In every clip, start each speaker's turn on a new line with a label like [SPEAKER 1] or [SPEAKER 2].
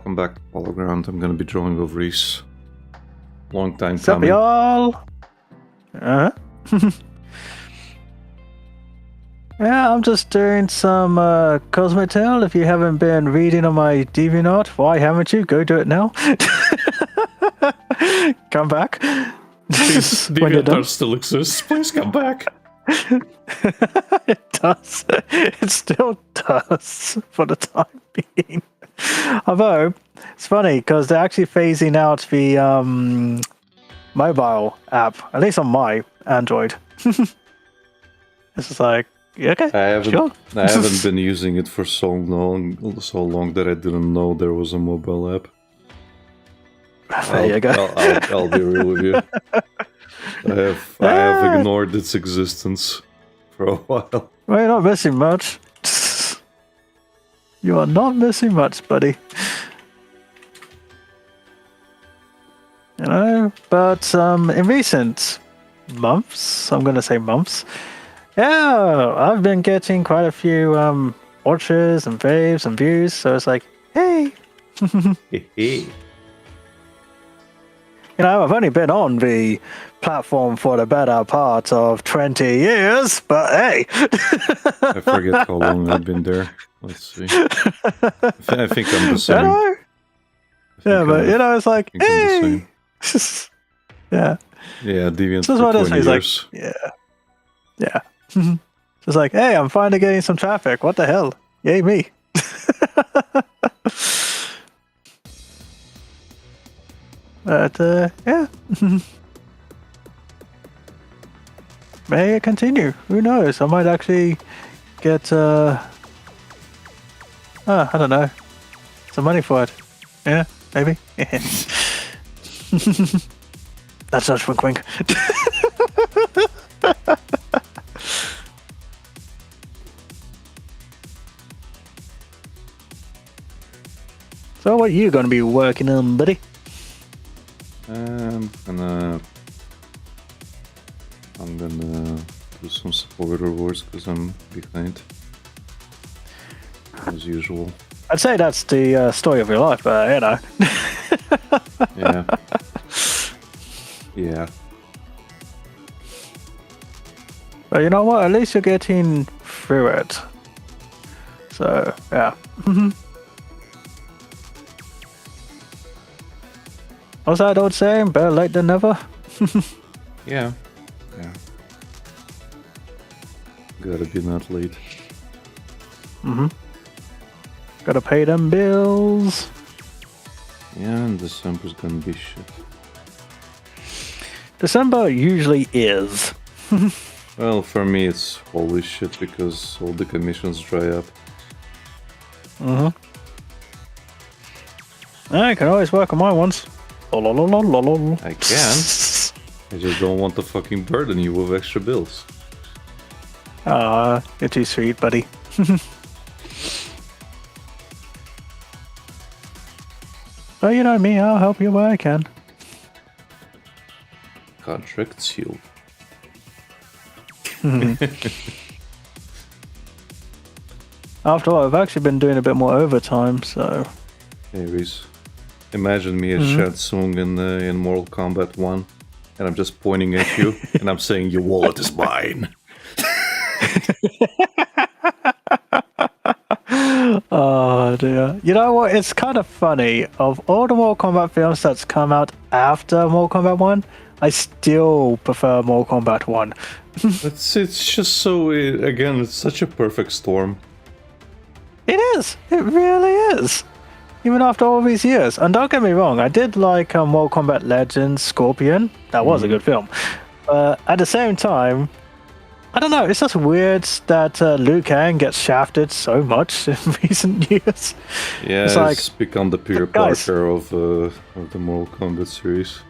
[SPEAKER 1] welcome back to Pologround. I'm gonna be drawing over Reese. Long time
[SPEAKER 2] What's up,
[SPEAKER 1] coming.
[SPEAKER 2] y'all? Yeah, I'm just doing some Cosmic Tale. If you haven't been reading on my DeviantArt, why haven't you? Go do it now. Come back.
[SPEAKER 1] Please, DeviantArt still exists. Please come back.
[SPEAKER 2] It does. It still does for the time being. Although, it's funny because they're actually phasing out the mobile app, at least on my Android. It's just like, yeah, okay,
[SPEAKER 1] I haven't
[SPEAKER 2] sure.
[SPEAKER 1] been using it for so long that I didn't know there was a mobile app.
[SPEAKER 2] There you go.
[SPEAKER 1] I'll be real with you. I have ignored its existence for a while.
[SPEAKER 2] Well, you're not missing much. You are not missing much, buddy. You know, but in recent months, I'm going to say months, yeah, I've been getting quite a few watches and faves and views, so it's like, hey. You know, I've only been on the platform for the better part of 20 years, but hey.
[SPEAKER 1] I forget how long I've been there. Let's see. I think I'm the same.
[SPEAKER 2] Yeah, but you know, it's like, hey. Yeah.
[SPEAKER 1] Yeah, Deviant
[SPEAKER 2] for 20 years. Like, yeah. It's like, hey, I'm finally getting some traffic. What the hell? Yay me. But, yeah. May it continue. Who knows? I might actually get, I don't know. Some money for it. Yeah, maybe. That's just wink wink. So what are you going to be working on, buddy?
[SPEAKER 1] I'm gonna do some support rewards because I'm behind, as usual.
[SPEAKER 2] I'd say that's the story of your life, but you know.
[SPEAKER 1] Yeah.
[SPEAKER 2] But you know what? At least you're getting through it. So yeah. What's that old saying? Better late than never.
[SPEAKER 1] Yeah. Gotta be not late.
[SPEAKER 2] Gotta pay them bills.
[SPEAKER 1] Yeah, and December's gonna be shit.
[SPEAKER 2] December usually is.
[SPEAKER 1] Well, for me it's always shit because all the commissions dry up.
[SPEAKER 2] I can always work on my ones.
[SPEAKER 1] I can. I just don't want to fucking burden you with extra bills.
[SPEAKER 2] You're too sweet, buddy. Well, you know me, I'll help you where I can.
[SPEAKER 1] Contract sealed.
[SPEAKER 2] After all, I've actually been doing a bit more overtime, so...
[SPEAKER 1] Hey, Reese. Imagine me as Shad Tsung in Mortal Kombat 1, and I'm just pointing at you, and I'm saying, your wallet is mine.
[SPEAKER 2] Oh dear. You know what? It's kind of funny. Of all the Mortal Kombat films that's come out after Mortal Kombat 1, I still prefer Mortal Kombat 1.
[SPEAKER 1] It's just so, again, it's such a perfect storm.
[SPEAKER 2] It is. It really is. Even after all these years. And don't get me wrong, I did like Mortal Kombat Legends Scorpion. That was a good film. At the same time, I don't know, it's just weird that Liu Kang gets shafted so much in recent years.
[SPEAKER 1] Yeah, it's like, become the Peter Parker of the Mortal Kombat series.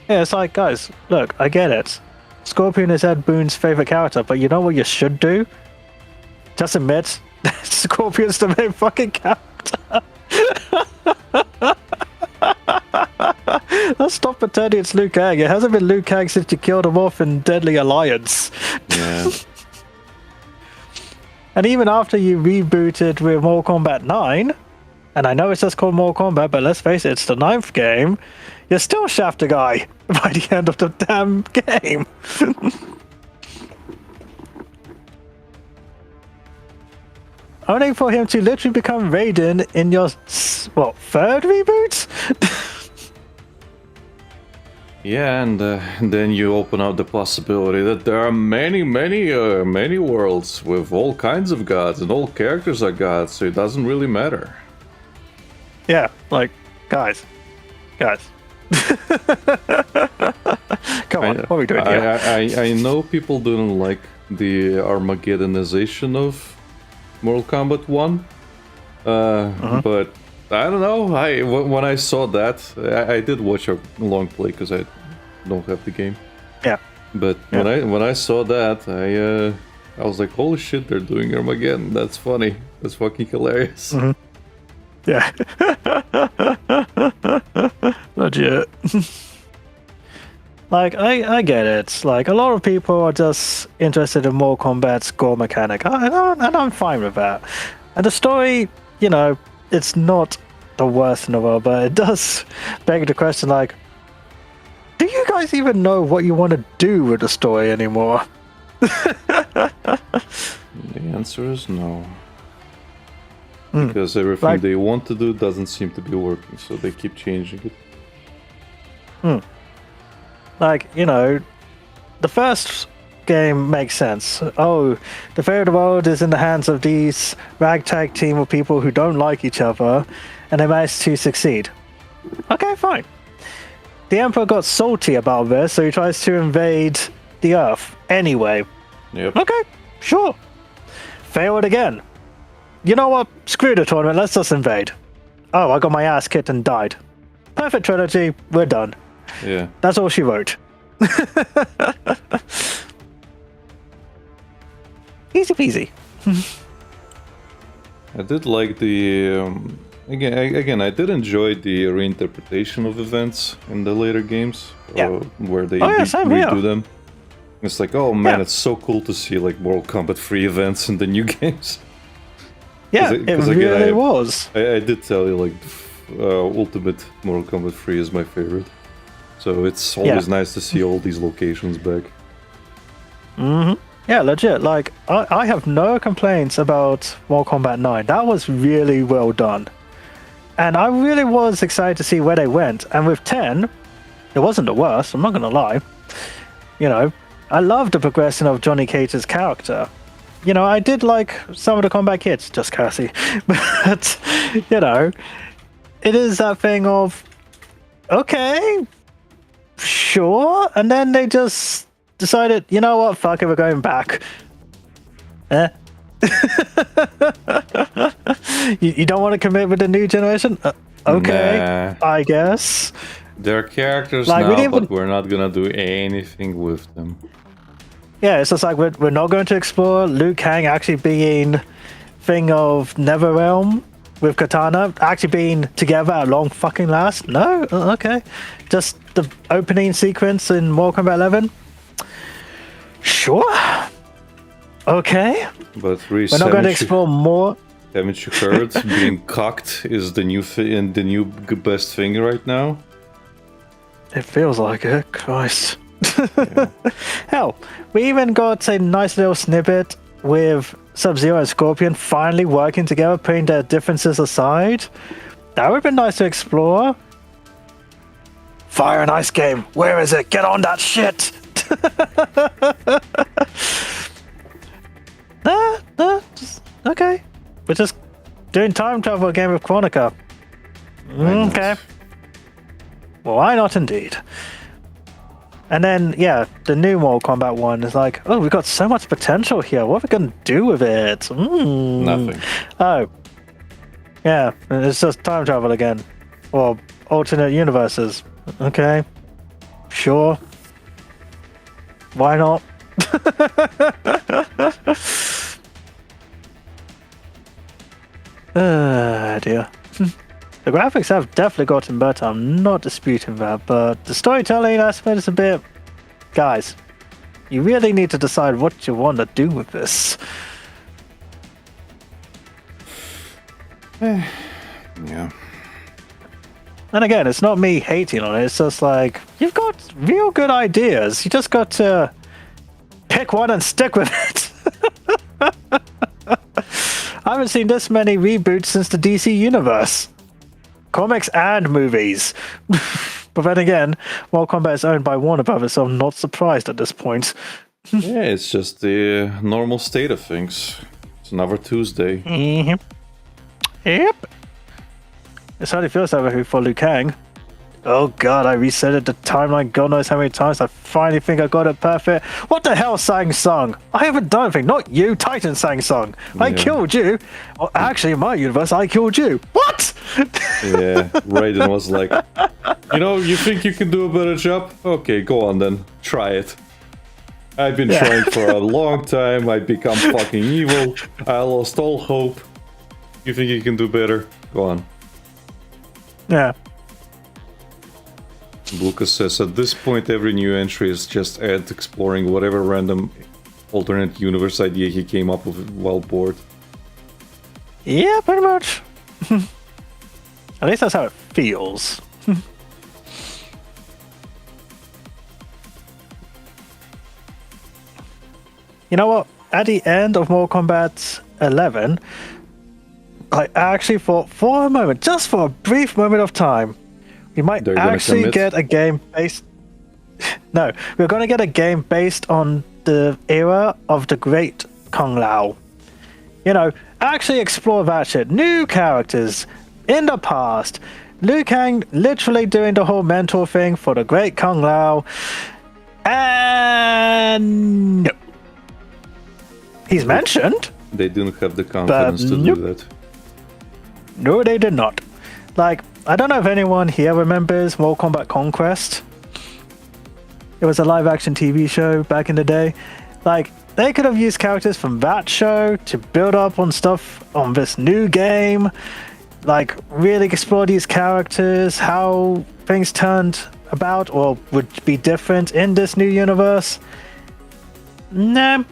[SPEAKER 2] Yeah, it's like, guys, look, I get it. Scorpion is Ed Boon's favorite character, but you know what you should do? Just admit that Scorpion's the main fucking character. Let's stop pretending it's Liu Kang. It hasn't been Liu Kang since you killed him off in Deadly Alliance.
[SPEAKER 1] Yeah.
[SPEAKER 2] And even after you rebooted with Mortal Kombat 9, And I know it's just called Mortal Kombat, but let's face it, it's the 9th game. You still shaft a guy by the end of the damn game. Only for him to literally become Raiden in your, what, 3rd reboot?
[SPEAKER 1] Yeah, and then you open up the possibility that there are many worlds with all kinds of gods, and all characters are gods, so it doesn't really matter.
[SPEAKER 2] Yeah, like, guys. Come on, what are we doing here?
[SPEAKER 1] I know people don't like the Armageddonization of Mortal Kombat 1, but I don't know. When I saw that, I did watch a long play because I don't have the game.
[SPEAKER 2] Yeah.
[SPEAKER 1] But when I saw that, I was like, holy shit, they're doing Armageddon. That's funny. That's fucking hilarious.
[SPEAKER 2] Yeah. Legit. Like, I get it. Like, a lot of people are just interested in Mortal Kombat's score mechanic, and I'm fine with that. And the story, you know, it's not the worst in the world, but it does beg the question, like, do you guys even know what you want to do with the story anymore?
[SPEAKER 1] The answer is no. Because everything they want to do doesn't seem to be working, so they keep changing it.
[SPEAKER 2] Like, you know, the first game makes sense. Oh, the fate of the world is in the hands of these ragtag team of people who don't like each other, and they managed to succeed. Okay, fine. The Emperor got salty about this, so he tries to invade the Earth anyway.
[SPEAKER 1] Yep.
[SPEAKER 2] Okay, sure. Failed again. You know what? Screw the tournament, let's just invade. Oh, I got my ass kicked and died. Perfect trilogy, we're done.
[SPEAKER 1] Yeah.
[SPEAKER 2] That's all she wrote. Easy peasy.
[SPEAKER 1] I did like the again. I did enjoy the reinterpretation of events in the later games, where they redo them. It's like, oh man, it's so cool to see like Mortal Kombat 3 events in the new games.
[SPEAKER 2] Yeah, it really was.
[SPEAKER 1] I did tell you, like, Ultimate Mortal Kombat 3 is my favorite. So it's always nice to see all these locations back.
[SPEAKER 2] Yeah, legit. Like, I have no complaints about Mortal Kombat 9. That was really well done. And I really was excited to see where they went. And with 10, it wasn't the worst, I'm not going to lie. You know, I love the progression of Johnny Cage's character. You know, I did like some of the combat kits, just Cassie. But, you know, it is that thing of, okay, sure. And then they just decided, you know what, fuck it, we're going back. You don't want to commit with the new generation? Okay, nah. I guess.
[SPEAKER 1] They're characters like, now, but we're not gonna do anything with them.
[SPEAKER 2] Yeah, it's just like we're not going to explore Liu Kang actually being thing of Netherrealm with Katana actually being together at long fucking last. No, okay, just the opening sequence in Mortal Kombat 11. Sure. Okay.
[SPEAKER 1] But Reese,
[SPEAKER 2] we're not going to explore more.
[SPEAKER 1] Haven't you heard? Being cocked is the new best thing right now.
[SPEAKER 2] It feels like it. Christ. Yeah. Hell, we even got a nice little snippet with Sub-Zero and Scorpion finally working together, putting their differences aside. That would have been nice to explore. Fire and Ice game. Where is it? Get on that shit. Okay. We're just doing time travel again with Chronica. Okay. Well, why not indeed? And then, yeah, the new Mortal Kombat 1 is like, oh, we've got so much potential here. What are we going to do with it?
[SPEAKER 1] Nothing.
[SPEAKER 2] Oh. Yeah, it's just time travel again. Or alternate universes. Okay. Sure. Why not? Dear. The graphics have definitely gotten better, I'm not disputing that, but the storytelling aspect is a bit... Guys, you really need to decide what you want to do with this.
[SPEAKER 1] Yeah.
[SPEAKER 2] And again, it's not me hating on it. It's just like, you've got real good ideas. You just got to pick one and stick with it. I haven't seen this many reboots since the DC universe. Comics and movies. But then again, Mortal Kombat is owned by Warner Brothers, so I'm not surprised at this point.
[SPEAKER 1] Yeah, it's just the normal state of things. It's another Tuesday.
[SPEAKER 2] Mm-hmm. Yep. It certainly feels that way for Liu Kang. Oh god, I reset the timeline god knows how many times. I finally think I got it perfect. What the hell, Sang Sung? I haven't done anything. Not you, Titan Sang Sung. I killed you. Well, actually, in my universe, I killed you. What?
[SPEAKER 1] Yeah, Raiden was like, you think you can do a better job? Okay, go on then. Try it. I've been trying for a long time. I become fucking evil. I lost all hope. You think you can do better? Go on.
[SPEAKER 2] Yeah.
[SPEAKER 1] Lucas says, at this point, every new entry is just Ed exploring whatever random alternate universe idea he came up with while bored.
[SPEAKER 2] Yeah, pretty much. At least that's how it feels. You know what? At the end of Mortal Kombat 11, I actually thought for a moment, just for a brief moment of time, we might actually get a game based... No, we're going to get a game based on the era of the great Kung Lao. Actually explore that shit. New characters in the past. Liu Kang literally doing the whole mentor thing for the great Kung Lao. And... no. He's mentioned.
[SPEAKER 1] They didn't have the confidence to do that.
[SPEAKER 2] No, they did not. Like, I don't know if anyone here remembers Mortal Kombat Conquest. It was a live-action TV show back in the day. Like, they could have used characters from that show to build up on stuff on this new game. Like, really explore these characters, how things turned about or would be different in this new universe. Nah,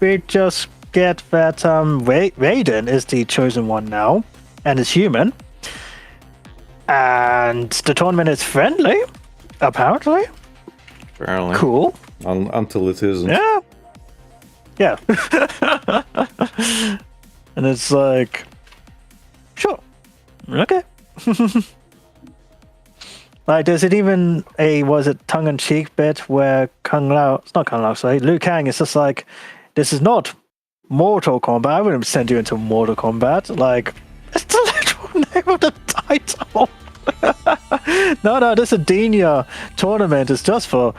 [SPEAKER 2] we just get that Raiden is the chosen one now, and is human. And the tournament is friendly, apparently.
[SPEAKER 1] Apparently.
[SPEAKER 2] Cool.
[SPEAKER 1] Until it isn't.
[SPEAKER 2] Yeah. Yeah. And it's like, sure. Okay. Like, there's it even was it tongue-in-cheek bit where it's not Kung Lao, sorry, Liu Kang is just like, this is not Mortal Kombat. I wouldn't send you into Mortal Kombat. Like, it's the literal name of the title. No, this Adenia tournament is just for,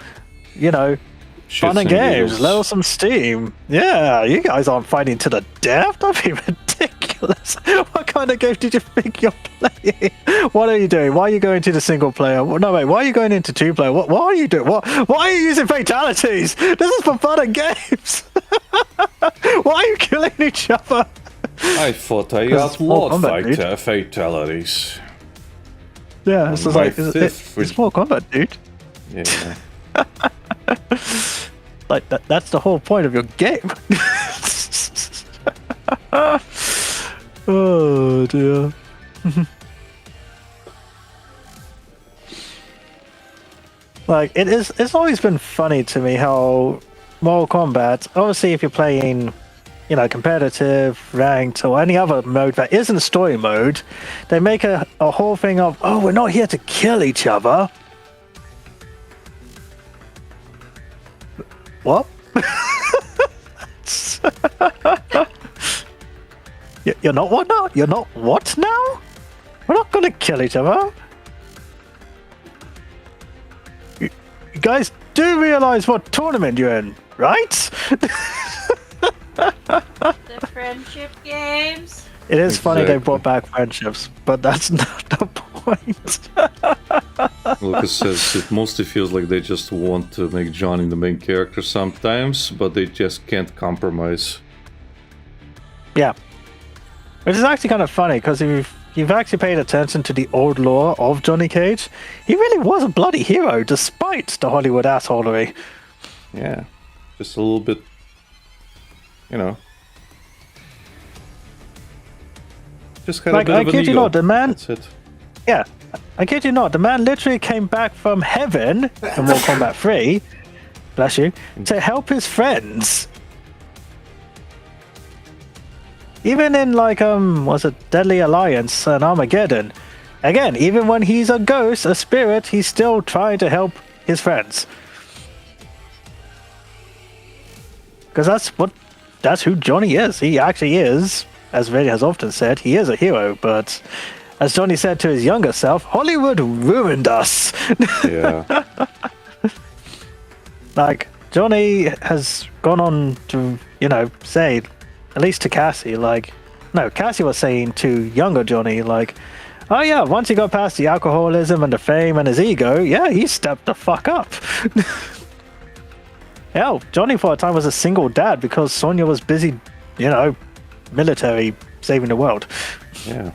[SPEAKER 2] fun and games, let off some steam. Yeah, you guys aren't fighting to the death. That'd be ridiculous. What kind of game did you think you're playing? What are you doing? Why are you going to the single player? No, wait, why are you going into two player? What are you doing? Why are you using fatalities? This is for fun and games. Why are you killing each other?
[SPEAKER 1] I thought I outlawed fatalities.
[SPEAKER 2] Yeah, it's just like, it's Mortal Kombat, dude.
[SPEAKER 1] Yeah.
[SPEAKER 2] Like, that's the whole point of your game. Oh, dear. Like, it's always been funny to me how Mortal Kombat, obviously if you're playing, competitive, ranked, or any other mode that isn't story mode, they make a whole thing of, oh, we're not here to kill each other. What? You're not what now? You're not what now? We're not gonna kill each other. You guys do realize what tournament you're in, right?
[SPEAKER 3] The friendship games.
[SPEAKER 2] It is funny they brought back friendships, but that's not the point.
[SPEAKER 1] Lucas says it mostly feels like they just want to make Johnny the main character sometimes, but they just can't compromise.
[SPEAKER 2] Yeah. Which is actually kind of funny, because if you've actually paid attention to the old lore of Johnny Cage, he really was a bloody hero, despite the Hollywood assholery.
[SPEAKER 1] Yeah. Just a little bit, Just had
[SPEAKER 2] Like,
[SPEAKER 1] a bit
[SPEAKER 2] I
[SPEAKER 1] of an
[SPEAKER 2] kid you
[SPEAKER 1] ego.
[SPEAKER 2] not, the man.
[SPEAKER 1] That's it.
[SPEAKER 2] Yeah, I kid you not. The man literally came back from heaven in Mortal Kombat 3. Bless you. To help his friends. Even in like was it Deadly Alliance and Armageddon? Again, even when he's a ghost, a spirit, he's still trying to help his friends. Because that's who Johnny is. He actually is, as Ray has often said, he is a hero, but as Johnny said to his younger self, Hollywood ruined us.
[SPEAKER 1] Yeah.
[SPEAKER 2] Like, Johnny has gone on to, say, at least to Cassie, like, no, Cassie was saying to younger Johnny, like, oh yeah, once he got past the alcoholism and the fame and his ego, yeah, he stepped the fuck up. Hell, Johnny for a time was a single dad because Sonya was busy, military, saving the world.
[SPEAKER 1] Yeah.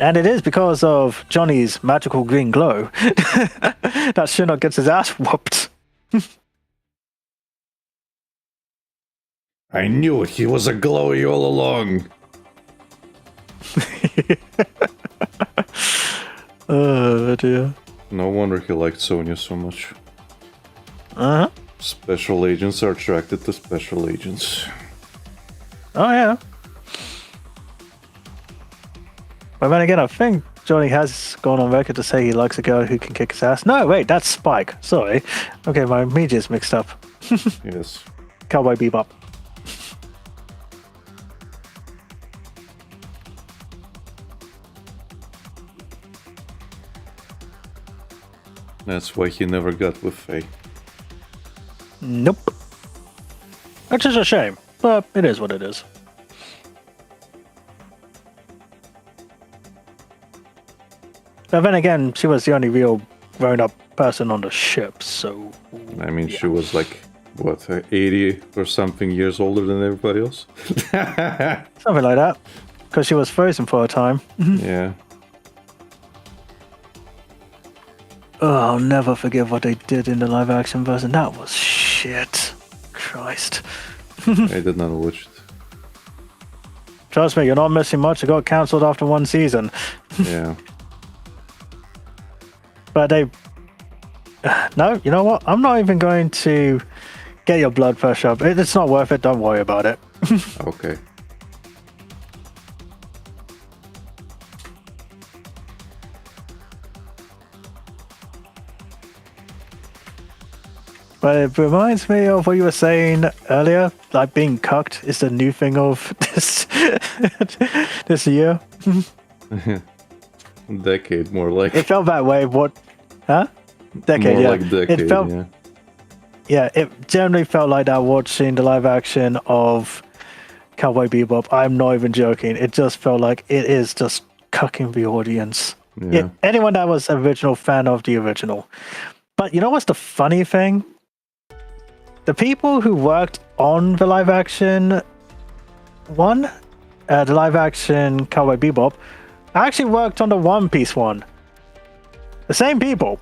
[SPEAKER 2] And it is because of Johnny's magical green glow that Shinnok gets his ass whooped.
[SPEAKER 1] I knew it. He was a glowy all along.
[SPEAKER 2] Oh dear.
[SPEAKER 1] No wonder he liked Sonya so much.
[SPEAKER 2] Uh-huh.
[SPEAKER 1] Special agents are attracted to special agents.
[SPEAKER 2] Oh yeah. But then again, I think Johnny has gone on record to say he likes a girl who can kick his ass. No, wait, that's Spike. Sorry. Okay, my media's mixed up.
[SPEAKER 1] Yes.
[SPEAKER 2] Cowboy Bebop.
[SPEAKER 1] That's why he never got with Faye.
[SPEAKER 2] Nope. Which is a shame, but it is what it is. But then again, she was the only real grown-up person on the ship, so...
[SPEAKER 1] I mean, she was like, what, 80 or something years older than everybody else?
[SPEAKER 2] Something like that. Because she was frozen for a time.
[SPEAKER 1] Yeah.
[SPEAKER 2] Oh, I'll never forget what they did in the live-action version. That was shit. Christ.
[SPEAKER 1] I did not watch it.
[SPEAKER 2] Trust me, you're not missing much. It got cancelled after one season.
[SPEAKER 1] Yeah.
[SPEAKER 2] But they... No, you know what? I'm not even going to get your blood pressure up. It's not worth it. Don't worry about it.
[SPEAKER 1] Okay.
[SPEAKER 2] But it reminds me of what you were saying earlier. Like, being cucked is the new thing of this year.
[SPEAKER 1] Decade, more like.
[SPEAKER 2] It felt that way. What? Huh? Decade,
[SPEAKER 1] more
[SPEAKER 2] yeah.
[SPEAKER 1] like decade,
[SPEAKER 2] it felt,
[SPEAKER 1] yeah.
[SPEAKER 2] it generally felt like that watching the live action of Cowboy Bebop. I'm not even joking. It just felt like it is just cucking the audience.
[SPEAKER 1] Yeah.
[SPEAKER 2] Anyone that was an original fan of the original. But you know what's the funny thing? The people who worked on the live action one, the live action Cowboy Bebop, actually worked on the One Piece one. The same people.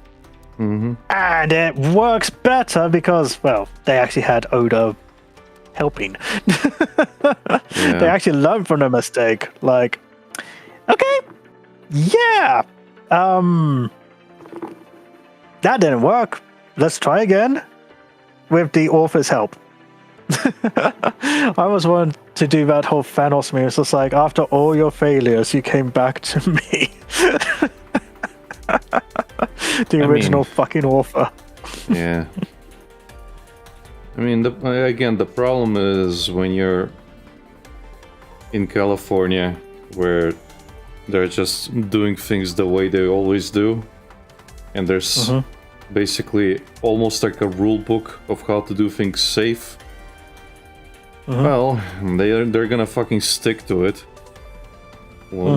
[SPEAKER 1] Mm-hmm.
[SPEAKER 2] And it works better because, well, they actually had Oda helping. They actually learned from their mistake. Like, okay, yeah, that didn't work. Let's try again with the author's help. I always wanted to do that whole Thanos meme. It's just like, after all your failures, you came back to me. The original fucking author.
[SPEAKER 1] Yeah. I mean, the problem is when you're in California, where they're just doing things the way they always do, and there's basically almost like a rule book of how to do things safe. Well, they're gonna fucking stick to it. Well,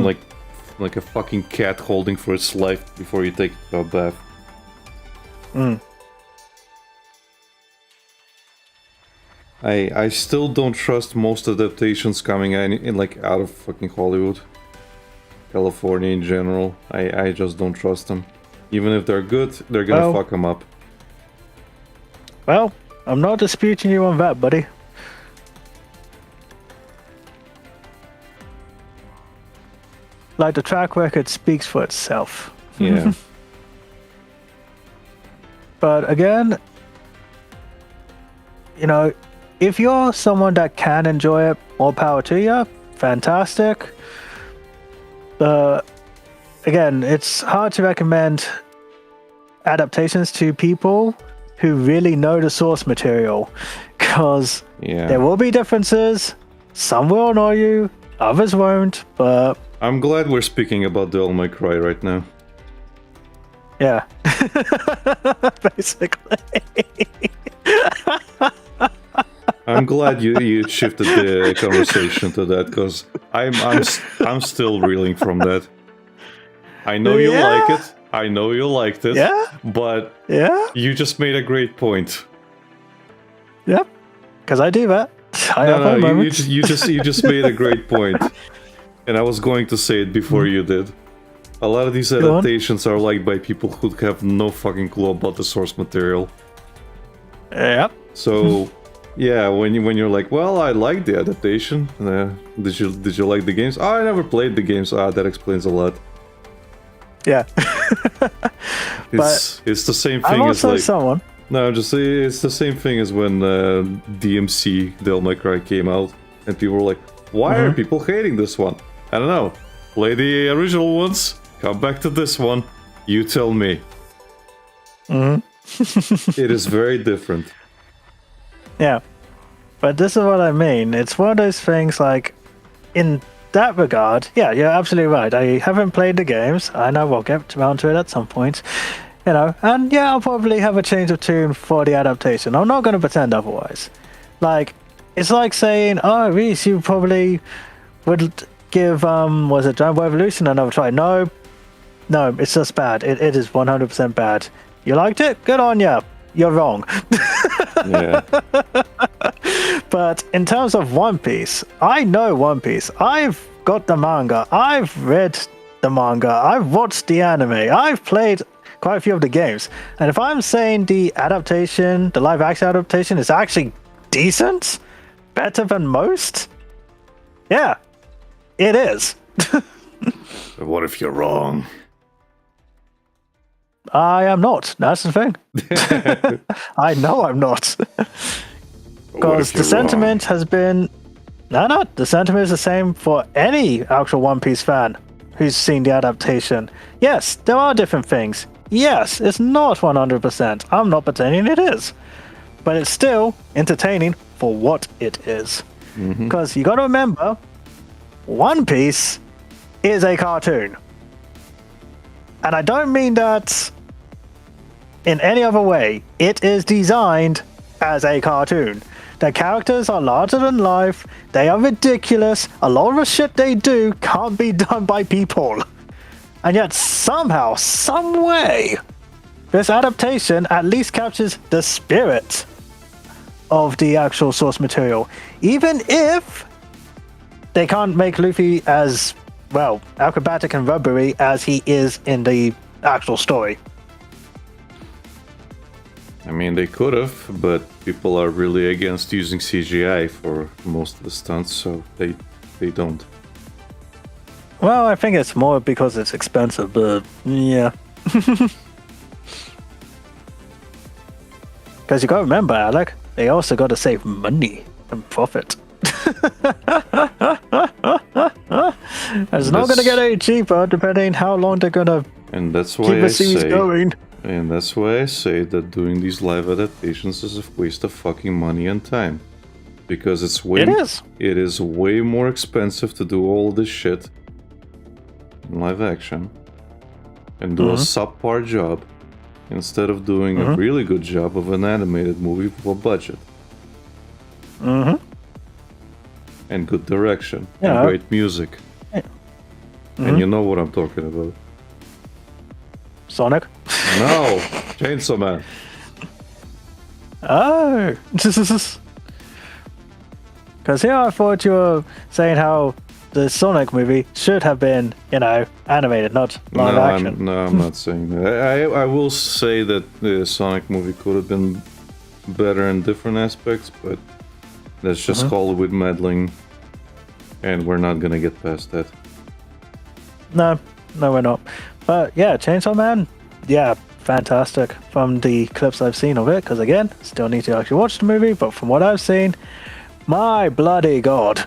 [SPEAKER 1] like a fucking cat holding for its life before you take a bath. I still don't trust most adaptations coming in like out of fucking Hollywood. California in general. I just don't trust them. Even if they're good, they're gonna fuck them up.
[SPEAKER 2] Well, I'm not disputing you on that, buddy. Like, the track record speaks for itself.
[SPEAKER 1] Yeah.
[SPEAKER 2] But again, you know, if you're someone that can enjoy it, more power to you. Fantastic. Again, it's hard to recommend adaptations to people who really know the source material, because there will be differences. Some will annoy you, others won't, but
[SPEAKER 1] I'm glad we're speaking about Devil May Cry right now.
[SPEAKER 2] yeah. Basically.
[SPEAKER 1] I'm glad you shifted the conversation to that, because I'm still reeling from that. I know you like it. I know you liked it.
[SPEAKER 2] Yeah.
[SPEAKER 1] But
[SPEAKER 2] Yeah.
[SPEAKER 1] you just made a great point.
[SPEAKER 2] Yep. Because I do that. I have my
[SPEAKER 1] you
[SPEAKER 2] moments.
[SPEAKER 1] just made a great point, and I was going to say it before you did. A lot of these adaptations are liked by people who have no fucking clue about the source material.
[SPEAKER 2] Yep.
[SPEAKER 1] So, yeah, when you're like, well, I like the adaptation. Did you like the games? Oh, I never played the games. That explains a lot.
[SPEAKER 2] Yeah.
[SPEAKER 1] It's the same thing
[SPEAKER 2] I'm
[SPEAKER 1] as
[SPEAKER 2] also
[SPEAKER 1] like.
[SPEAKER 2] someone.
[SPEAKER 1] No, I'm just saying it's the same thing as when DMC Devil May Cry came out, and people were like, "Why are people hating this one?" I don't know. Play the original ones. Come back to this one. You tell me. It is very different.
[SPEAKER 2] Yeah. But this is what I mean. It's one of those things like, in that regard, yeah, you're absolutely right. I haven't played the games. I know we'll get around to it at some point. You know, and yeah, I'll probably have a change of tune for the adaptation. I'm not going to pretend otherwise. Like, it's like saying, oh, Reese, you probably would give, was it Dragon Ball Evolution another try? No, it's just bad. It is 100% bad. You liked it? Good on ya. You're wrong.
[SPEAKER 1] Yeah.
[SPEAKER 2] But in terms of One Piece, I know One Piece. I've got the manga. I've read the manga. I've watched the anime. I've played quite a few of the games. And if I'm saying the adaptation, the live action adaptation is actually decent, better than most, yeah, it is.
[SPEAKER 1] But what if you're wrong?
[SPEAKER 2] I am not. That's the thing. I know I'm not. Because the sentiment has been... No, the sentiment is the same for any actual One Piece fan who's seen the adaptation. Yes, there are different things. Yes, it's not 100%. I'm not pretending it is. But it's still entertaining for what it is. Because you got to remember, One Piece is a cartoon. And I don't mean that in any other way. It is designed as a cartoon. The characters are larger than life. They are ridiculous. A lot of the shit they do can't be done by people. And yet somehow, some way, this adaptation at least captures the spirit of the actual source material. Even if they can't make Luffy as, well, acrobatic and rubbery as he is in the actual story.
[SPEAKER 1] I mean, they could have, but people are really against using CGI for most of the stunts, so they don't.
[SPEAKER 2] Well, I think it's more because it's expensive, but yeah. Because you gotta remember, Alec, they also gotta save money and profit. It's not gonna get any cheaper depending how long they're gonna
[SPEAKER 1] and that's why
[SPEAKER 2] keep the series going.
[SPEAKER 1] And that's why I say that doing these live adaptations is a waste of fucking money and time. Because it is way more expensive to do all this shit in live action and do a subpar job instead of doing a really good job of an animated movie with a budget. And good direction and great music. And you know what I'm talking about.
[SPEAKER 2] Sonic?
[SPEAKER 1] No! Chainsaw Man.
[SPEAKER 2] Oh! Because here I thought you were saying how the Sonic movie should have been, animated, not live action.
[SPEAKER 1] I'm not saying that. I will say that the Sonic movie could have been better in different aspects, but that's just Hollywood meddling, and we're not gonna get past that.
[SPEAKER 2] No, we're not. But yeah, Chainsaw Man, yeah, fantastic from the clips I've seen of it. Because again, still need to actually watch the movie. But from what I've seen, my bloody god,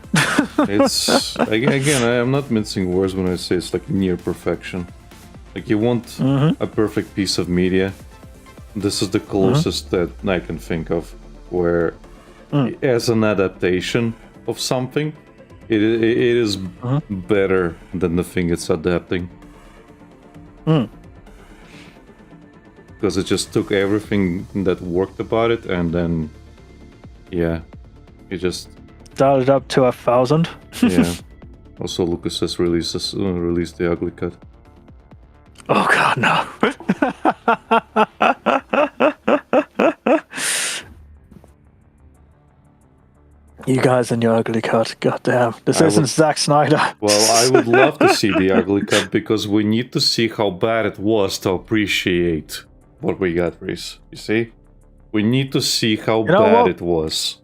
[SPEAKER 1] It's again, I'm not mincing words when I say it's like near perfection. Like you want a perfect piece of media. This is the closest that I can think of, where as an adaptation of something, it is better than the thing it's adapting. Because it just took everything that worked about it, and then, yeah, it just
[SPEAKER 2] dialed it up to 1,000.
[SPEAKER 1] yeah. Also, Lucas has released the ugly cut.
[SPEAKER 2] Oh god, no. You guys and your ugly cut, goddamn. This isn't Zack Snyder.
[SPEAKER 1] Well, I would love to see the ugly cut, because we need to see how bad it was to appreciate what we got, Reese. You see? We need to see how bad it was.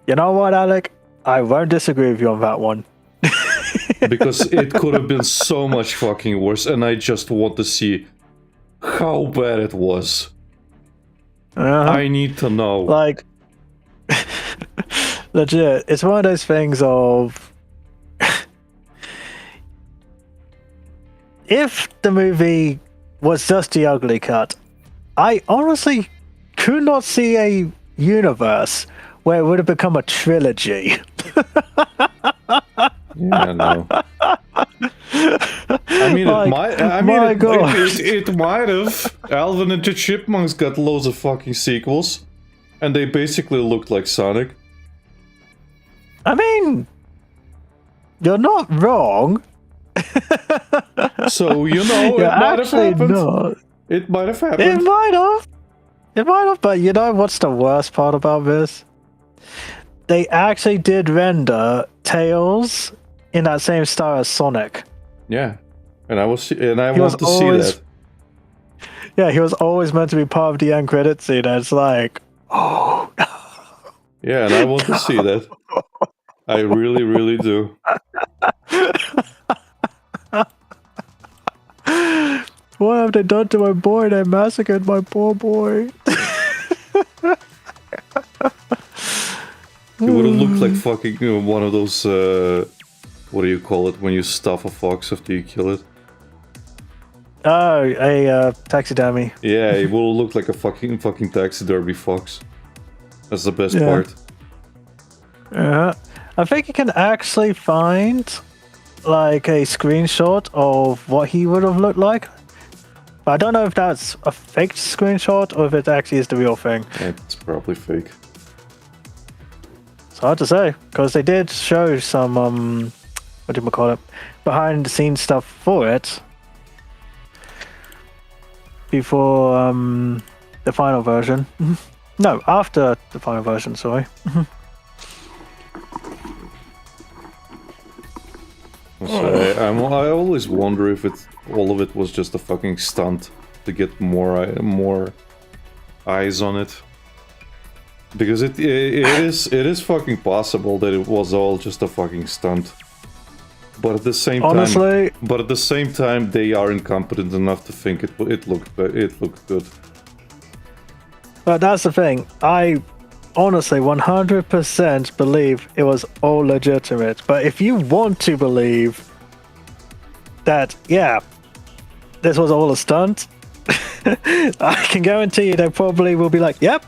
[SPEAKER 2] You know what, Alec? I won't disagree with you on that one.
[SPEAKER 1] Because it could have been so much fucking worse, and I just want to see how bad it was. I need to know.
[SPEAKER 2] Like, legit, it's one of those things of... if the movie was just the ugly cut, I honestly could not see a universe where it would have become a trilogy.
[SPEAKER 1] Yeah, no. I mean,
[SPEAKER 2] Like,
[SPEAKER 1] it might. I mean, it might have. Alvin and the Chipmunks got loads of fucking sequels, and they basically looked like Sonic.
[SPEAKER 2] I mean, you're not wrong.
[SPEAKER 1] So it might have happened.
[SPEAKER 2] Not.
[SPEAKER 1] It might have happened.
[SPEAKER 2] It might have. It might have. But you know what's the worst part about this? They actually did render Tails in that same style as Sonic.
[SPEAKER 1] Yeah, and I want to see that.
[SPEAKER 2] Yeah, he was always meant to be part of the end credit scene. And it's like, oh no.
[SPEAKER 1] Yeah, and I want to see that. I really, really do.
[SPEAKER 2] What have they done to my boy? They massacred my poor boy.
[SPEAKER 1] It would have looked like fucking one of those. What do you call it when you stuff a fox after you kill it?
[SPEAKER 2] Oh, a taxidermy.
[SPEAKER 1] Yeah, it will look like a fucking taxidermy fox. That's the best part.
[SPEAKER 2] I think you can actually find like a screenshot of what he would have looked like. But I don't know if that's a fake screenshot or if it actually is the real thing.
[SPEAKER 1] It's probably fake.
[SPEAKER 2] It's hard to say, because they did show some, what do you call it, behind the scenes stuff for it before the final version. No, after the final version, sorry.
[SPEAKER 1] So I always wonder if all of it was just a fucking stunt to get more eyes on it. Because it is fucking possible that it was all just a fucking stunt. But at the same time, they are incompetent enough to think it looked good.
[SPEAKER 2] But that's the thing. I honestly 100% believe it was all legitimate. But if you want to believe that, yeah, this was all a stunt, I can guarantee you they probably will be like, yep,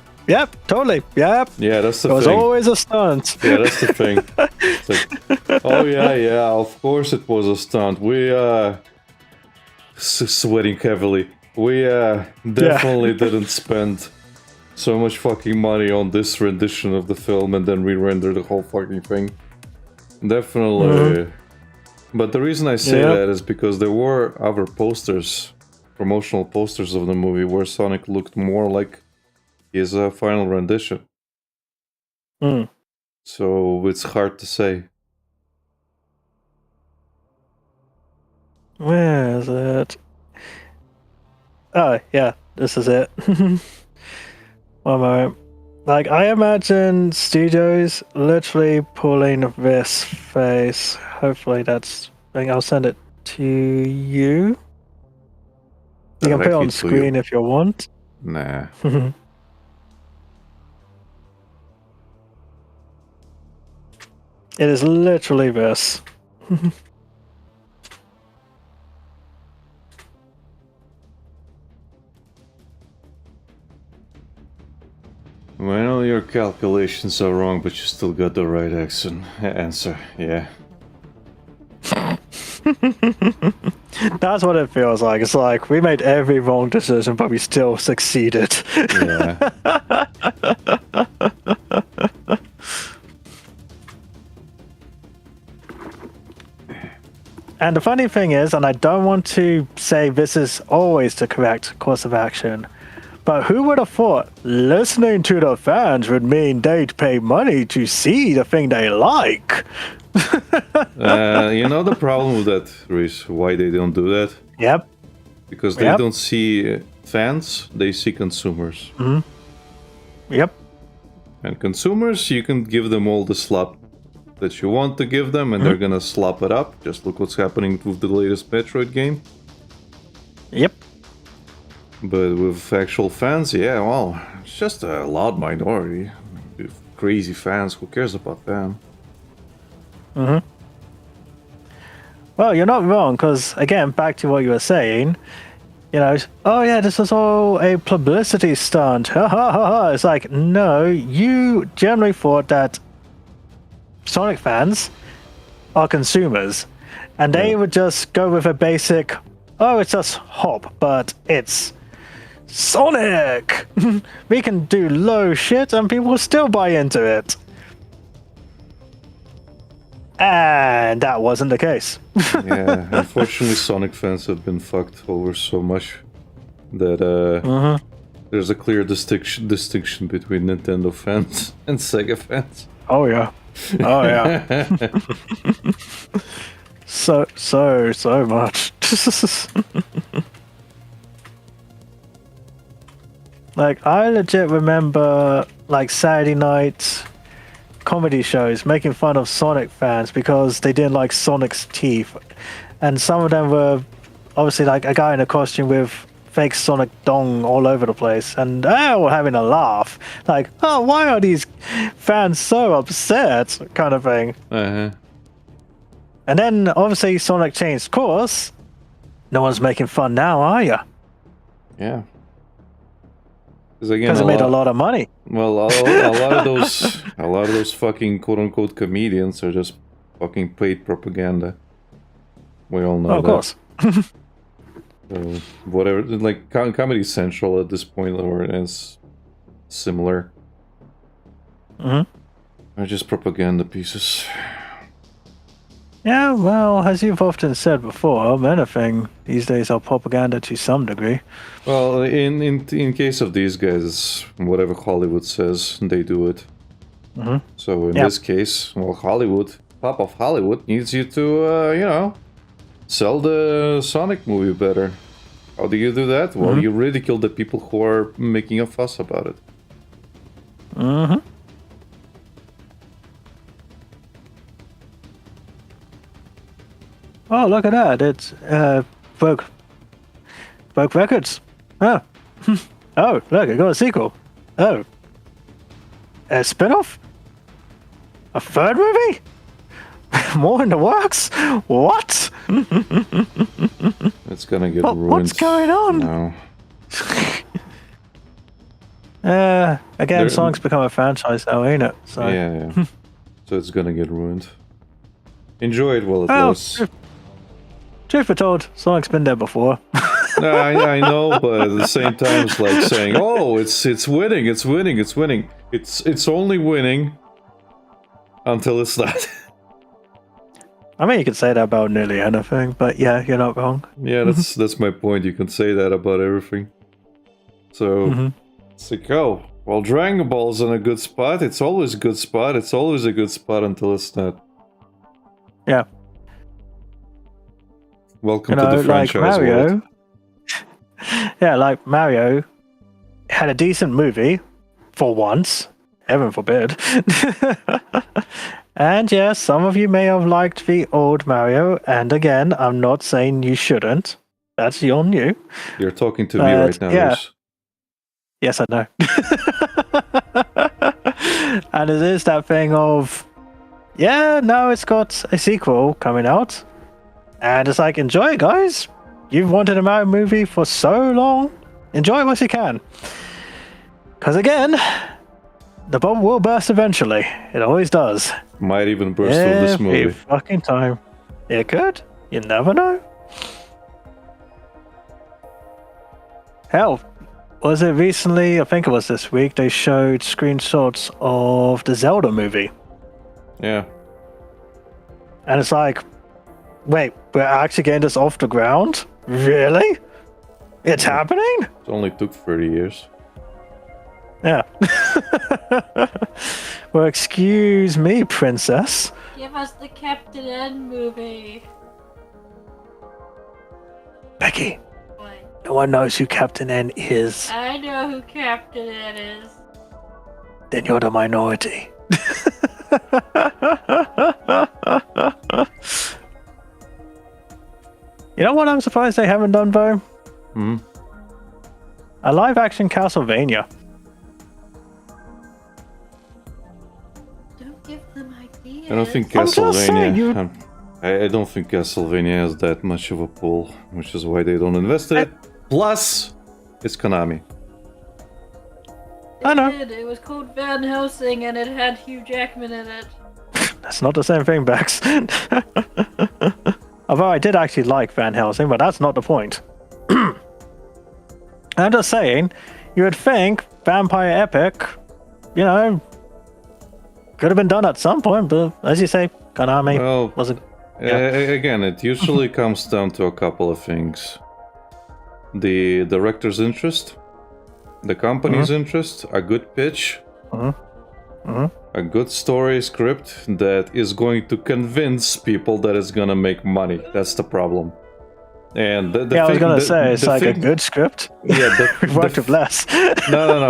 [SPEAKER 2] totally, yep.
[SPEAKER 1] Yeah, that's the thing.
[SPEAKER 2] It was always a stunt.
[SPEAKER 1] Yeah, that's the thing. It's like, oh yeah, of course it was a stunt. We sweating heavily. We definitely didn't spend so much fucking money on this rendition of the film and then re-render the whole fucking thing. Definitely. But the reason I say that is because there were other posters, promotional posters of the movie where Sonic looked more like his final rendition. So it's hard to say.
[SPEAKER 2] Where is it? Oh, yeah, this is it. One moment. Like, I imagine studios literally pulling this face. Hopefully that's... I think I'll send it to you. You can put it on screen if you want.
[SPEAKER 1] Nah.
[SPEAKER 2] It is literally this.
[SPEAKER 1] Well, your calculations are wrong, but you still got the right answer. Yeah.
[SPEAKER 2] That's what it feels like. It's like we made every wrong decision, but we still succeeded.
[SPEAKER 1] Yeah.
[SPEAKER 2] And the funny thing is, and I don't want to say this is always the correct course of action, but who would have thought listening to the fans would mean they'd pay money to see the thing they like?
[SPEAKER 1] You know the problem with that, Reese, why they don't do that?
[SPEAKER 2] Yep.
[SPEAKER 1] Because they don't see fans, they see consumers.
[SPEAKER 2] Yep.
[SPEAKER 1] And consumers, you can give them all the slop that you want to give them, and they're gonna slop it up. Just look what's happening with the latest Metroid game.
[SPEAKER 2] Yep.
[SPEAKER 1] But with actual fans, yeah, well, it's just a loud minority. Crazy fans, who cares about them?
[SPEAKER 2] Well, you're not wrong, because, again, back to what you were saying, you know, oh yeah, this was all a publicity stunt. Ha ha ha ha. It's like, no, you generally thought that Sonic fans are consumers, and they would just go with a basic, oh, it's just Hop, but it's Sonic! We can do low shit and people will still buy into it. And that wasn't the case.
[SPEAKER 1] Yeah, unfortunately Sonic fans have been fucked over so much that there's a clear distinction between Nintendo fans and Sega fans.
[SPEAKER 2] Oh yeah. Oh yeah. so much. Like, I legit remember, like, Saturday night comedy shows making fun of Sonic fans because they didn't like Sonic's teeth. And some of them were obviously like a guy in a costume with fake Sonic dong all over the place. And they were having a laugh. Like, oh, why are these fans so upset? Kind of thing. And then, obviously, Sonic changed course. No one's making fun now, are you?
[SPEAKER 1] Yeah.
[SPEAKER 2] Because it made a lot of money.
[SPEAKER 1] Well, a lot of those fucking quote unquote comedians are just fucking paid propaganda. We all know that.
[SPEAKER 2] Of course.
[SPEAKER 1] So, whatever, like Comedy Central at this point, or is similar. Are just propaganda pieces.
[SPEAKER 2] Yeah, well, as you've often said before, anything these days are propaganda to some degree.
[SPEAKER 1] Well, in case of these guys, whatever Hollywood says, they do it. So in this case, well, Pop of Hollywood needs you to, sell the Sonic movie better. How do you do that? Well, you ridicule the people who are making a fuss about it.
[SPEAKER 2] Oh, look at that. It's broke records. Oh. Oh, look, it got a sequel. Oh. A spin-off? A third movie? More in the works? What?
[SPEAKER 1] It's gonna get ruined.
[SPEAKER 2] What's going on?
[SPEAKER 1] No.
[SPEAKER 2] Again, Sonic's become a franchise now, ain't it? So.
[SPEAKER 1] Yeah. So it's gonna get ruined. Enjoy it while it was.
[SPEAKER 2] Truth be told, Sonic's been there before.
[SPEAKER 1] No, I know, but at the same time, it's like saying, "Oh, it's winning, it's winning, it's winning." It's only winning until it's not.
[SPEAKER 2] I mean, you can say that about nearly anything, but yeah, you're not wrong.
[SPEAKER 1] Yeah, that's my point. You can say that about everything. So it's like, oh, well, Dragon Ball's in a good spot. It's always a good spot. It's always a good spot until it's not.
[SPEAKER 2] Yeah.
[SPEAKER 1] Welcome to the franchise
[SPEAKER 2] like Mario.
[SPEAKER 1] world.
[SPEAKER 2] Yeah, like Mario had a decent movie, For once. Heaven forbid. And yes, some of you may have liked the old Mario, and again, I'm not saying you shouldn't. That's on you.
[SPEAKER 1] You're talking to me right now,
[SPEAKER 2] yeah.
[SPEAKER 1] Reese.
[SPEAKER 2] Yes, I know. And it is that thing of, yeah, no, it's got a sequel coming out. And it's like, enjoy it, guys. You've wanted a Mario movie for so long. Enjoy it what you can. Because again, the bubble will burst eventually. It always does.
[SPEAKER 1] Might even burst from this movie.
[SPEAKER 2] Every fucking time. It could. You never know. Hell, was it recently? I think it was this week. They showed screenshots of the Zelda movie.
[SPEAKER 1] Yeah.
[SPEAKER 2] And it's like, wait, we're actually getting this off the ground? Really? It's happening?
[SPEAKER 1] It only took 30 years.
[SPEAKER 2] Yeah. Well, excuse me, princess.
[SPEAKER 3] Give us the Captain N movie.
[SPEAKER 2] Becky,
[SPEAKER 3] What?
[SPEAKER 2] no one knows who Captain N is.
[SPEAKER 3] I know who Captain N is.
[SPEAKER 2] Then you're the minority. You know what I'm surprised they haven't done, though?
[SPEAKER 1] Hmm?
[SPEAKER 2] A live-action Castlevania.
[SPEAKER 3] Don't give them ideas.
[SPEAKER 1] I don't think
[SPEAKER 2] I'm just saying,
[SPEAKER 1] Castlevania. I don't think Castlevania has that much of a pull, which is why they don't invest in it. Plus, it's Konami.
[SPEAKER 2] I know.
[SPEAKER 3] It was called Van Helsing and it had Hugh Jackman in it.
[SPEAKER 2] That's not the same thing, Bex. Although I did actually like Van Helsing, but that's not the point. I'm just saying, you would think Vampire Epic, you know, could have been done at some point, but as you say, Konami
[SPEAKER 1] Well,
[SPEAKER 2] wasn't.
[SPEAKER 1] again, it usually comes down to a couple of things. The director's interest, the company's interest, a good pitch, a good story script that is going to convince people that it's gonna make money. That's the problem. And
[SPEAKER 2] I was gonna say it's like a good script.
[SPEAKER 1] Yeah,
[SPEAKER 2] We've worked with less.
[SPEAKER 1] No.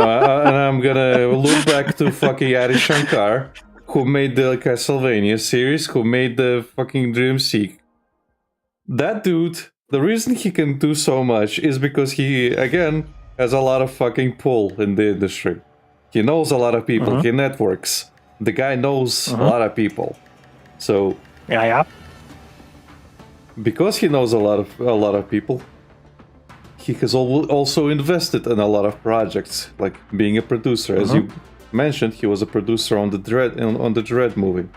[SPEAKER 1] And I'm gonna look back to fucking Adi Shankar, who made the Castlevania series, who made the fucking Dream Seek. That dude, the reason he can do so much is because he, again, has a lot of fucking pull in the industry. He knows a lot of people. He networks. The guy knows a lot of people. So
[SPEAKER 2] Yeah.
[SPEAKER 1] because he knows a lot of people, he has also invested in a lot of projects, like being a producer. As you mentioned, he was a producer on the Dread movie.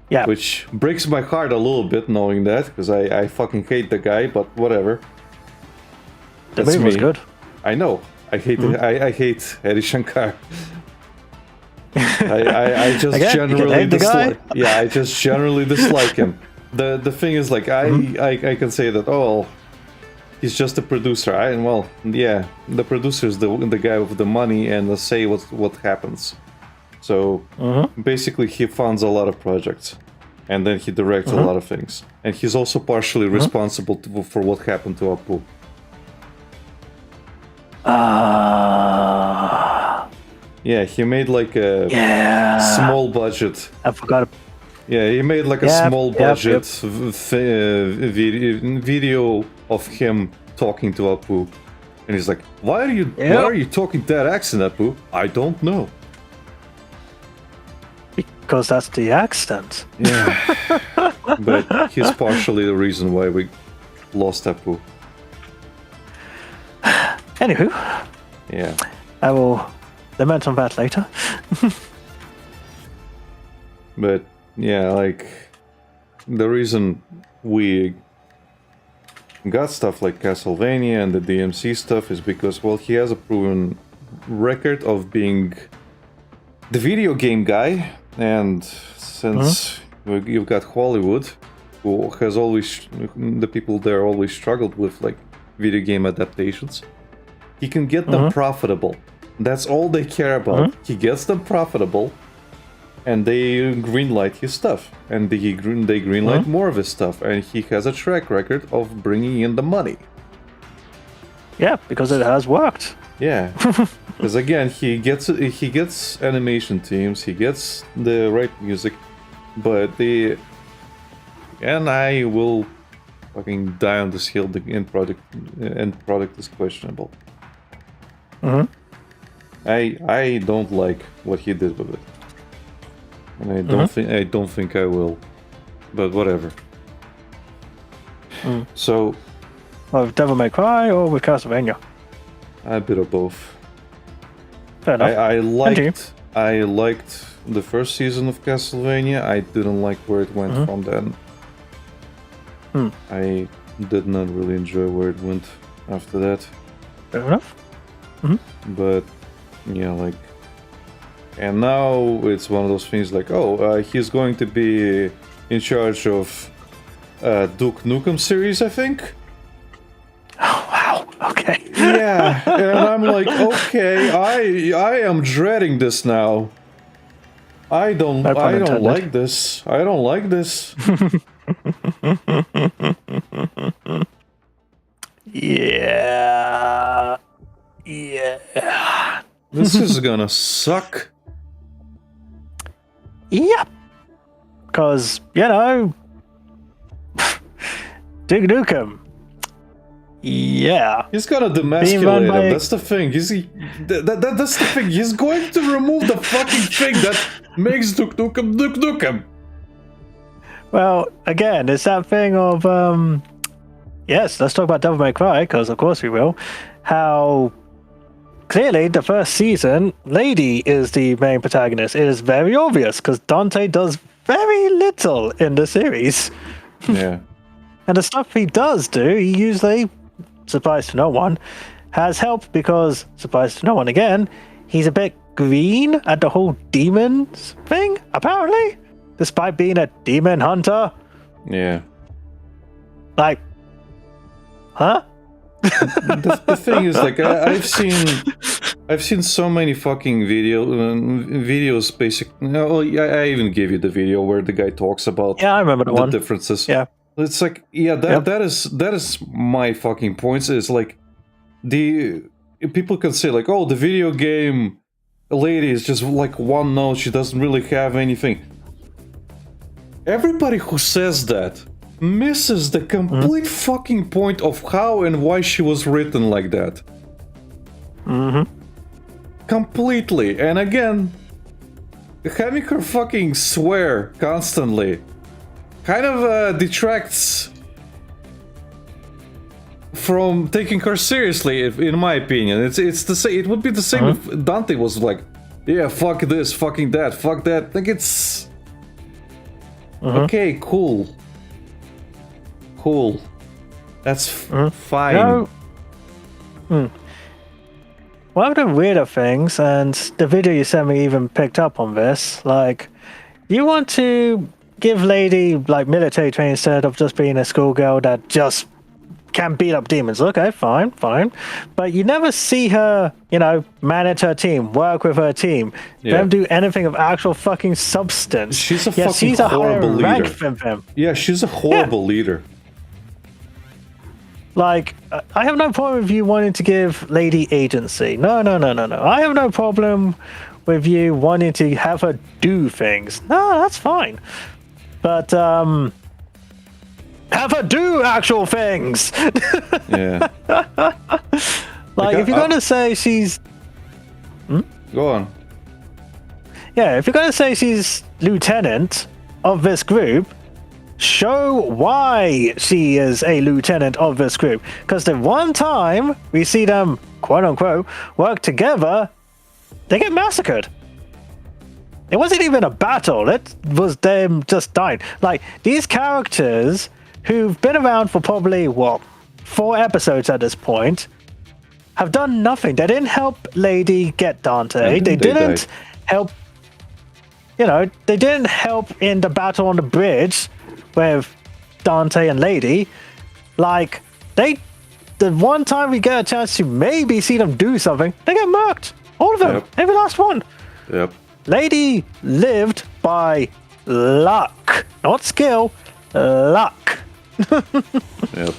[SPEAKER 2] Yeah.
[SPEAKER 1] Which breaks my heart a little bit knowing that, because I fucking hate the guy, but whatever.
[SPEAKER 2] The
[SPEAKER 1] That's
[SPEAKER 2] movie was
[SPEAKER 1] me.
[SPEAKER 2] good.
[SPEAKER 1] I know. I hate I hate Adi Shankar. I just
[SPEAKER 2] Again, you can
[SPEAKER 1] generally
[SPEAKER 2] hate the guy.
[SPEAKER 1] dislike. Yeah, I just generally dislike him. The thing is, like, I can say that, oh, he's just a producer. The producer's the guy with the money and the say what happens. So basically, he funds a lot of projects, and then he directs a lot of things, and he's also partially responsible for what happened to Apu. Yeah, he made like a small budget.
[SPEAKER 2] I forgot.
[SPEAKER 1] Yeah, he made like a small budget video of him talking to Apu, and he's like, "Why are you talking that accent, Apu?" I don't know.
[SPEAKER 2] Because that's the accent.
[SPEAKER 1] Yeah, but he's partially the reason why we lost Apu.
[SPEAKER 2] Anywho,
[SPEAKER 1] Yeah.
[SPEAKER 2] I will lament on that later.
[SPEAKER 1] But yeah, like, the reason we got stuff like Castlevania and the DMC stuff is because, well, he has a proven record of being the video game guy, and since you've got Hollywood, who has always, the people there always struggled with like video game adaptations, he can get them profitable. That's all they care about. He gets them profitable, and they greenlight his stuff, and they greenlight more of his stuff, and he has a track record of bringing in the money.
[SPEAKER 2] Yeah, because it has worked.
[SPEAKER 1] Yeah. Because again, he gets animation teams, he gets the right music, but and I will fucking die on this hill. The end product is questionable.
[SPEAKER 2] Mm-hmm.
[SPEAKER 1] I don't like what he did with it, and I don't think I will, but whatever. So,
[SPEAKER 2] with Devil May Cry or with Castlevania?
[SPEAKER 1] A bit of both.
[SPEAKER 2] Fair enough.
[SPEAKER 1] I liked the first season of Castlevania. I didn't like where it went from then. I did not really enjoy where it went after that.
[SPEAKER 2] Fair enough.
[SPEAKER 1] But yeah, like, and now it's one of those things like, he's going to be in charge of Duke Nukem series, I think.
[SPEAKER 2] Oh wow. Okay.
[SPEAKER 1] Yeah, and I'm like, okay, I am dreading this now. I don't like this. I don't like this.
[SPEAKER 2] Yeah.
[SPEAKER 1] This is gonna suck.
[SPEAKER 2] Yeah. Because, Duke Nukem. Yeah.
[SPEAKER 1] He's gonna demasculate him. That's the thing. That's the thing. He's going to remove the fucking thing that makes Duke Nukem Duke Nukem.
[SPEAKER 2] Well, again, it's that thing of, yes, let's talk about Devil May Cry, because of course we will. How clearly the first season, Lady is the main protagonist. It is very obvious, because Dante does very little in the series.
[SPEAKER 1] Yeah.
[SPEAKER 2] And the stuff he does do, he usually, surprise to no one, has helped because, surprise to no one again, he's a bit green at the whole demons thing, apparently. Despite being a demon hunter.
[SPEAKER 1] Yeah.
[SPEAKER 2] Like, huh?
[SPEAKER 1] The thing is, like, I've seen so many fucking videos. Basically, I even gave you the video where the guy talks about
[SPEAKER 2] I remember the
[SPEAKER 1] differences.
[SPEAKER 2] Yeah,
[SPEAKER 1] it's like, that is my fucking point. Is like, people can say like, the video game lady is just like one note. She doesn't really have anything. Everybody who says that misses the complete fucking point of how and why she was written like that. Completely. And again, having her fucking swear constantly kind of detracts from taking her seriously, in my opinion. It's the same. It would be the same if Dante was like, yeah, fuck this, fucking that, fuck that. Like, it's okay, cool. That's fine.
[SPEAKER 2] One of the weirder things, and the video you sent me even picked up on this, like, you want to give Lady, like, military training instead of just being a schoolgirl that just can beat up demons. Okay, fine. But you never see her, manage her team, work with her team, them do anything of actual fucking substance.
[SPEAKER 1] She's a fucking horrible leader.
[SPEAKER 2] Than them.
[SPEAKER 1] Yeah, she's a horrible leader.
[SPEAKER 2] Like, I have no problem with you wanting to give Lady agency. No. I have no problem with you wanting to have her do things. No, that's fine. But, have her do actual things.
[SPEAKER 1] Yeah.
[SPEAKER 2] Like, if you're going to say she's...
[SPEAKER 1] Go on.
[SPEAKER 2] Yeah, if you're going to say she's lieutenant of this group, show why she is a lieutenant of this group. Because the one time we see them, quote-unquote, work together, they get massacred. It wasn't even a battle. It was them just dying. Like, these characters who've been around for probably, 4 episodes at this point, have done nothing. They didn't help Lady get Dante. They didn't help, they didn't help in the battle on the bridge with Dante and Lady. Like, the one time we get a chance to maybe see them do something, they get murked. All of them.
[SPEAKER 1] Yep.
[SPEAKER 2] Every last one.
[SPEAKER 1] Yep.
[SPEAKER 2] Lady lived by luck. Not skill. Luck.
[SPEAKER 1] Yep.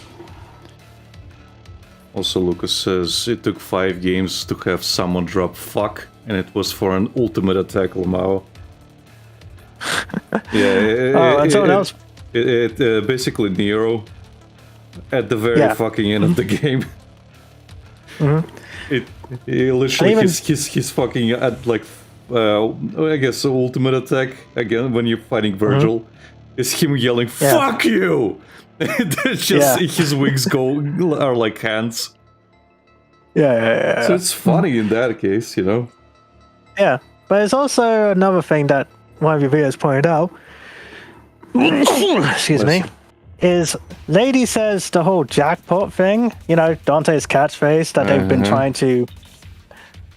[SPEAKER 1] Also, Lucas says it took 5 games to have someone drop fuck, and it was for an ultimate attack, Lamau. Yeah,
[SPEAKER 2] and someone else.
[SPEAKER 1] It basically Nero at the very fucking end of the game. It literally his fucking like I guess ultimate attack again when you're fighting Virgil is him yelling "fuck you." It's just his wings are like hands.
[SPEAKER 2] Yeah.
[SPEAKER 1] So it's funny in that case, you know.
[SPEAKER 2] Yeah, but it's also another thing that one of your viewers pointed out. Excuse me. Is Lady says the whole jackpot thing, you know, Dante's catchphrase that they've been trying to,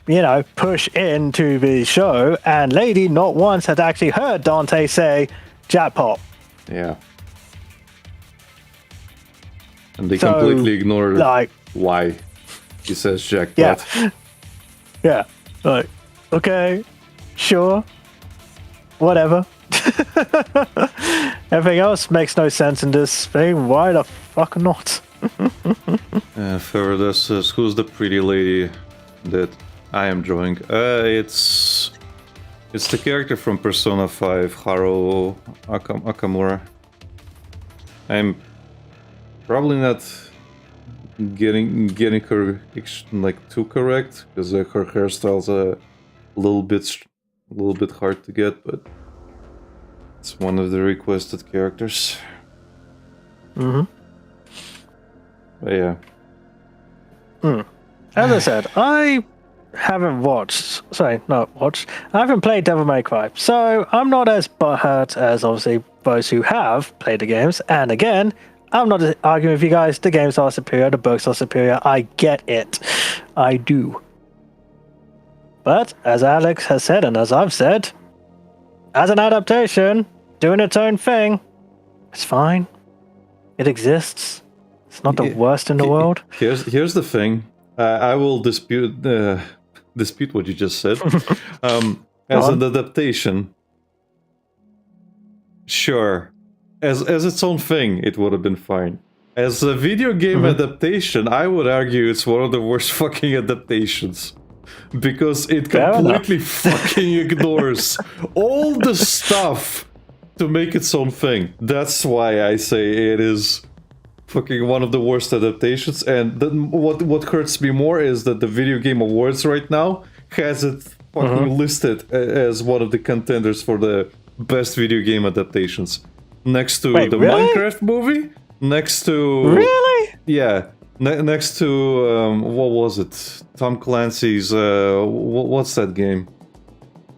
[SPEAKER 2] you know, push into the show, and Lady not once had actually heard Dante say jackpot.
[SPEAKER 1] Yeah. And they completely ignored why he says jackpot.
[SPEAKER 2] Yeah. Like, okay, sure, whatever. Everything else makes no sense in this thing. Why the fuck not?
[SPEAKER 1] Further says, who's the pretty lady that I am drawing? It's the character from Persona 5, Haru Akamura. I'm probably not getting her like too correct because her hairstyle's a little bit hard to get, but it's one of the requested characters. But yeah.
[SPEAKER 2] As I said, I haven't I haven't played Devil May Cry, so I'm not as butthurt as obviously those who have played the games. And again, I'm not arguing with you guys. The games are superior, the books are superior. I get it. I do. But as Alex has said, and as I've said, as an adaptation, doing its own thing, it's fine. It exists. It's not the worst in the world.
[SPEAKER 1] Here's the thing. I will dispute what you just said. As an adaptation, sure. As its own thing, it would have been fine. As a video game adaptation, I would argue it's one of the worst fucking adaptations. Because it completely fucking ignores all the stuff to make its own thing. That's why I say it is fucking one of the worst adaptations. And what hurts me more is that the Video Game Awards right now has it fucking listed as one of the contenders for the best video game adaptations. Next to the Minecraft movie, next to...
[SPEAKER 2] Really?
[SPEAKER 1] Yeah. Next to, what was it? Tom Clancy's, what's that game?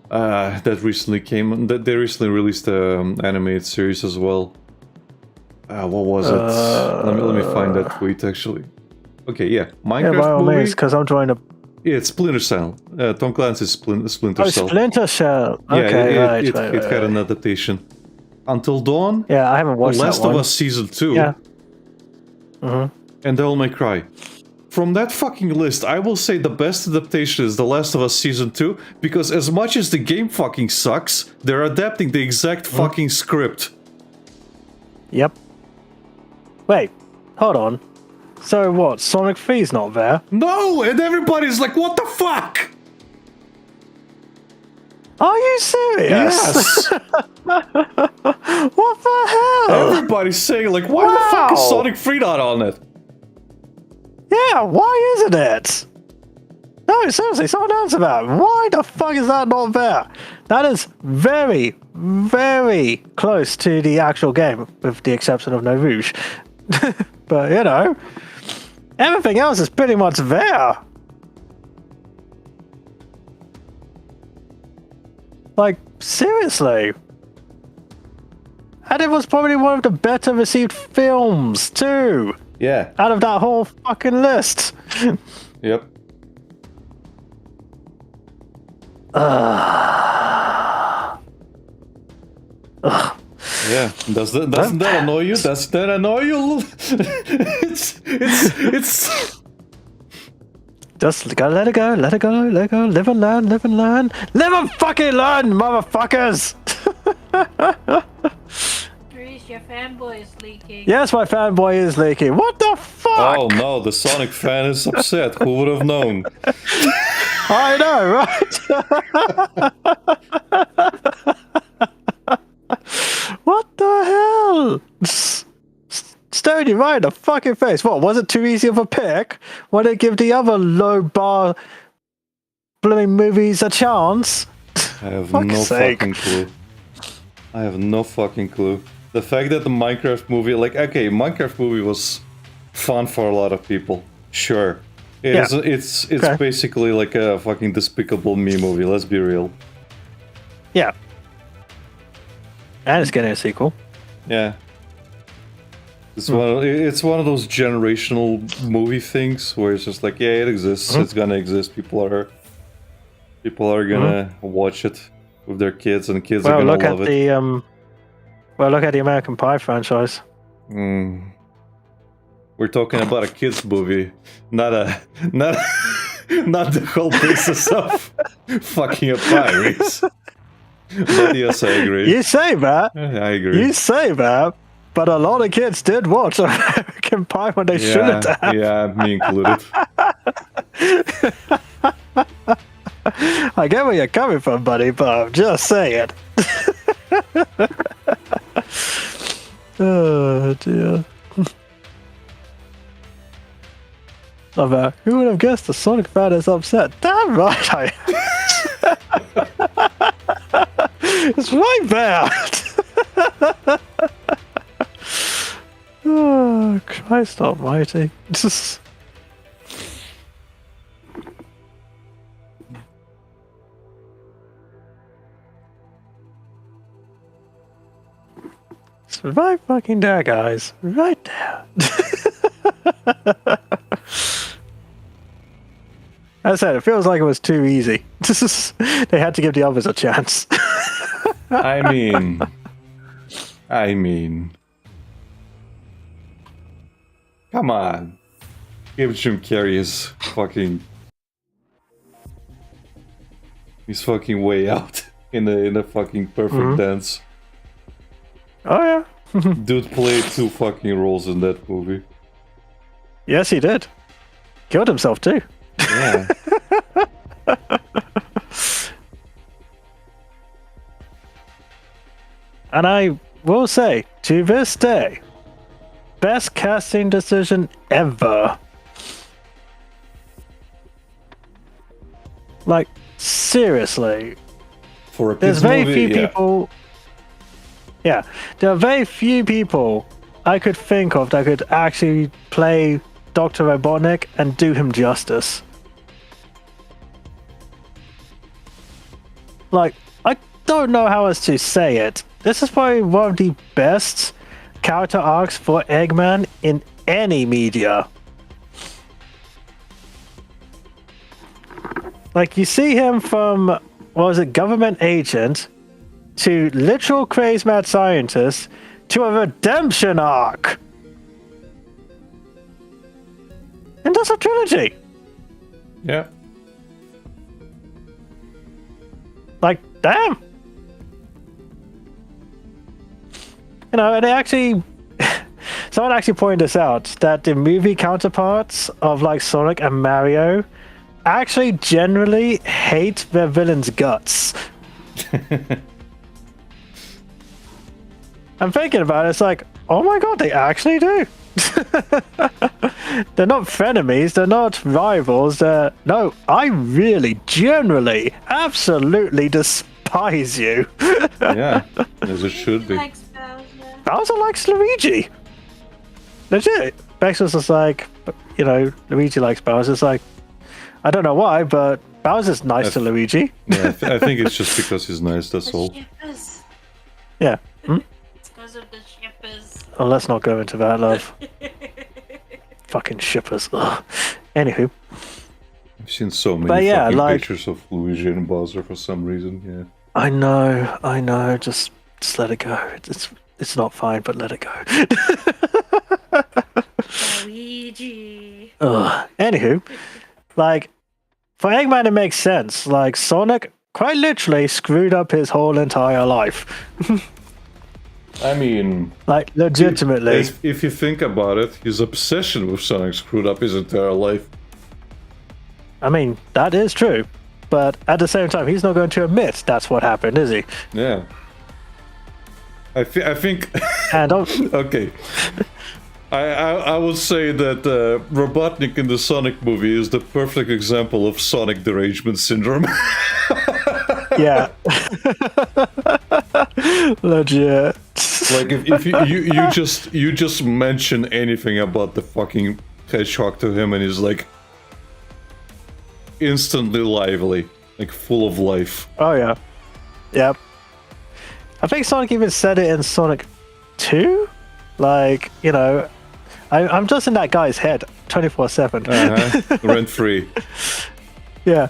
[SPEAKER 1] That recently they recently released an animated series as well. What was it? Let me find that tweet, actually. Okay, yeah. Minecraft movie.
[SPEAKER 2] Because I'm trying to...
[SPEAKER 1] Yeah, it's Splinter Cell. Tom Clancy's Splinter Cell.
[SPEAKER 2] Oh, Splinter Cell. Okay,
[SPEAKER 1] yeah, it had an adaptation. Until Dawn.
[SPEAKER 2] Yeah, I haven't watched
[SPEAKER 1] Last
[SPEAKER 2] that one.
[SPEAKER 1] of Us Season 2.
[SPEAKER 2] Yeah.
[SPEAKER 1] And Devil May Cry. From that fucking list, I will say the best adaptation is The Last of Us Season 2, because as much as the game fucking sucks, they're adapting the exact fucking script.
[SPEAKER 2] Yep. Wait, hold on. So what, Sonic 3's not there?
[SPEAKER 1] No, and everybody's like, what the fuck?
[SPEAKER 2] Are you serious?
[SPEAKER 1] Yes!
[SPEAKER 2] What the hell?
[SPEAKER 1] Everybody's saying, like, why the fuck is Sonic 3 not on it?
[SPEAKER 2] Yeah, why isn't it? No, seriously, someone answer that. Why the fuck is that not there? That is very, very close to the actual game, with the exception of No Rouge. But, you know, everything else is pretty much there. Like, seriously. And it was probably one of the better received films, too.
[SPEAKER 1] Yeah.
[SPEAKER 2] Out of that whole fucking list.
[SPEAKER 1] Yep. Yeah. Doesn't that annoy you? Does that annoy you? It's
[SPEAKER 2] Just gotta let it go, let it go, let it go. Live and learn, live and learn. Live and fucking learn, motherfuckers!
[SPEAKER 3] Three your fanboy is leaking.
[SPEAKER 2] Yes, my fanboy is leaking. What the fuck?
[SPEAKER 1] Oh no, the Sonic fan is upset. Who would have known?
[SPEAKER 2] I know, right? What the hell? Staring you right in the fucking face. What, was it too easy of a pick? Why did it give the other low bar blooming movies a chance?
[SPEAKER 1] I have
[SPEAKER 2] Fuck's
[SPEAKER 1] no
[SPEAKER 2] sake.
[SPEAKER 1] fucking clue. I have no fucking clue. The fact that the Minecraft movie, like, okay, Minecraft movie was fun for a lot of people. Sure. It's
[SPEAKER 2] Okay.
[SPEAKER 1] basically like a fucking Despicable Me movie, let's be real.
[SPEAKER 2] Yeah. And it's getting a sequel.
[SPEAKER 1] Yeah. It's one of those generational movie things where it's just like, yeah, it exists, it's gonna exist, people are gonna watch it with their kids, and kids are
[SPEAKER 2] Well,
[SPEAKER 1] gonna
[SPEAKER 2] look at
[SPEAKER 1] love it.
[SPEAKER 2] the look at the American Pie franchise.
[SPEAKER 1] We're talking about a kids movie, not the whole basis of fucking a pie, Reese. But yes, I agree.
[SPEAKER 2] You say that.
[SPEAKER 1] I agree.
[SPEAKER 2] You say that. But a lot of kids did watch American Pie when they shouldn't have.
[SPEAKER 1] Yeah, me included.
[SPEAKER 2] I get where you're coming from, buddy, but I'm just saying. Oh, dear. Who would have guessed the Sonic fan is upset? Damn right I am. It's right there. Oh, Christ almighty. It's right fucking there, guys. Right there. As I said, it feels like it was too easy. They had to give the others a chance.
[SPEAKER 1] I mean, come on, give Jim Carrey his fucking way out in a fucking perfect dance.
[SPEAKER 2] Oh, yeah.
[SPEAKER 1] Dude played 2 fucking roles in that movie.
[SPEAKER 2] Yes, he did. Killed himself, too.
[SPEAKER 1] Yeah.
[SPEAKER 2] And I will say, to this day, best casting decision ever. Like, seriously.
[SPEAKER 1] For a
[SPEAKER 2] There's
[SPEAKER 1] kids
[SPEAKER 2] very
[SPEAKER 1] movie,
[SPEAKER 2] few people. Yeah, there are very few people I could think of that could actually play Dr. Robotnik and do him justice. Like, I don't know how else to say it. This is probably one of the best character arcs for Eggman in any media. Like, you see him from, what was it, government agent to literal crazed mad scientist to a redemption arc. And that's a trilogy.
[SPEAKER 1] Yeah.
[SPEAKER 2] Like, damn. You know, and they actually, someone actually pointed this out, that the movie counterparts of like Sonic and Mario actually generally hate their villains' guts. I'm thinking about it, it's like, oh my god, they actually do. They're not frenemies, they're not rivals, no, I really, generally, absolutely despise you.
[SPEAKER 1] Yeah, as it should
[SPEAKER 3] He
[SPEAKER 1] be.
[SPEAKER 3] likes Bowser.
[SPEAKER 2] Bowser likes Luigi. Legit. Bex was just like, you know, Luigi likes Bowser. It's like, I don't know why, but Bowser's nice to Luigi.
[SPEAKER 1] Yeah, I think it's just because he's nice, that's
[SPEAKER 3] The
[SPEAKER 1] all.
[SPEAKER 3] shippers.
[SPEAKER 2] Yeah.
[SPEAKER 3] It's because of the shippers.
[SPEAKER 2] Oh, let's not go into that, love. Fucking shippers. Ugh. Anywho.
[SPEAKER 1] I've seen so many
[SPEAKER 2] But yeah,
[SPEAKER 1] fucking
[SPEAKER 2] like-
[SPEAKER 1] pictures of Luigi and Bowser for some reason, yeah.
[SPEAKER 2] I know. Just let it go. It's not fine, but let it go.
[SPEAKER 3] Luigi.
[SPEAKER 2] Ugh. Anywho, like, for Eggman it makes sense. Like, Sonic quite literally screwed up his whole entire life.
[SPEAKER 1] I mean,
[SPEAKER 2] Like, legitimately.
[SPEAKER 1] if you think about it, his obsession with Sonic screwed up his entire life.
[SPEAKER 2] I mean, that is true. But at the same time, he's not going to admit that's what happened, is he?
[SPEAKER 1] Yeah. I think.
[SPEAKER 2] And
[SPEAKER 1] Okay. I will say that Robotnik in the Sonic movie is the perfect example of Sonic derangement syndrome.
[SPEAKER 2] yeah. Legit.
[SPEAKER 1] Like if you just mention anything about the fucking hedgehog to him, and he's like instantly lively, like full of life.
[SPEAKER 2] Oh, yeah. Yep. I think Sonic even said it in Sonic 2. Like, you know, I'm just in that guy's head 24/7.
[SPEAKER 1] Rent free.
[SPEAKER 2] Yeah.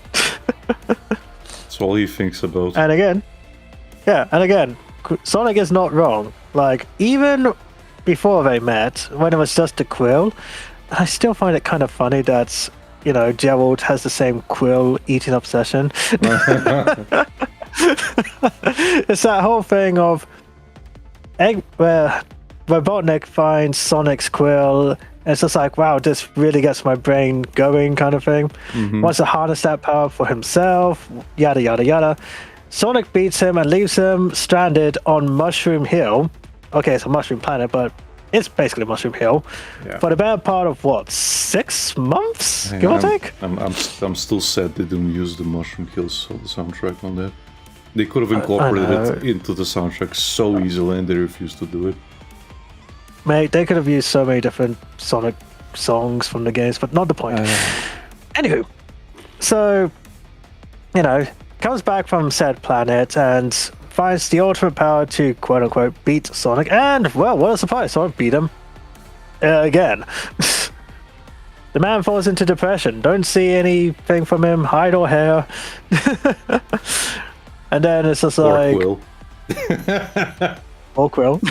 [SPEAKER 1] That's all he thinks about.
[SPEAKER 2] And again, Sonic is not wrong. Like, even before they met, when it was just a quill, I still find it kind of funny that, you know, Gerald has the same quill eating obsession. It's that whole thing of where Robotnik finds Sonic's quill, and it's just like, wow, this really gets my brain going kind of thing. Wants to harness that power for himself, yada yada yada. Sonic beats him and leaves him stranded on Mushroom Hill. Okay, it's a mushroom planet, but it's basically Mushroom Hill.
[SPEAKER 1] Yeah.
[SPEAKER 2] For the better part of what, 6 months? Give or take?
[SPEAKER 1] I'm still sad they didn't use the Mushroom Hills soundtrack on that. They could have incorporated it into the soundtrack so easily, and they refused to do it.
[SPEAKER 2] Mate, they could have used so many different Sonic songs from the games, but not the point. Anywho, so, you know, comes back from said planet and finds the ultimate power to quote-unquote beat Sonic, and, well, what a surprise, Sonic beat him again. The man falls into depression, don't see anything from him, hide or hair. And then it's just like... Or Quill.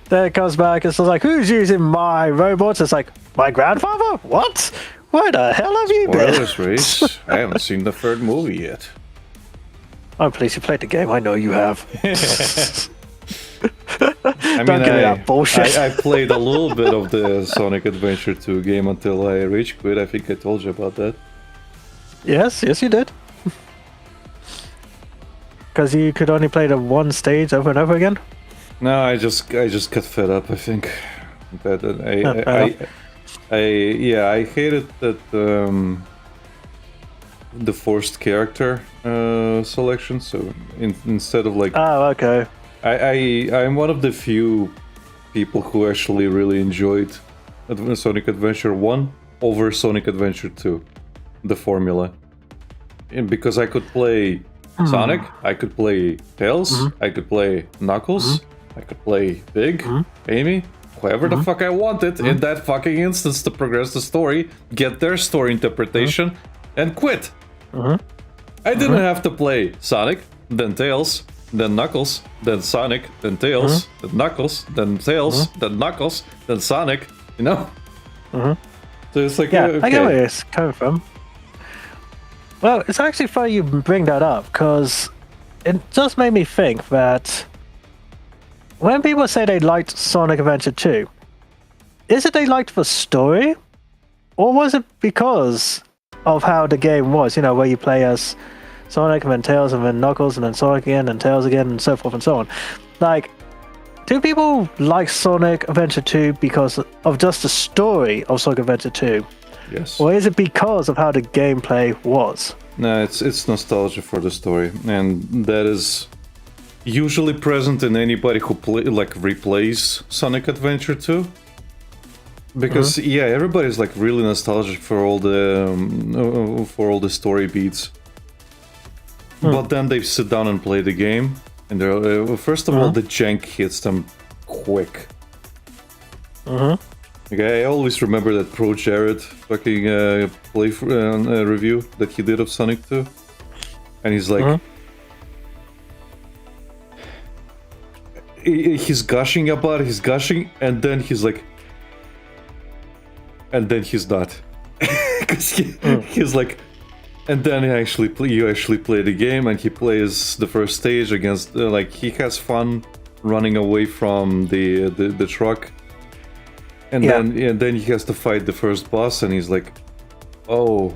[SPEAKER 2] Then it comes back, it's just like, who's using my robots? It's like, my grandfather? What? Where the hell have you been?
[SPEAKER 1] Spoilers, Reese. I haven't seen the third movie yet.
[SPEAKER 2] Oh, please, you played the game. I know you have.
[SPEAKER 1] I mean,
[SPEAKER 2] Don't give me that bullshit.
[SPEAKER 1] I played a little bit of the Sonic Adventure 2 game until I rage quit. I think I told you about that.
[SPEAKER 2] Yes, you did. Because you could only play the one stage over and over again?
[SPEAKER 1] No, I just got fed up, I think. I hated that the forced character selection. So instead of like,
[SPEAKER 2] oh, okay.
[SPEAKER 1] I'm one of the few people who actually really enjoyed Sonic Adventure 1 over Sonic Adventure 2, the formula, and because I could play Sonic, I could play Tails, I could play Knuckles, I could play Big, Amy, whoever the fuck I wanted in that fucking instance to progress the story, get their story interpretation, and quit. I didn't have to play Sonic, then Tails, then Knuckles, then Sonic, then Tails, then Knuckles, then Tails, then Knuckles, then Sonic, you know? So it's like,
[SPEAKER 2] Yeah,
[SPEAKER 1] okay.
[SPEAKER 2] I get where it's coming from. Well, it's actually funny you bring that up, because it just made me think that when people say they liked Sonic Adventure 2, is it they liked the story? Or was it because of how the game was, you know, where you play as Sonic and then Tails and then Knuckles and then Sonic again and Tails again and so forth and so on? Like, do people like Sonic Adventure 2 because of just the story of Sonic Adventure 2?
[SPEAKER 1] Yes.
[SPEAKER 2] Or is it because of how the gameplay was?
[SPEAKER 1] No, it's nostalgia for the story, and that is usually present in anybody who replays Sonic Adventure 2. Because yeah, everybody's like really nostalgic for all the story beats. But then they sit down and play the game, and they're first of all the jank hits them quick. Okay, I always remember that Pro Jared fucking review that he did of Sonic 2, and he's like, he's gushing about it, and then he's like, and then he's not, because he's like, and then you actually play the game, and he plays the first stage against, he has fun running away from the truck, and then he has to fight the first boss, and he's like, oh,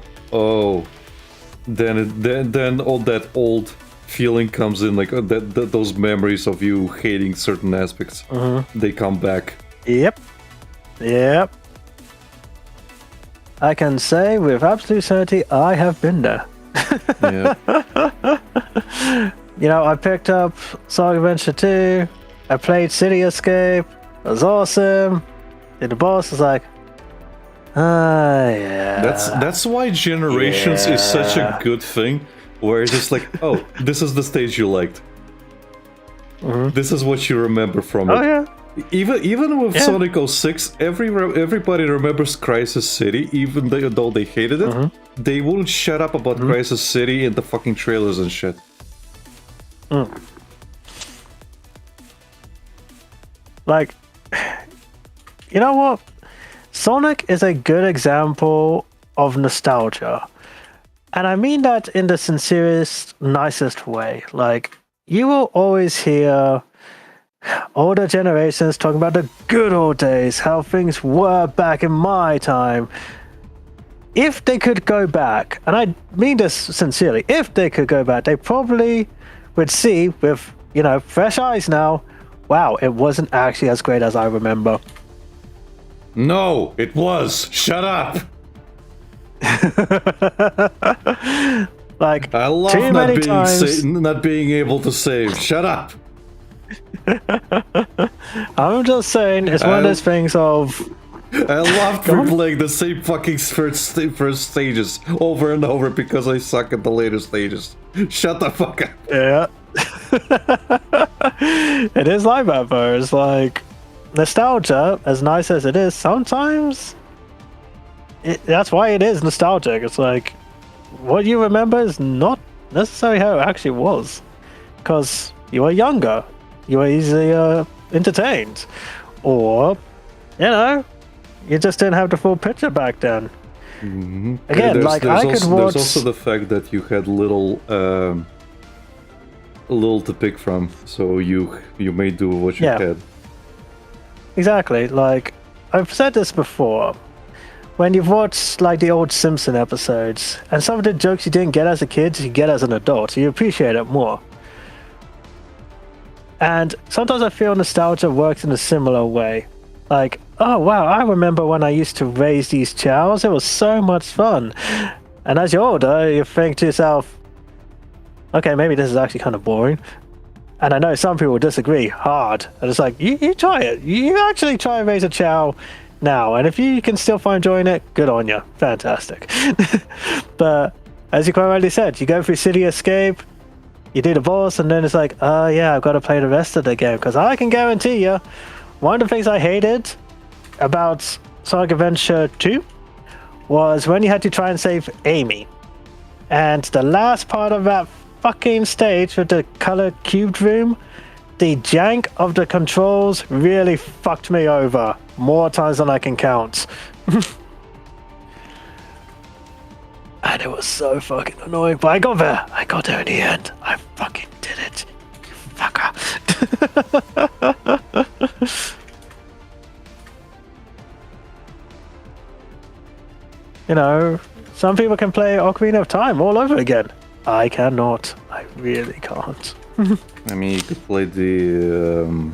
[SPEAKER 1] then all that old feeling comes in, like those memories of you hating certain aspects, they come back.
[SPEAKER 2] Yep. I can say with absolute certainty, I have been there.
[SPEAKER 1] Yeah.
[SPEAKER 2] You know, I picked up Sonic Adventure 2, I played City Escape, it was awesome. And the boss was like, yeah.
[SPEAKER 1] That's why Generations is such a good thing, where it's just like, oh, this is the stage you liked. This is what you remember from it.
[SPEAKER 2] Oh yeah.
[SPEAKER 1] Even with Sonic 06, everybody remembers Crisis City, even though they hated it. They wouldn't shut up about Crisis City in the fucking trailers and shit.
[SPEAKER 2] Like, you know what? Sonic is a good example of nostalgia. And I mean that in the sincerest, nicest way. Like, you will always hear older generations talking about the good old days, how things were back in my time. If they could go back, and I mean this sincerely, if they could go back, they probably would see with, you know, fresh eyes now, wow, it wasn't actually as great as I remember.
[SPEAKER 1] No, it was. Shut up.
[SPEAKER 2] Like,
[SPEAKER 1] I love
[SPEAKER 2] too many times.
[SPEAKER 1] not being able to save. Shut up.
[SPEAKER 2] I'm just saying, it's one of those things of...
[SPEAKER 1] I loved replaying the same fucking first stages over and over because I suck at the later stages. Shut the fuck up.
[SPEAKER 2] Yeah. It is like that though. It's like, nostalgia, as nice as it is, sometimes that's why it is nostalgic. It's like, what you remember is not necessarily how it actually was, because you were younger, you were easily entertained, or, you know, you just didn't have the full picture back then. Again, like, I could watch...
[SPEAKER 1] There's also the fact that you had little to pick from, so you may do what you had.
[SPEAKER 2] Exactly. Like, I've said this before. When you've watched, like, the old Simpson episodes, and some of the jokes you didn't get as a kid, you get as an adult, so you appreciate it more. And sometimes I feel nostalgia works in a similar way. Like, oh wow, I remember when I used to raise these chows, it was so much fun. And as you're older, you think to yourself, okay, maybe this is actually kind of boring. And I know some people disagree hard. And it's like, you try it. You actually try and raise a chow now. And if you can still find joy in it, good on you. Fantastic. But as you quite rightly said, you go through City Escape, you do the boss, and then it's like, oh yeah, I've got to play the rest of the game. Because I can guarantee you, one of the things I hated about Sonic Adventure 2 was when you had to try and save Amy. And the last part of that fucking stage with the color cubed room, the jank of the controls really fucked me over more times than I can count. And it was so fucking annoying, but I got there. I got there in the end. I fucking did it. You fucker. You know, some people can play Ocarina of Time all over again. I cannot. I really can't.
[SPEAKER 1] I mean, you could play the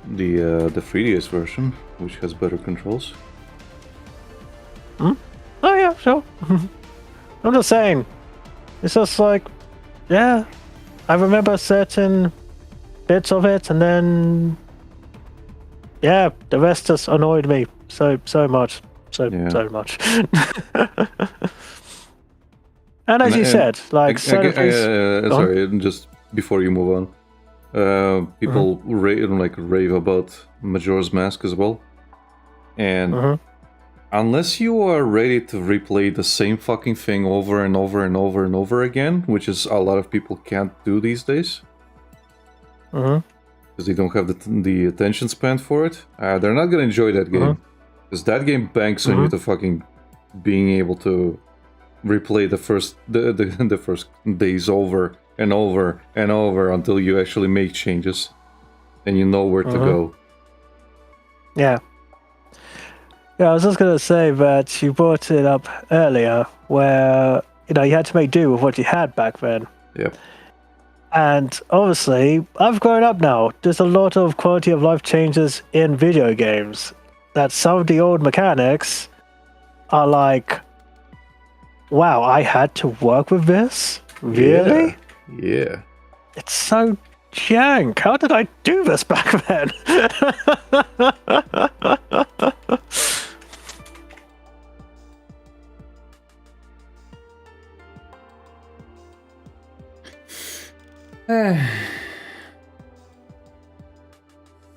[SPEAKER 1] 3DS version, which has better controls.
[SPEAKER 2] Oh yeah, sure. I'm just saying. It's just like, yeah, I remember certain bits of it, and then, yeah, the rest just annoyed me so much. So much. And as you said, like,
[SPEAKER 1] sorry, just before you move on, people rave about Majora's Mask as well, and unless you are ready to replay the same fucking thing over and over and over and over again, which is a lot of people can't do these days, because they don't have the attention span for it, they're not gonna enjoy that game, because that game banks on you to fucking being able to replay the first days over and over and over until you actually make changes and you know where to go.
[SPEAKER 2] Yeah. Yeah, I was just going to say that you brought it up earlier where, you had to make do with what you had back then.
[SPEAKER 1] Yep.
[SPEAKER 2] And obviously, I've grown up now. There's a lot of quality of life changes in video games that some of the old mechanics are like, wow, I had to work with this? Really?
[SPEAKER 1] Yeah.
[SPEAKER 2] It's so jank. How did I do this back then?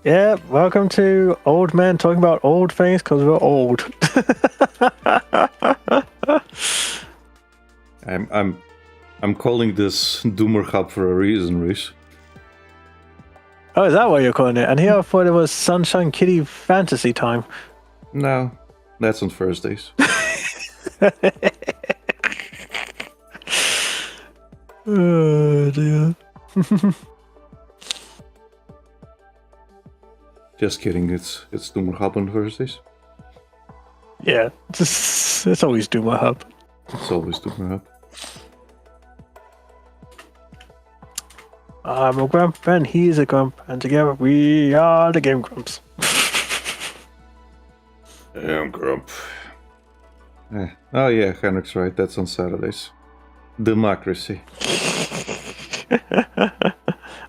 [SPEAKER 2] Yeah, welcome to old men talking about old things because we're old.
[SPEAKER 1] I'm calling this Doomer Hub for a reason, Reese.
[SPEAKER 2] Oh, is that what you're calling it? And here I thought it was Sunshine Kitty Fantasy Time.
[SPEAKER 1] No, that's on Thursdays.
[SPEAKER 2] Oh dear.
[SPEAKER 1] Just kidding, it's Doomer Hub on Thursdays.
[SPEAKER 2] Yeah, it's always Duma Hub.
[SPEAKER 1] It's always Doomer Hub.
[SPEAKER 2] I'm a grump and he's a grump, and together we are the Game Grumps.
[SPEAKER 1] Yeah, I'm Grump. Oh yeah, Henrik's right, that's on Saturdays. Democracy.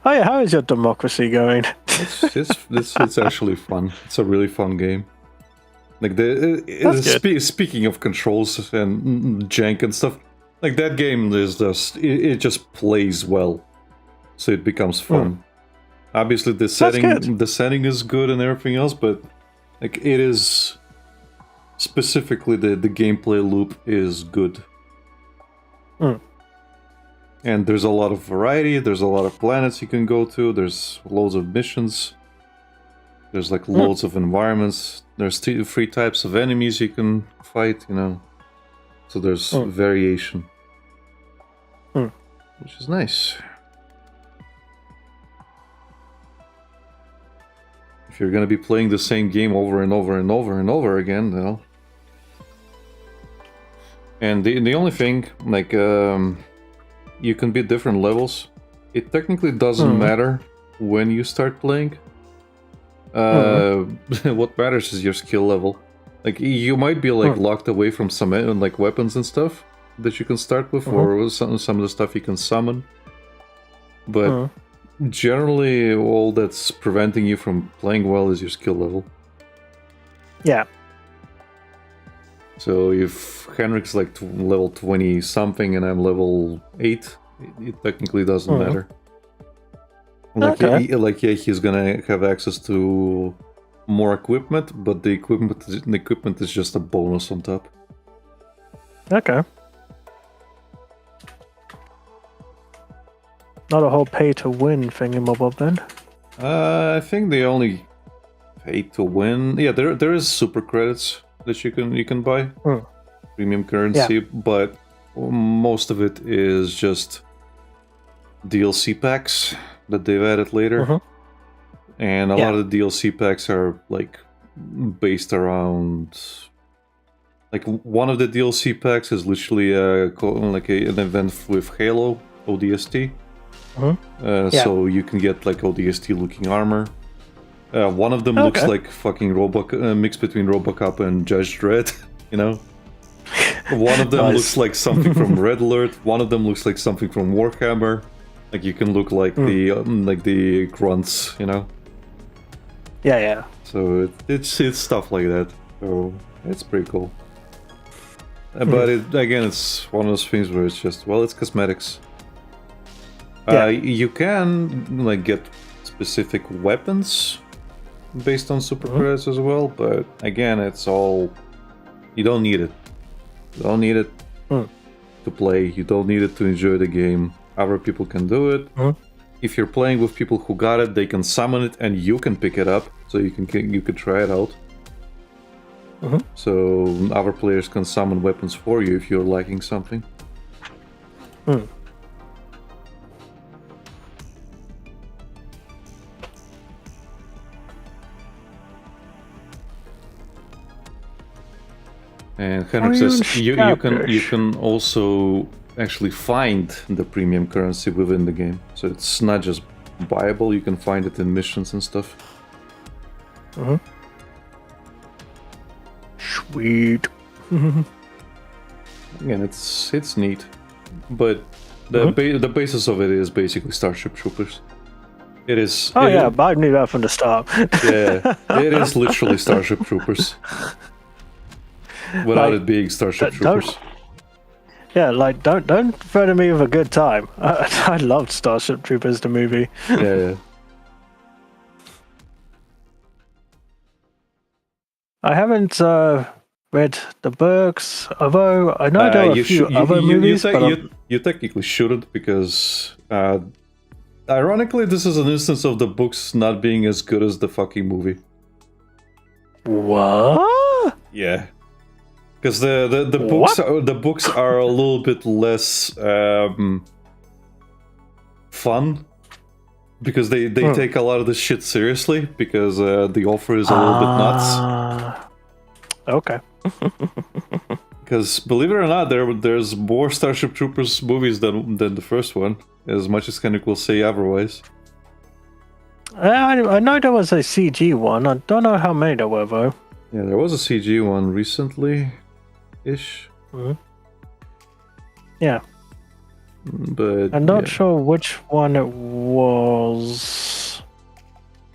[SPEAKER 2] Oh yeah, how is your democracy going?
[SPEAKER 1] It's actually fun. It's a really fun game. Like speaking of controls and jank and stuff, like that game is just it just plays well, so it becomes fun. Obviously, the setting is good and everything else, but like it is specifically the gameplay loop is good. And there's a lot of variety, there's a lot of planets you can go to, there's loads of missions, there's like loads of environments, there's 3 types of enemies you can fight, so there's variation, which is nice. If you're gonna be playing the same game over and over and over and over again, and the only thing, like, you can be different levels. It technically doesn't matter when you start playing. What matters is your skill level. Like, you might be like locked away from some like weapons and stuff that you can start with, or some of the stuff you can summon. But generally, all that's preventing you from playing well is your skill level.
[SPEAKER 2] Yeah.
[SPEAKER 1] So if Henrik's like level 20 something and I'm level 8, it technically doesn't matter. Like, he's gonna have access to more equipment, but the equipment is just a bonus on top.
[SPEAKER 2] Okay. Not a whole pay-to-win thingamabob then?
[SPEAKER 1] I think they only pay to win. Yeah, there is super credits that you can buy, premium currency, but most of it is just DLC packs that they've added later, and a lot of the DLC packs are like based around. Like, one of the DLC packs is literally an event with Halo ODST, so you can get like ODST looking armor. One of them looks like fucking mix between RoboCop and Judge Dredd, One of them looks like something from Red Alert. One of them looks like something from Warhammer. Like, you can look like the grunts,
[SPEAKER 2] Yeah.
[SPEAKER 1] So it's stuff like that. So it's pretty cool. But it's one of those things where it's just, well, it's cosmetics. You can like get specific weapons based on super credits as well, but again, it's all, you don't need it. You don't need it to play. You don't need it to enjoy the game. Other people can do it. If you're playing with people who got it, they can summon it and you can pick it up, so you can try it out. So other players can summon weapons for you if you're lacking something. And Henrik
[SPEAKER 2] Korean
[SPEAKER 1] says you
[SPEAKER 2] establish.
[SPEAKER 1] can also actually find the premium currency within the game, so it's not just buyable. You can find it in missions and stuff.
[SPEAKER 2] Mm-hmm. Sweet.
[SPEAKER 1] Again, it's neat, but the basis of it is basically Starship Troopers. It is.
[SPEAKER 2] Oh
[SPEAKER 1] it
[SPEAKER 2] yeah,
[SPEAKER 1] is-
[SPEAKER 2] I knew that from the start.
[SPEAKER 1] yeah, it is literally Starship Troopers. Without
[SPEAKER 2] Like,
[SPEAKER 1] it being Starship
[SPEAKER 2] don't-
[SPEAKER 1] Troopers.
[SPEAKER 2] Yeah, like don't threaten me with a good time. I loved Starship Troopers the movie.
[SPEAKER 1] Yeah.
[SPEAKER 2] I haven't read the books, although I know there are a few other movies. But
[SPEAKER 1] you technically shouldn't, because ironically, this is an instance of the books not being as good as the fucking movie.
[SPEAKER 2] what?
[SPEAKER 1] Yeah, because the books are a little bit less fun, because they take a lot of the shit seriously, because the author is a little bit nuts.
[SPEAKER 2] Okay.
[SPEAKER 1] Because believe it or not, there's more Starship Troopers movies than the first one, as much as Kendrick will say otherwise.
[SPEAKER 2] I know there was a CG one. I don't know how many there were though.
[SPEAKER 1] Yeah, there was a CG one recently-ish.
[SPEAKER 2] Yeah.
[SPEAKER 1] But
[SPEAKER 2] I'm not
[SPEAKER 1] yeah.
[SPEAKER 2] sure which one it was.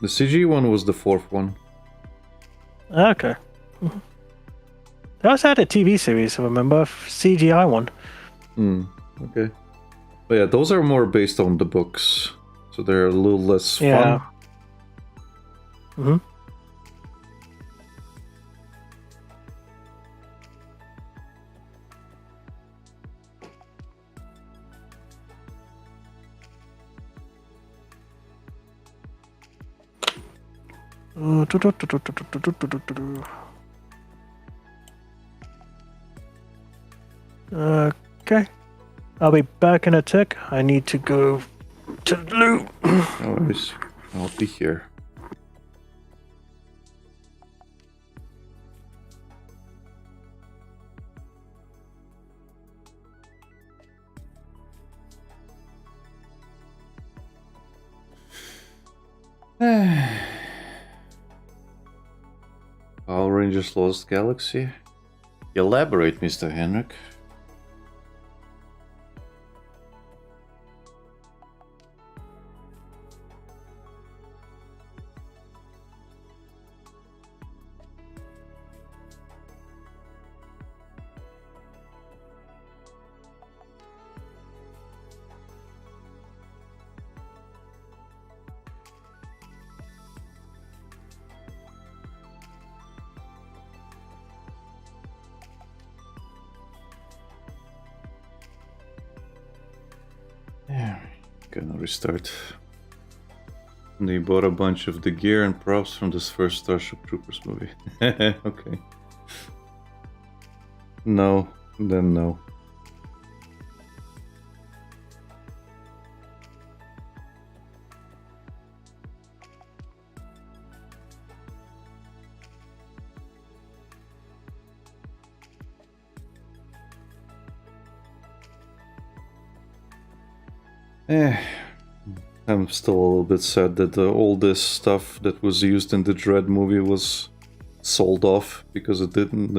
[SPEAKER 1] The CG one was the fourth one.
[SPEAKER 2] Okay. They also had a TV series, I remember, CGI one.
[SPEAKER 1] Okay. But yeah, those are more based on the books, so they're a little less
[SPEAKER 2] Yeah.
[SPEAKER 1] fun.
[SPEAKER 2] Okay. I'll be back in a tick. I need to go to the loo.
[SPEAKER 1] No worries. I'll be here. Power Rangers Lost Galaxy? Elaborate, Mr. Henrik. Yeah, gonna restart. They bought a bunch of the gear and props from this first Starship Troopers movie. Okay. No, then no. I'm still a little bit sad that all this stuff that was used in the Dread movie was sold off, because it didn't.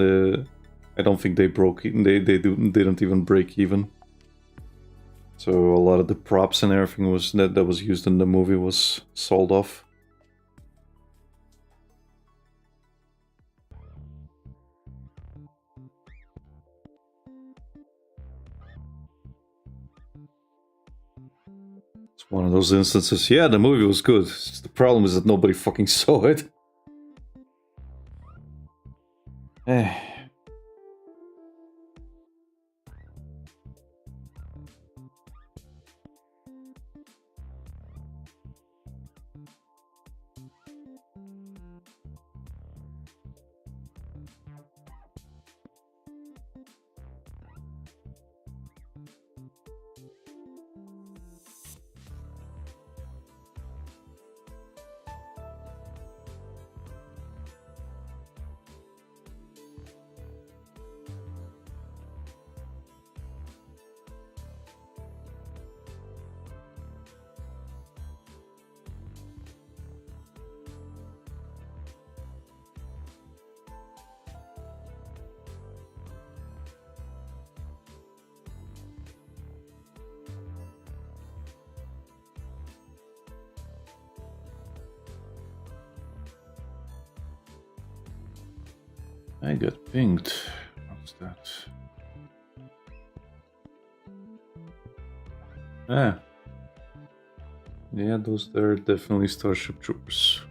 [SPEAKER 1] I don't think they broke. Didn't even break even. So a lot of the props and everything that was used in the movie was sold off. It's one of those instances. Yeah, the movie was good. The problem is that nobody fucking saw it. I got pinged. What's that? Ah. Yeah, those there are definitely Starship Troopers.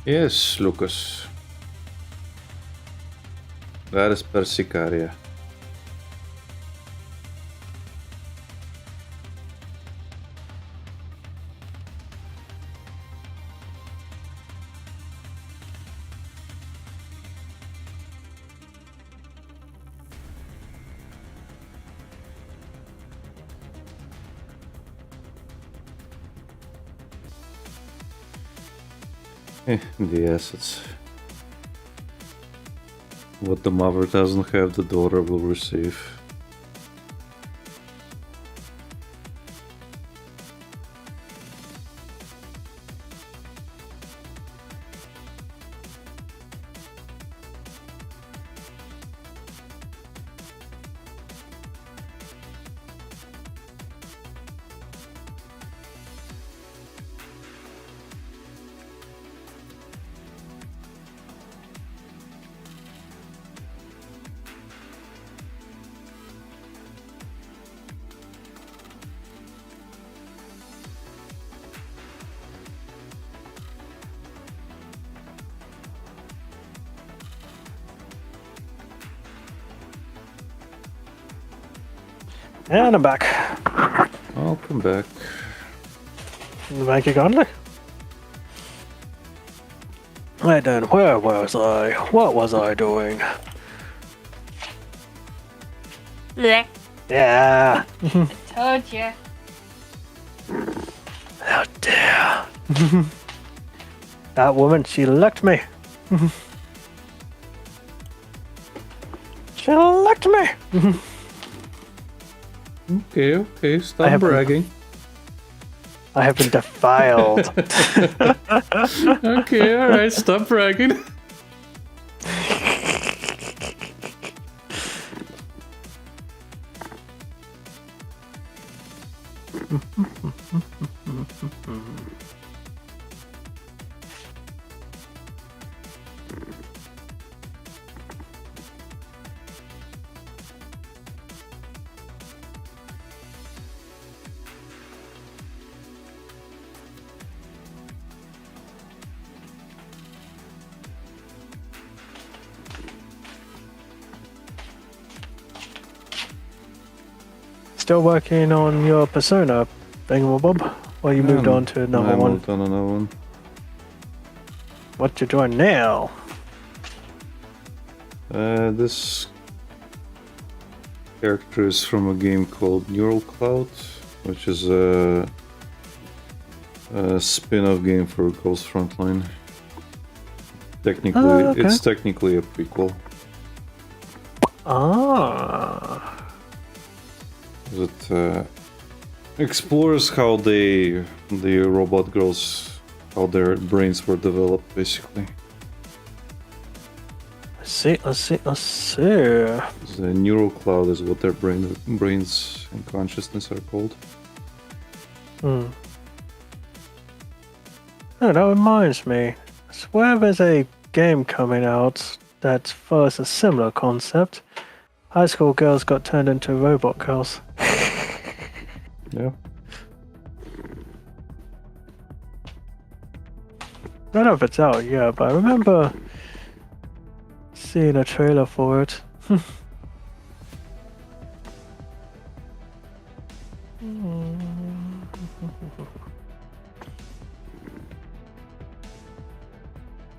[SPEAKER 1] Yes, Lucas. That is Persicaria. The assets. What the mother doesn't have, the daughter will receive.
[SPEAKER 2] And I'm back.
[SPEAKER 1] I'll come back.
[SPEAKER 2] Back you kindly. Right then, where was I? What was I doing?
[SPEAKER 3] Blech.
[SPEAKER 2] Yeah.
[SPEAKER 3] Told ya.
[SPEAKER 2] How dare. That woman, she licked me. She licked me.
[SPEAKER 1] Okay, stop bragging.
[SPEAKER 2] I have been defiled.
[SPEAKER 1] Okay, alright, stop bragging.
[SPEAKER 2] Still working on your persona, thingamabob? Or you moved on to number
[SPEAKER 1] I
[SPEAKER 2] one?
[SPEAKER 1] moved on another one.
[SPEAKER 2] What you doing now?
[SPEAKER 1] This character is from a game called Neural Cloud, which is a spin-off game for Ghost Frontline. Technically,
[SPEAKER 2] okay.
[SPEAKER 1] It's technically a prequel.
[SPEAKER 2] Ah.
[SPEAKER 1] It explores how the robot girls, how their brains were developed, basically.
[SPEAKER 2] Let's see.
[SPEAKER 1] The neural cloud is what their brains and consciousness are called.
[SPEAKER 2] Oh, that reminds me. I swear there's a game coming out that follows a similar concept. High school girls got turned into robot girls.
[SPEAKER 1] Yeah.
[SPEAKER 2] I don't know if it's out yet, but I remember seeing a trailer for it.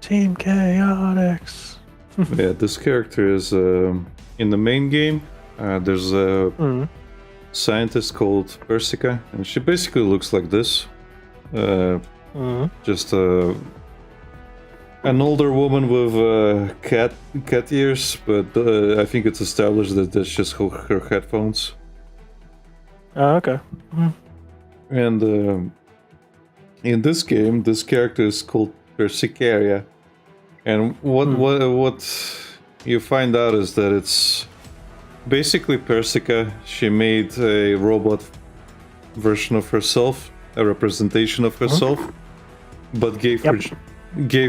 [SPEAKER 2] Team Chaotix.
[SPEAKER 1] Yeah, this character is in the main game. There's a scientist called Persica, and she basically looks like this. Just an older woman with cat ears, but I think it's established that that's just her headphones.
[SPEAKER 2] Oh, okay.
[SPEAKER 1] And in this game, this character is called Persicaria, and what you find out is that it's basically Persica. She made a robot version of herself, a representation of herself, but gave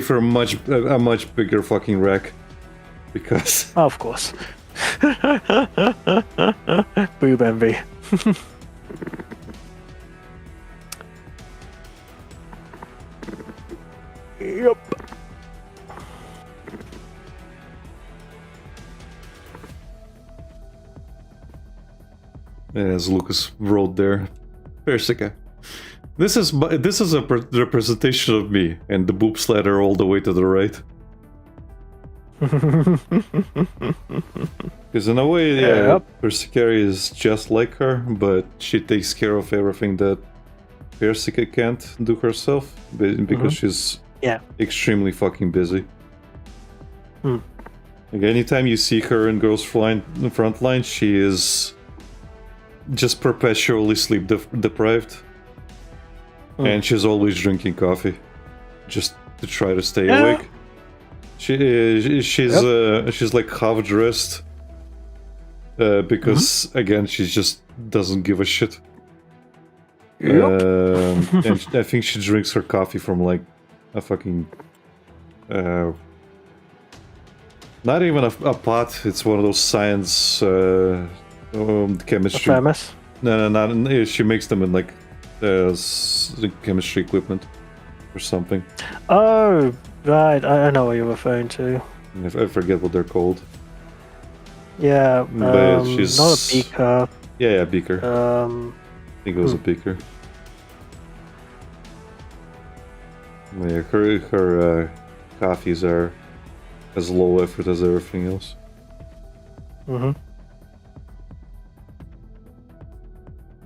[SPEAKER 1] her a much bigger fucking rack, because
[SPEAKER 2] Of course. Boob envy. Yup.
[SPEAKER 1] as Lucas wrote there. Persica. This is a representation of me, and the boob slider all the way to the right. Because in a way, yeah,
[SPEAKER 2] Yep.
[SPEAKER 1] Persica is just like her, but she takes care of everything that Persica can't do herself, because she's extremely fucking busy. Like anytime you see her in Girls Frontline, she is just perpetually sleep deprived. And she's always drinking coffee, just to try to stay awake. She's like half dressed, because again she just doesn't give a shit. And I think she drinks her coffee from like a fucking, not even a pot. It's one of those science chemistry.
[SPEAKER 2] Famous.
[SPEAKER 1] No. She makes them in like chemistry equipment or something.
[SPEAKER 2] Oh, right. I know what you're referring to.
[SPEAKER 1] I forget what they're called.
[SPEAKER 2] Yeah,
[SPEAKER 1] But she's
[SPEAKER 2] not a beaker.
[SPEAKER 1] Yeah, beaker. I think it was a beaker. Yeah, her coffees are as low effort as everything else.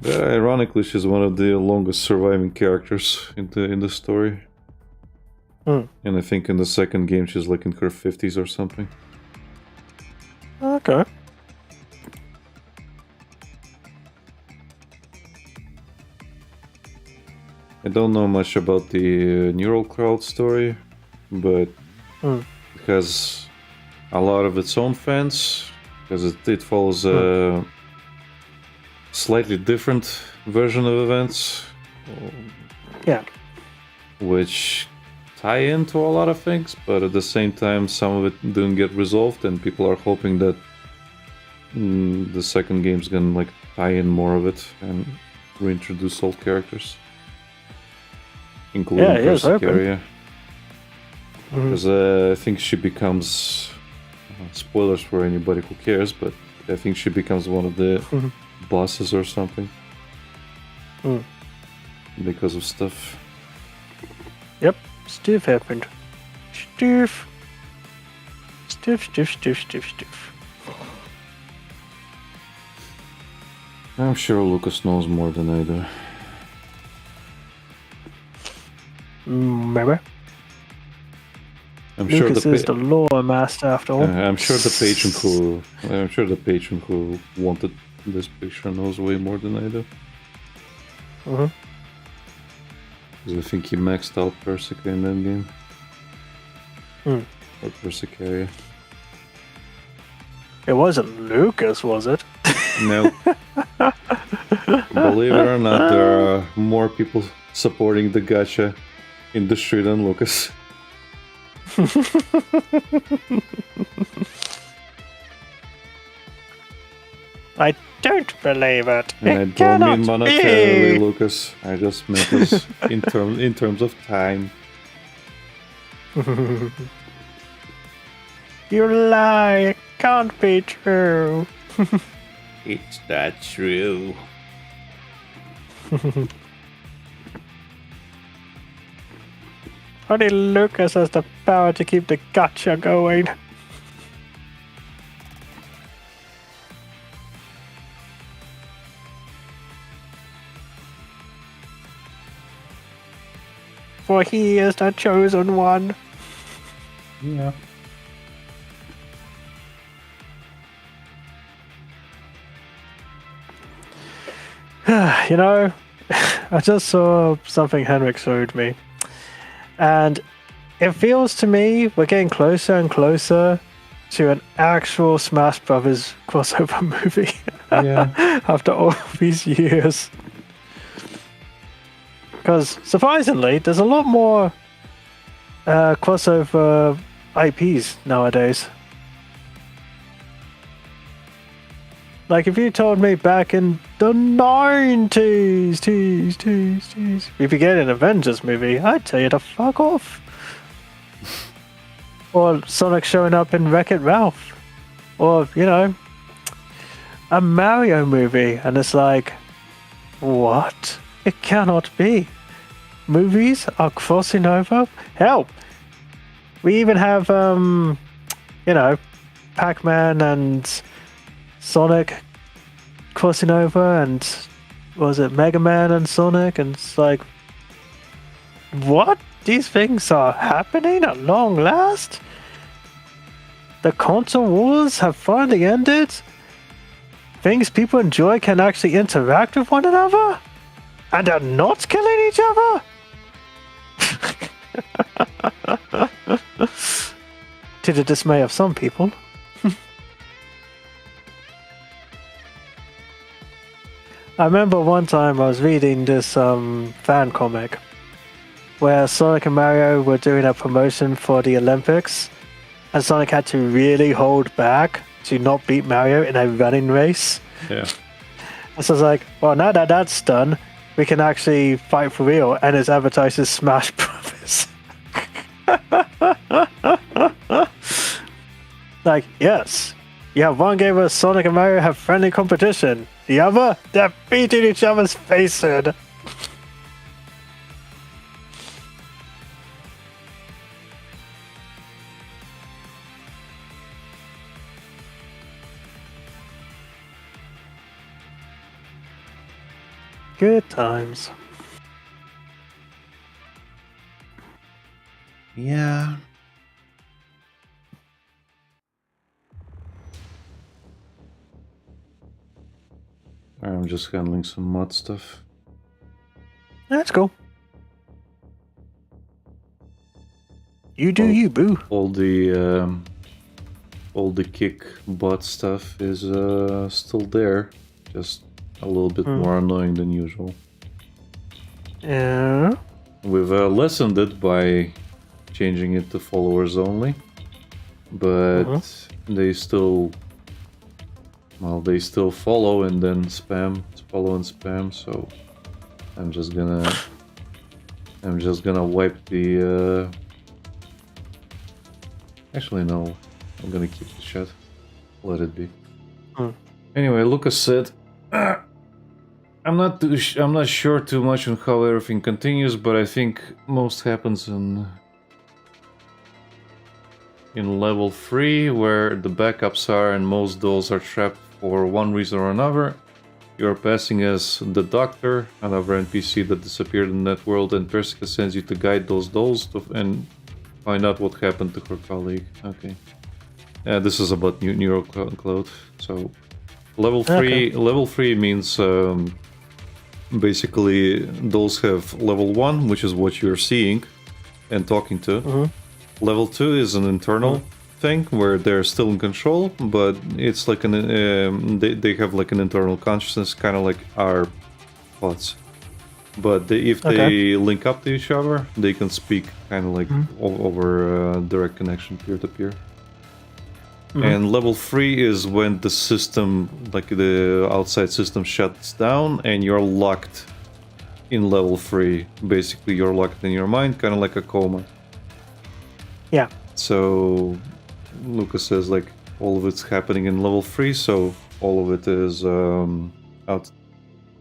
[SPEAKER 1] Ironically, she's one of the longest surviving characters in the story. And I think in the second game she's like in her 50s or something.
[SPEAKER 2] Okay.
[SPEAKER 1] I don't know much about the Neural Crowd story, but it has a lot of its own fans, because it follows a slightly different version of events.
[SPEAKER 2] Yeah.
[SPEAKER 1] Which tie into a lot of things, but at the same time some of it didn't get resolved, and people are hoping that the second game's gonna like tie in more of it and reintroduce old characters, including Persicaria. Because I think she becomes, spoilers for anybody who cares, but I think she becomes one of the bosses or something because of stuff.
[SPEAKER 2] Yep, stuff happened. Stuff.
[SPEAKER 1] I'm sure Lucas knows more than I do.
[SPEAKER 2] Maybe.
[SPEAKER 1] I'm sure
[SPEAKER 2] Lucas is the lore master after all.
[SPEAKER 1] I'm sure the patron who wanted this picture knows way more than I do. Because I think he maxed out Persica in that game. Or Persicaria.
[SPEAKER 2] It wasn't Lucas, was it?
[SPEAKER 1] No. Believe it or not, there are more people supporting the gacha industry than Lucas.
[SPEAKER 2] I don't believe it.
[SPEAKER 1] And I don't mean monetarily, Lucas. I just meant this in terms of time.
[SPEAKER 2] You lie. It can't be true.
[SPEAKER 1] It's not true.
[SPEAKER 2] Only Lucas has the power to keep the gacha going. For he is the chosen one.
[SPEAKER 1] Yeah.
[SPEAKER 2] You know, I just saw something Henrik showed me. And it feels to me we're getting closer and closer to an actual Smash Brothers crossover movie.
[SPEAKER 1] Yeah.
[SPEAKER 2] After all these years. Because surprisingly, there's a lot more crossover IPs nowadays. Like if you told me back in the 90s, we'd be getting an Avengers movie, I'd tell you to fuck off. Or Sonic showing up in Wreck-It Ralph. Or, you know, a Mario movie, and it's like, what? It cannot be. Movies are crossing over. Hell, we even have Pac-Man and Sonic crossing over, and was it Mega Man and Sonic? And it's like, what? These things are happening at long last? The console wars have finally ended? Things people enjoy can actually interact with one another? And are not killing each other? To the dismay of some people. I remember one time I was reading this fan comic where Sonic and Mario were doing a promotion for the Olympics, and Sonic had to really hold back to not beat Mario in a running race.
[SPEAKER 1] Yeah.
[SPEAKER 2] So I was like, well, now that that's done, we can actually fight for real, and it's advertised as Smash Brothers. Like, yes, you have one game where Sonic and Mario have friendly competition. The other, they're beating each other's face in. Good times.
[SPEAKER 1] Yeah. I'm just handling some mod stuff.
[SPEAKER 2] That's cool. You do you, boo.
[SPEAKER 1] All the kick bot stuff is still there, just a little bit more annoying than usual.
[SPEAKER 2] Yeah.
[SPEAKER 1] We've lessened it by changing it to followers only, but they still follow and then follow and spam. So I'm just gonna wipe the. Actually, no. I'm gonna keep the chat. Let it be. Anyway, Lucas said, "I'm not sure too much on how everything continues, but I think most happens in level 3, where the backups are, and most dolls are trapped for one reason or another. You're passing as the Doctor, another NPC that disappeared in that world, and Persica sends you to guide those dolls and find out what happened to her colleague." Okay. This is about Neural Cloud. So, level 3. Okay. Level 3 means basically dolls have level 1, which is what you're seeing and talking to. Level 2 is an internal thing where they're still in control, but it's like they have like an internal consciousness, kind of like our thoughts. But if they link up to each other, they can speak kind of like over direct connection, peer-to-peer. And level 3 is when the system, like the outside system, shuts down and you're locked in level 3. Basically, you're locked in your mind, kind of like a coma.
[SPEAKER 2] Yeah.
[SPEAKER 1] So Lucas says like all of it's happening in level 3, so all of it is out.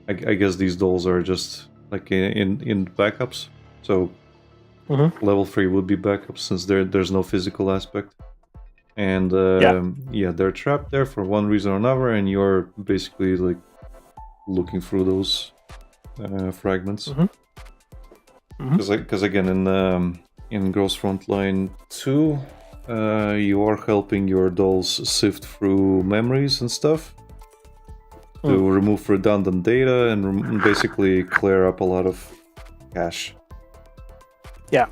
[SPEAKER 1] I guess these dolls are just like in backups. So level 3 would be backups since there's no physical aspect. And they're trapped there for one reason or another, and you're basically like looking through those fragments. Because again, in Gross Frontline 2, you are helping your dolls sift through memories and stuff to remove redundant data and basically clear up a lot of cache.
[SPEAKER 2] Yeah.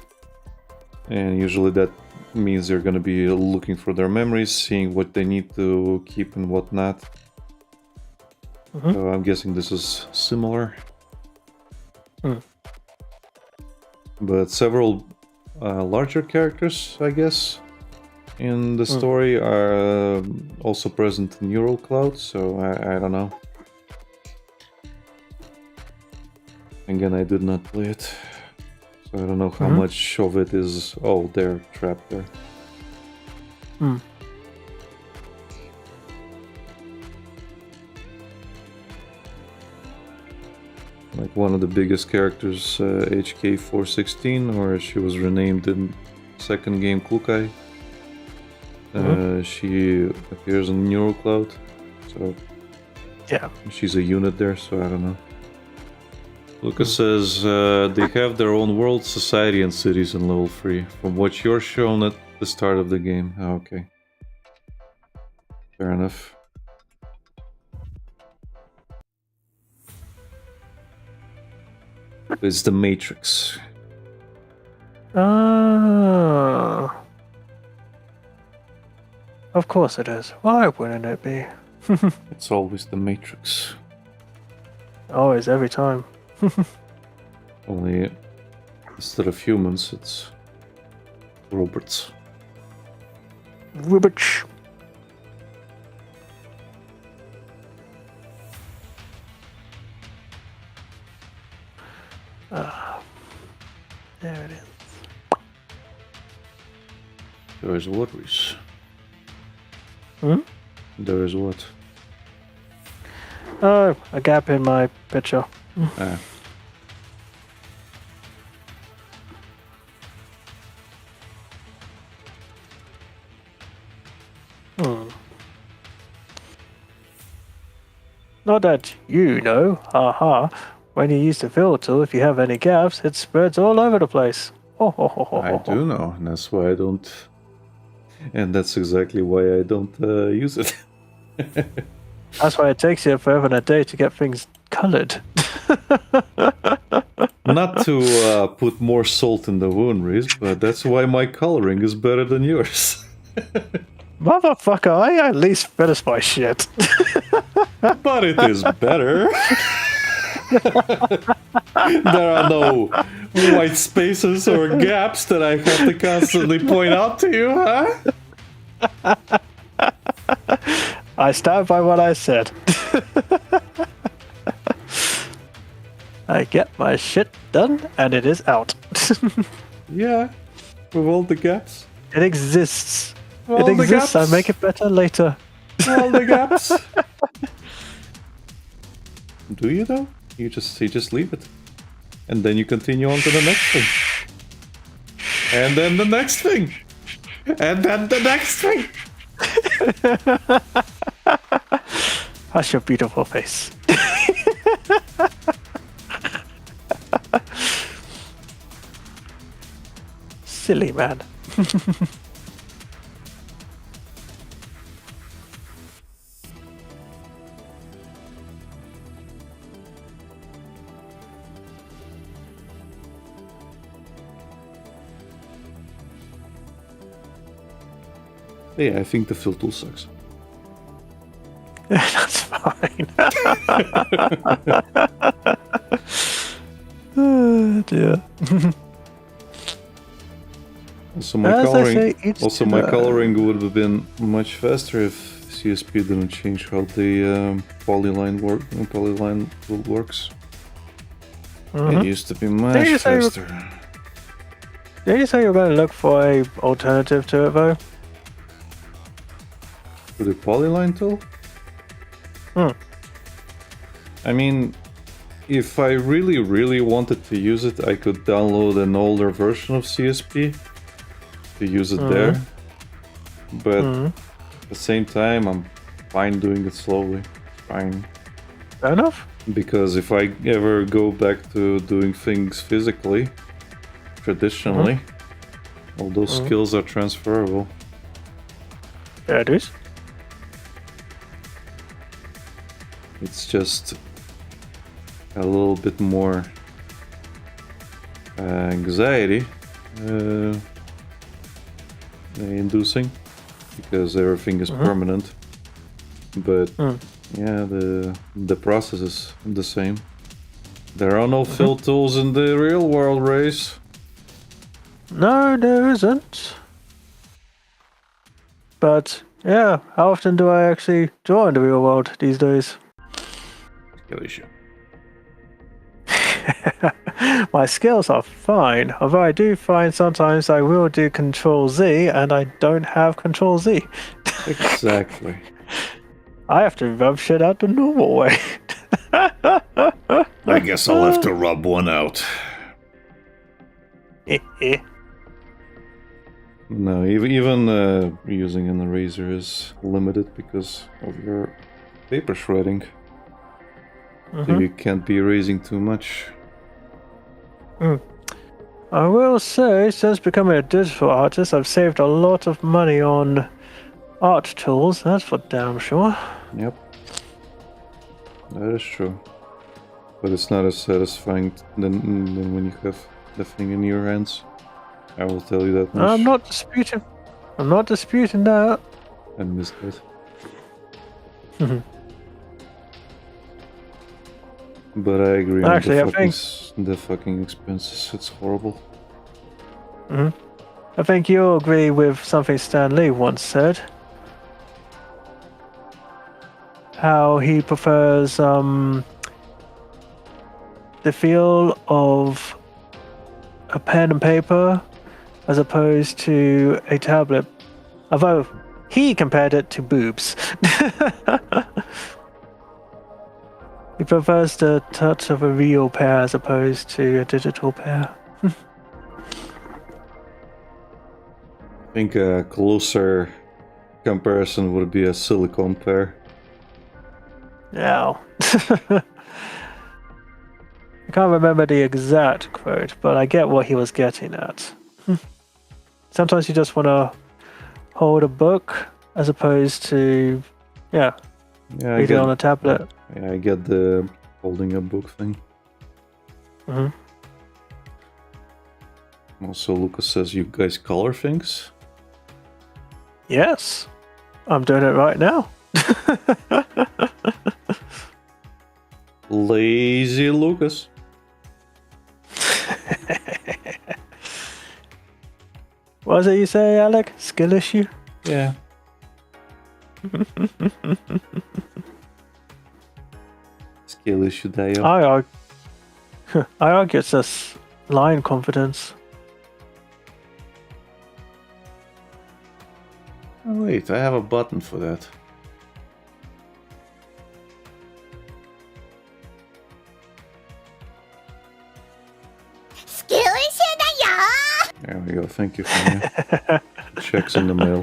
[SPEAKER 1] And usually that means you're going to be looking for their memories, seeing what they need to keep and what not. So I'm guessing this is similar. But several larger characters, I guess, in the story are also present in Neural Cloud, so I don't know. Again, I did not play it. So I don't know how much of it is... Oh, they're trapped there. like one of the biggest characters, HK416, or she was renamed in second game Klukai. She appears in NeuroCloud, so
[SPEAKER 2] Yeah.
[SPEAKER 1] she's a unit there, so I don't know. Lucas says they have their own world, society, and cities in level 3, from what you're shown at the start of the game. Oh, okay. Fair enough. It's the Matrix.
[SPEAKER 2] Ah. Of course it is. Why wouldn't it be?
[SPEAKER 1] It's always the Matrix.
[SPEAKER 2] Always, every time.
[SPEAKER 1] Only instead of humans, it's robots.
[SPEAKER 2] Rubbish. There it is.
[SPEAKER 1] There is what, Reese?
[SPEAKER 2] Hmm?
[SPEAKER 1] There is what?
[SPEAKER 2] Oh, a gap in my picture.
[SPEAKER 1] Ah.
[SPEAKER 2] Not that you know, haha. When you use the fill tool, if you have any gaps, it spreads all over the place.
[SPEAKER 1] I do know, and that's why I don't. And that's exactly why I don't use it.
[SPEAKER 2] That's why it takes you forever and a day to get things colored.
[SPEAKER 1] Not to put more salt in the wound, Reese, but that's why my coloring is better than yours.
[SPEAKER 2] Motherfucker, I at least finish my shit.
[SPEAKER 1] But it is better. There are no white spaces or gaps that I have to constantly point out to you, huh?
[SPEAKER 2] I stand by what I said. I get my shit done and it is out.
[SPEAKER 1] Yeah, with all the gaps.
[SPEAKER 2] It exists.
[SPEAKER 1] All
[SPEAKER 2] It
[SPEAKER 1] the
[SPEAKER 2] exists. I
[SPEAKER 1] gaps.
[SPEAKER 2] make it better later.
[SPEAKER 1] All the gaps. Do you though? You just leave it, and then you continue on to the next thing, and then the next thing, and then the next thing.
[SPEAKER 2] Hush your beautiful face. Silly man.
[SPEAKER 1] Yeah, I think the fill tool sucks.
[SPEAKER 2] That's fine. Oh dear.
[SPEAKER 1] Also, my
[SPEAKER 2] As I
[SPEAKER 1] coloring.
[SPEAKER 2] say, each
[SPEAKER 1] Also,
[SPEAKER 2] to
[SPEAKER 1] my
[SPEAKER 2] their
[SPEAKER 1] coloring would have been much faster if CSP didn't change how the polyline tool works. It used to be much
[SPEAKER 2] you say-
[SPEAKER 1] faster.
[SPEAKER 2] Did you say you were going to look for a alternative to it though?
[SPEAKER 1] For the polyline tool?
[SPEAKER 2] Hmm.
[SPEAKER 1] I mean, if I really wanted to use it, I could download an older version of CSP to use it there. But at the same time, I'm fine doing it slowly. Fine.
[SPEAKER 2] Fair enough.
[SPEAKER 1] Because if I ever go back to doing things physically, traditionally, all those skills are transferable.
[SPEAKER 2] There it is.
[SPEAKER 1] It's just a little bit more anxiety inducing because everything is permanent. But yeah, the process is the same. There are no fill tools in the real world, race.
[SPEAKER 2] No, there isn't. But yeah, how often do I actually draw in the real world these days?
[SPEAKER 1] Alicia.
[SPEAKER 2] My skills are fine, although I do find sometimes I will do Control Z and I don't have Control Z.
[SPEAKER 1] Exactly.
[SPEAKER 2] I have to rub shit out the normal way.
[SPEAKER 1] I guess I'll have to rub one out. No, even using an eraser is limited because of your paper shredding. So you can't be erasing too much.
[SPEAKER 2] I will say, since becoming a digital artist, I've saved a lot of money on art tools, that's for damn sure.
[SPEAKER 1] Yep. That is true. But it's not as satisfying than when you have the thing in your hands. I will tell you that much.
[SPEAKER 2] I'm not disputing that.
[SPEAKER 1] I missed it. But I agree
[SPEAKER 2] Actually,
[SPEAKER 1] on the fucking expenses. It's horrible.
[SPEAKER 2] I think you'll agree with something Stan Lee once said. How he prefers the feel of a pen and paper as opposed to a tablet. Although he compared it to boobs. He prefers the touch of a real pair as opposed to a digital pair.
[SPEAKER 1] I think a closer comparison would be a silicone pair.
[SPEAKER 2] Yeah. I can't remember the exact quote, but I get what he was getting at. Sometimes you just want to hold a book as opposed to, read it on a tablet.
[SPEAKER 1] Yeah, I get the holding a book thing. Also, Lucas says you guys color things?
[SPEAKER 2] Yes. I'm doing it right now.
[SPEAKER 1] Lazy Lucas.
[SPEAKER 2] What is it you say, Alec? Skill issue?
[SPEAKER 1] Yeah. Skill issue, Dale.
[SPEAKER 2] I argue it's just line confidence.
[SPEAKER 1] Oh, wait, I have a button for that.
[SPEAKER 4] skill issueだよ.
[SPEAKER 1] There we go. Thank you, Fania. Checks in the mail.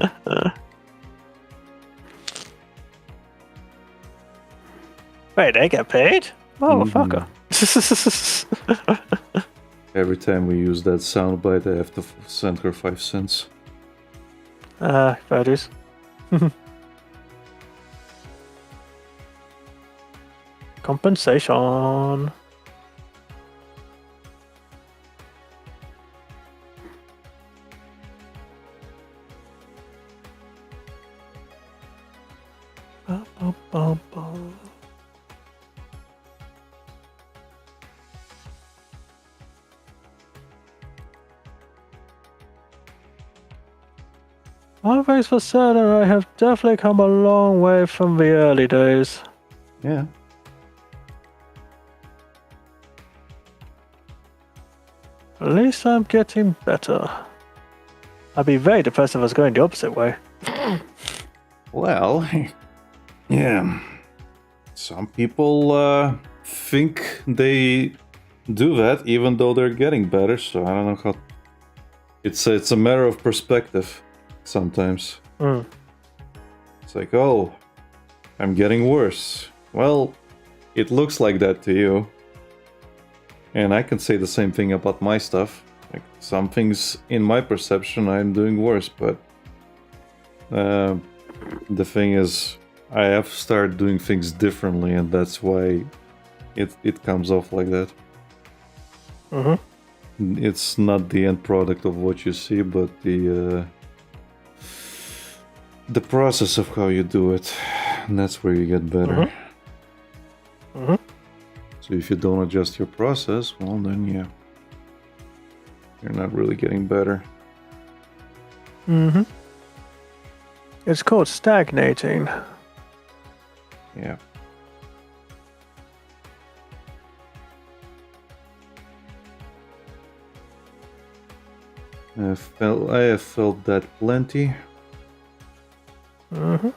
[SPEAKER 2] Wait, they get paid? Motherfucker.
[SPEAKER 1] Every time we use that soundbite, I have to send her 5 cents.
[SPEAKER 2] That is. Compensation. One thing's for certain, I have definitely come a long way from the early days.
[SPEAKER 1] Yeah.
[SPEAKER 2] At least I'm getting better. I'd be very depressed if I was going the opposite way.
[SPEAKER 1] Well, yeah. Some people think they do that even though they're getting better, so I don't know how... It's a matter of perspective sometimes. It's like, oh, I'm getting worse. Well, it looks like that to you. And I can say the same thing about my stuff. Like, some things in my perception I'm doing worse, but the thing is, I have started doing things differently, and that's why it comes off like that. It's not the end product of what you see, but the process of how you do it, and that's where you get better. So if you don't adjust your process, well then yeah, you're not really getting better.
[SPEAKER 2] It's called stagnating.
[SPEAKER 1] Yeah. I have felt that plenty. And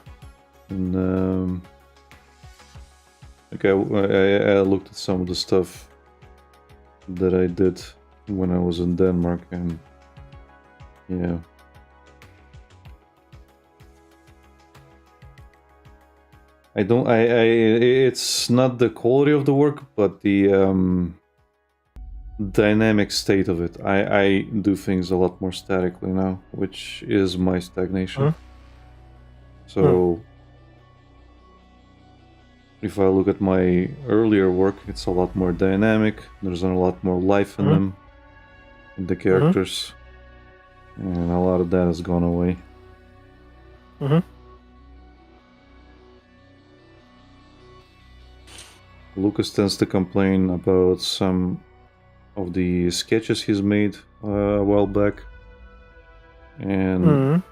[SPEAKER 1] Okay, I looked at some of the stuff that I did when I was in Denmark, and yeah. It's not the quality of the work, but the dynamic state of it. I do things a lot more statically now, which is my stagnation. So if I look at my earlier work, it's a lot more dynamic. There's a lot more life in them, in the characters, and a lot of that has gone away. Lucas tends to complain about some of the sketches he's made a while back, and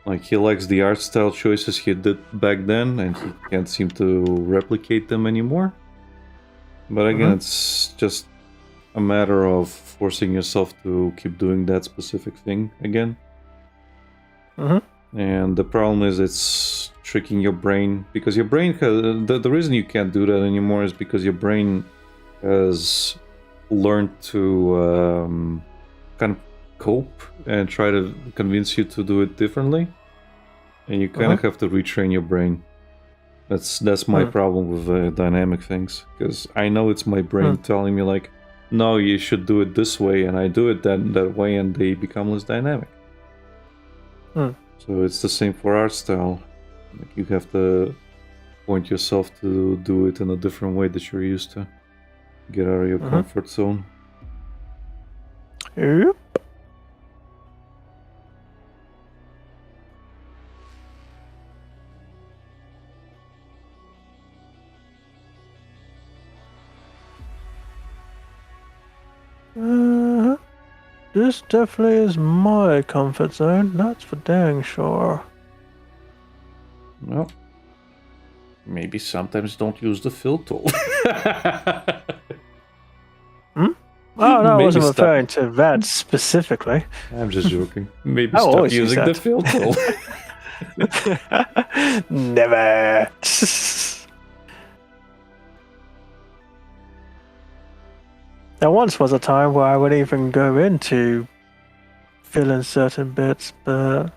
[SPEAKER 1] like he likes the art style choices he did back then, and he can't seem to replicate them anymore. But again, it's just a matter of forcing yourself to keep doing that specific thing again. And the problem is it's tricking your brain, because your brain has, the reason you can't do that anymore is because your brain has learned to kind of cope and try to convince you to do it differently, and you kind of have to retrain your brain. That's my problem with dynamic things, because I know it's my brain telling me like, no, you should do it this way, and I do it that way, and they become less dynamic. So it's the same for art style. Like you have to point yourself to do it in a different way that you're used to. Get out of your comfort zone.
[SPEAKER 2] Yep. This definitely is my comfort zone, that's for dang sure.
[SPEAKER 1] Well, maybe sometimes don't use the fill tool.
[SPEAKER 2] Oh, no, I
[SPEAKER 1] Maybe
[SPEAKER 2] wasn't
[SPEAKER 1] stop.
[SPEAKER 2] referring to that specifically.
[SPEAKER 1] I'm just joking. Maybe
[SPEAKER 2] I'll
[SPEAKER 1] stop
[SPEAKER 2] always use
[SPEAKER 1] using the
[SPEAKER 2] that.
[SPEAKER 1] fill tool.
[SPEAKER 2] Never. There once was a time where I would even go into filling certain bits, but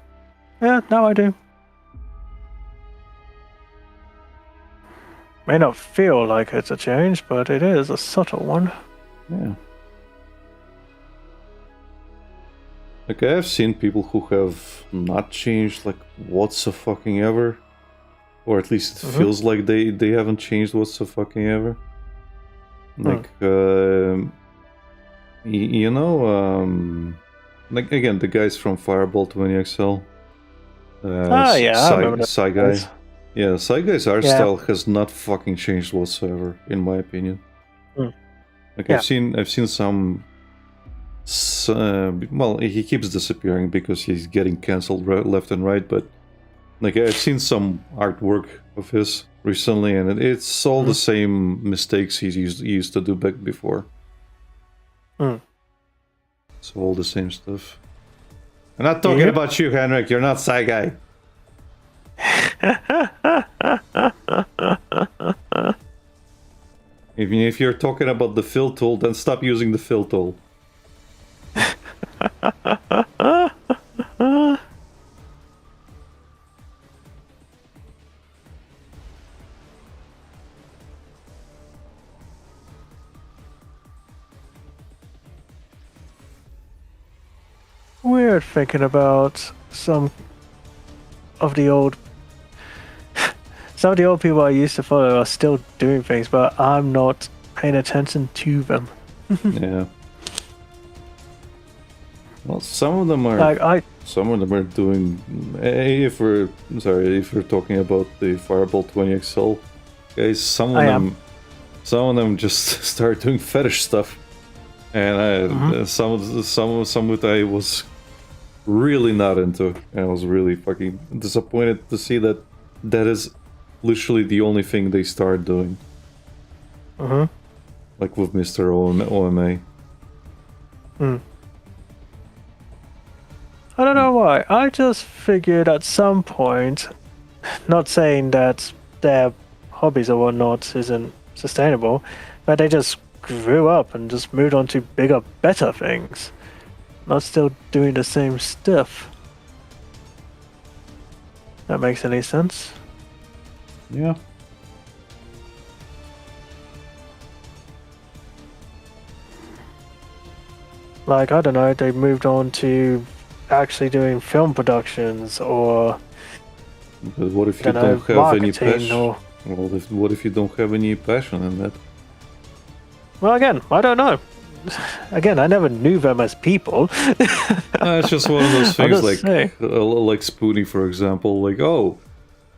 [SPEAKER 2] yeah, now I do. May not feel like it's a change, but it is a subtle one.
[SPEAKER 1] Yeah. Like, I've seen people who have not changed, like, whatsoever. Or at least it feels like they haven't changed whatsoever. Like, you know, like, again, the guys from Fireball 20XL.
[SPEAKER 2] Yeah, I remember that.
[SPEAKER 1] Psy Guy. Yeah, Psy Guy's art style has not fucking changed whatsoever, in my opinion. Like, I've seen some... well, he keeps disappearing because he's getting cancelled left and right, but like I've seen some artwork of his recently, and it's all the same mistakes he used to do back before. It's all the same stuff. I'm not talking about you, Henrik. You're not Psy Guy. If you're talking about the fill tool, then stop using the fill tool.
[SPEAKER 2] Weird thinking about some of the old people I used to follow are still doing things, but I'm not paying attention to them.
[SPEAKER 1] Yeah. Well, some of them are.
[SPEAKER 2] Like
[SPEAKER 1] Some of them are doing. If we're talking about the Fireball 20XL guys, some of them just start doing fetish stuff, and some of it I was really not into, and I was really fucking disappointed to see that is literally the only thing they start doing. Like with Mr. OMA.
[SPEAKER 2] I don't know why. I just figured at some point, not saying that they're hobbies or whatnot isn't sustainable, but they just grew up and just moved on to bigger, better things, not still doing the same stuff. That makes any sense?
[SPEAKER 1] Yeah.
[SPEAKER 2] Like, I don't know, they moved on to actually doing film productions or
[SPEAKER 1] But what if you
[SPEAKER 2] don't know,
[SPEAKER 1] don't have any
[SPEAKER 2] marketing
[SPEAKER 1] passion?
[SPEAKER 2] or...
[SPEAKER 1] Well, what if you don't have any passion in that?
[SPEAKER 2] Well, again, I don't know. Again, I never knew them as people.
[SPEAKER 1] It's just one of those
[SPEAKER 2] I'm
[SPEAKER 1] things,
[SPEAKER 2] just
[SPEAKER 1] like
[SPEAKER 2] saying.
[SPEAKER 1] like Spoonie, for example. Like, oh,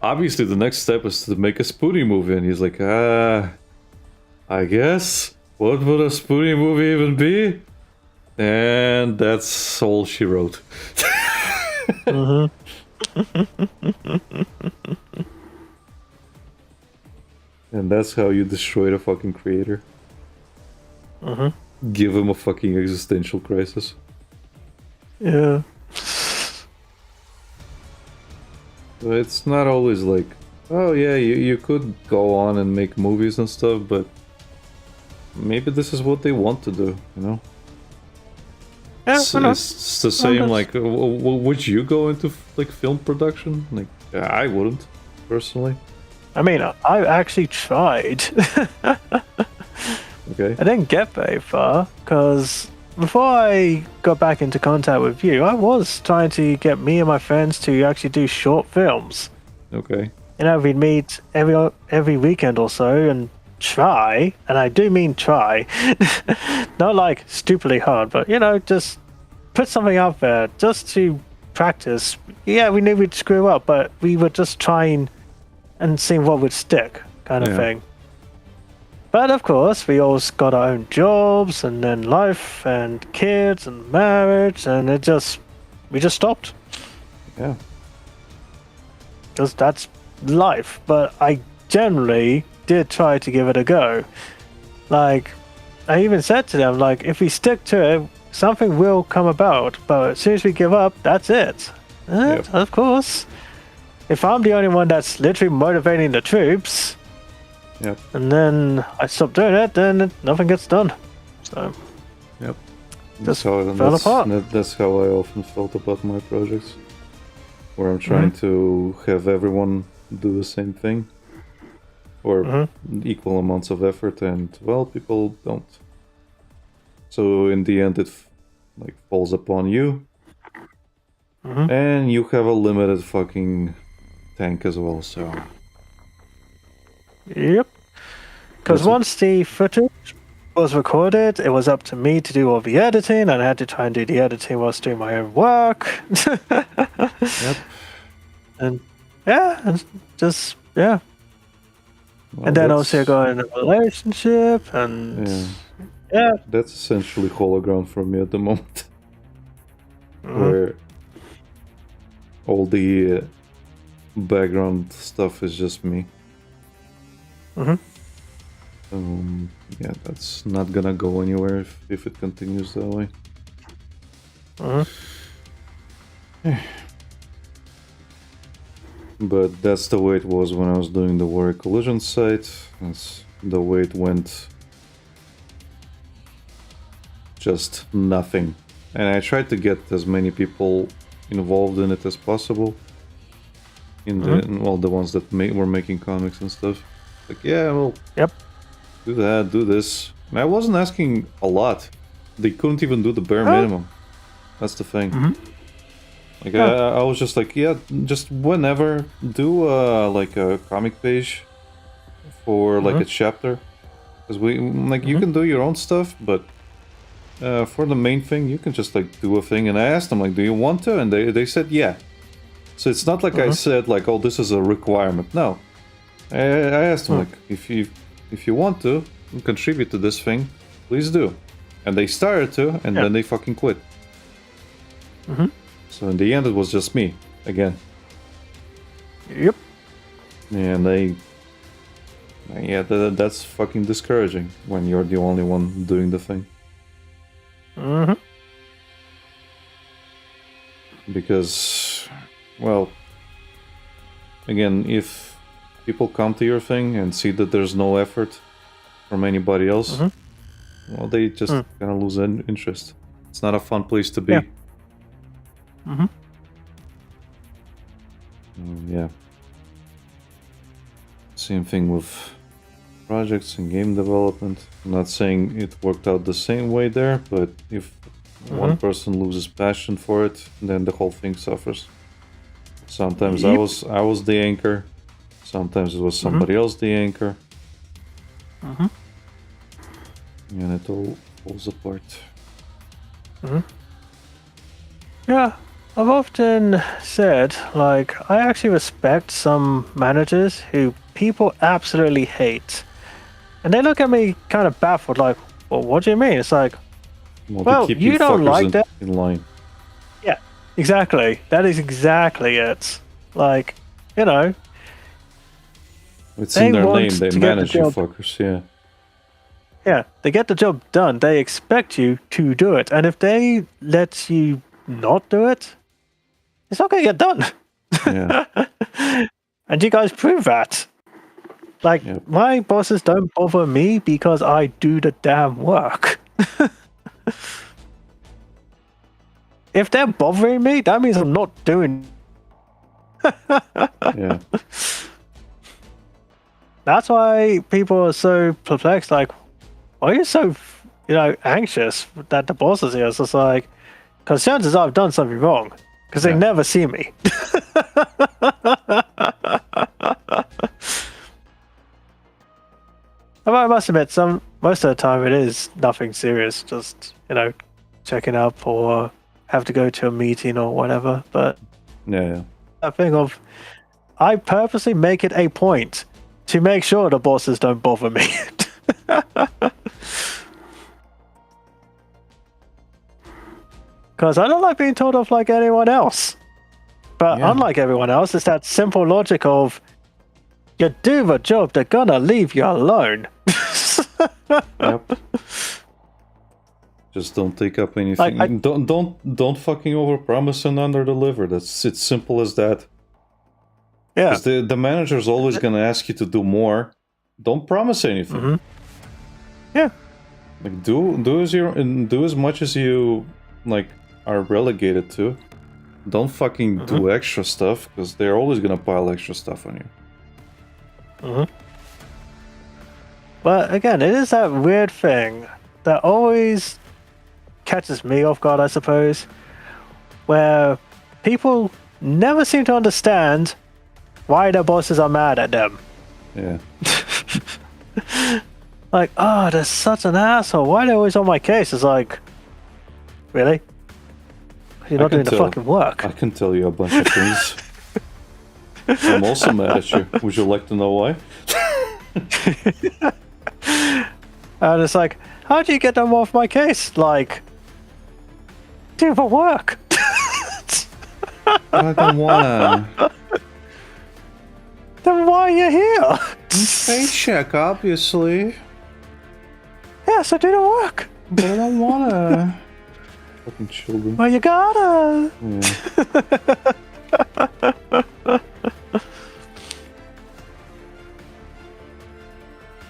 [SPEAKER 1] obviously the next step is to make a Spoonie movie, and he's like, I guess. What would a Spoonie movie even be? And that's all she wrote.
[SPEAKER 2] Mhm.
[SPEAKER 1] And that's how you destroy the fucking creator.
[SPEAKER 2] Mhm.
[SPEAKER 1] Give him a fucking existential crisis.
[SPEAKER 2] Yeah.
[SPEAKER 1] So it's not always like, oh yeah, you could go on and make movies and stuff, but maybe this is what they want to do, you know?
[SPEAKER 2] Yeah,
[SPEAKER 1] It's,
[SPEAKER 2] I know.
[SPEAKER 1] it's the same, like, would you go into like film production? Like, I wouldn't, personally.
[SPEAKER 2] I mean, I actually tried.
[SPEAKER 1] Okay.
[SPEAKER 2] I didn't get very far because before I got back into contact with you, I was trying to get me and my friends to actually do short films.
[SPEAKER 1] Okay.
[SPEAKER 2] You know, we'd meet every weekend or so and try, and I do mean try, not like stupidly hard, but you know, just put something out there just to practice. Yeah, we knew we'd screw up, but we were just trying and seeing what would stick, kind of
[SPEAKER 1] Yeah.
[SPEAKER 2] thing. But of course, we all got our own jobs and then life and kids and marriage, and we just stopped
[SPEAKER 1] Yeah.
[SPEAKER 2] because that's life. But I generally did try to give it a go. Like, I even said to them, like, if we stick to it, something will come about. But as soon as we give up, that's it. And,
[SPEAKER 1] Yep.
[SPEAKER 2] of course, if I'm the only one that's literally motivating the troops,
[SPEAKER 1] Yep.
[SPEAKER 2] and then I stop doing it, then nothing gets done. So,
[SPEAKER 1] Yep.
[SPEAKER 2] Just
[SPEAKER 1] That's
[SPEAKER 2] fell apart.
[SPEAKER 1] That's how I often felt about my projects, where I'm trying to have everyone do the same thing, or equal amounts of effort, and well, people don't. So in the end, it like falls upon you, and you have a limited fucking tank as well. So
[SPEAKER 2] yep. Because
[SPEAKER 1] That's it.
[SPEAKER 2] once the footage was recorded, it was up to me to do all the editing, and I had to try and do the editing whilst doing my own work.
[SPEAKER 1] yep.
[SPEAKER 2] And yeah, and just yeah.
[SPEAKER 1] Well,
[SPEAKER 2] And then
[SPEAKER 1] that's-
[SPEAKER 2] also got in a relationship, and yeah.
[SPEAKER 1] That's essentially hologround for me at the moment,
[SPEAKER 2] Mhm.
[SPEAKER 1] where all the background stuff is just me.
[SPEAKER 2] Mhm.
[SPEAKER 1] Yeah, that's not gonna go anywhere if it continues that way.
[SPEAKER 2] Mhm.
[SPEAKER 1] But that's the way it was when I was doing the Warrior Collision site. That's the way it went. Just nothing. And I tried to get as many people involved in it as possible. In the well, the ones that were making comics and stuff. Like, yeah, well,
[SPEAKER 2] Yep.
[SPEAKER 1] do that, do this. And I wasn't asking a lot. They couldn't even do the bare minimum. That's the thing. Like, I was just like, yeah, just whenever do like a comic page for like a chapter, because we like you can do your own stuff, but for the main thing, you can just like do a thing. And I asked them like, do you want to? And they said yeah. So it's not like I said like, oh, this is a requirement. No, I asked them like, if you want to contribute to this thing, please do. And they started to, and then they fucking quit. So in the end, it was just me again.
[SPEAKER 2] Yep.
[SPEAKER 1] And yeah, that's fucking discouraging when you're the only one doing the thing. Because, well, again, if people come to your thing and see that there's no effort from anybody else, well, they just kind of lose interest. It's not a fun place to be.
[SPEAKER 2] Yeah. Mm-hmm.
[SPEAKER 1] Yeah. Same thing with projects and game development. I'm not saying it worked out the same way there, but if one person loses passion for it, then the whole thing suffers. Sometimes I was the anchor. Sometimes it was somebody else the anchor. And it all falls apart.
[SPEAKER 2] Yeah, I've often said, like, I actually respect some managers who people absolutely hate. And they look at me kind of baffled, like, well, what do you mean? It's like, well,
[SPEAKER 1] keep
[SPEAKER 2] you don't like that?
[SPEAKER 1] In line.
[SPEAKER 2] Yeah, exactly. That is exactly it. Like, you know.
[SPEAKER 1] It's in their name, they
[SPEAKER 2] to
[SPEAKER 1] manage
[SPEAKER 2] get
[SPEAKER 1] you
[SPEAKER 2] the job.
[SPEAKER 1] fuckers, yeah.
[SPEAKER 2] Yeah, they get the job done. They expect you to do it. And if they let you not do it, it's not going to get done.
[SPEAKER 1] Yeah.
[SPEAKER 2] And you guys prove that. Like, my bosses don't bother me because I do the damn work. If they're bothering me, that means I'm not doing.
[SPEAKER 1] Yeah.
[SPEAKER 2] That's why people are so perplexed. Like, why are you so, anxious that the boss is here? It's just like, because chances are I've done something wrong. Because they never see me. But I must admit, most of the time it is nothing serious. Just, checking up or have to go to a meeting or whatever. But
[SPEAKER 1] Yeah.
[SPEAKER 2] that thing of, I purposely make it a point to make sure the bosses don't bother me. Because I don't like being told off like anyone else. But unlike everyone else, it's that simple logic of, you do the job, they're gonna leave you alone.
[SPEAKER 1] Yep. Just don't take up anything.
[SPEAKER 2] Like,
[SPEAKER 1] don't fucking overpromise and underdeliver. It's simple as that.
[SPEAKER 2] Yeah.
[SPEAKER 1] Because the manager's always gonna ask you to do more. Don't promise anything.
[SPEAKER 2] Yeah.
[SPEAKER 1] Like do as much as you are relegated to. Don't fucking do extra stuff, because they're always gonna pile extra stuff on you.
[SPEAKER 2] But again, it is that weird thing that always catches me off guard, I suppose, where people never seem to understand why their bosses are mad at them.
[SPEAKER 1] Yeah.
[SPEAKER 2] Like, oh, they're such an asshole. Why are they always on my case? It's like, really? You're not doing the fucking work.
[SPEAKER 1] I can tell you a bunch of things. I'm also mad at you. Would you like to know why?
[SPEAKER 2] And it's like, how do you get them off my case? Like, do the work.
[SPEAKER 1] I don't wanna.
[SPEAKER 2] Then why are you here?
[SPEAKER 1] Paycheck, obviously.
[SPEAKER 2] Yeah, so do the work.
[SPEAKER 1] But I don't wanna. Fucking children.
[SPEAKER 2] Well, you gotta.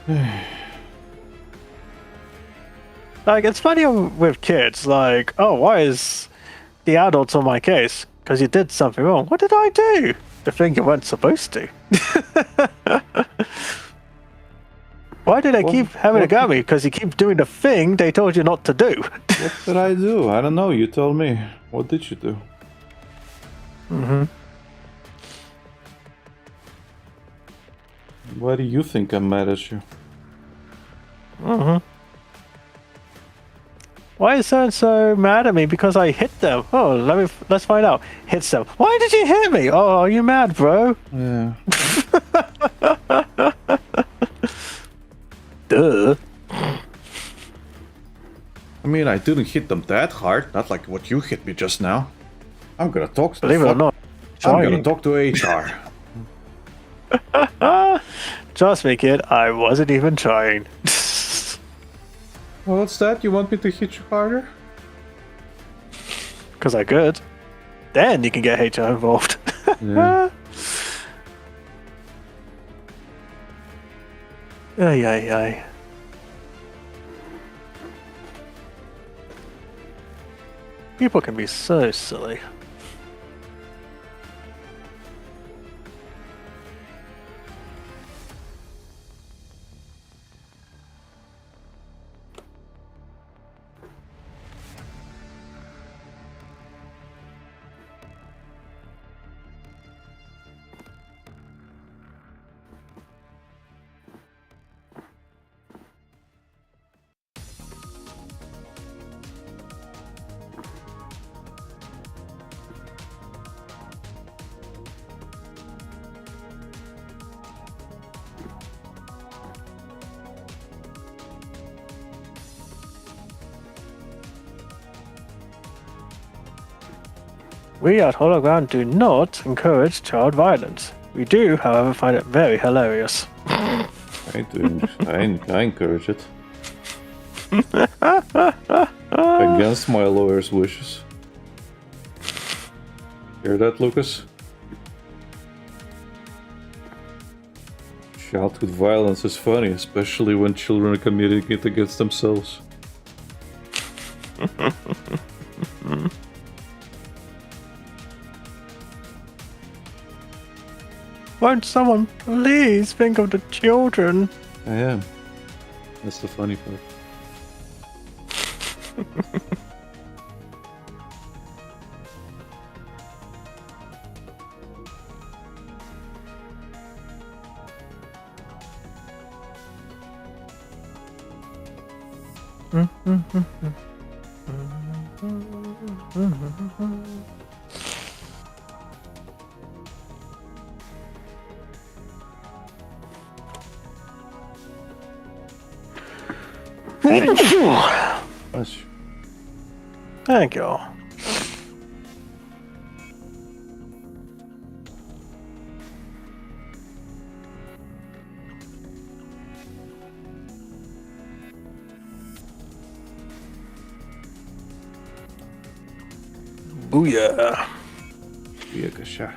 [SPEAKER 1] Yeah.
[SPEAKER 2] Like, it's funny with kids, like, oh, why is the adults on my case? Because you did something wrong. What did I do? The thing you weren't supposed to. Why do they keep having a go at me? Because you keep doing the thing they told you not to do.
[SPEAKER 1] What did I do? I don't know. You tell me. What did you do? Why do you think I'm mad at you?
[SPEAKER 2] Why is someone so mad at me? Because I hit them. Oh, let's find out. Hits them. Why did you hit me? Oh, are you mad, bro?
[SPEAKER 1] Yeah.
[SPEAKER 2] Duh.
[SPEAKER 1] I mean, I didn't hit them that hard. Not like what you hit me just now. I'm gonna talk to
[SPEAKER 2] Believe it or not.
[SPEAKER 1] I'm gonna talk to HR.
[SPEAKER 2] Trust me, kid. I wasn't even trying.
[SPEAKER 1] Well, what's that? You want me to hit you harder?
[SPEAKER 2] Because I could. Then you can get HR involved.
[SPEAKER 1] Yeah.
[SPEAKER 2] Ay, ay, ay. People can be so silly. We at Hologram do not encourage child violence. We do, however, find it very hilarious.
[SPEAKER 1] I do. I encourage it. Against my lawyer's wishes. Hear that, Lucas? Childhood violence is funny, especially when children are committing it against themselves.
[SPEAKER 2] Won't someone please think of the children?
[SPEAKER 1] I am. That's the funny part. Nice.
[SPEAKER 2] Thank you. Booyah.
[SPEAKER 1] Yakasha.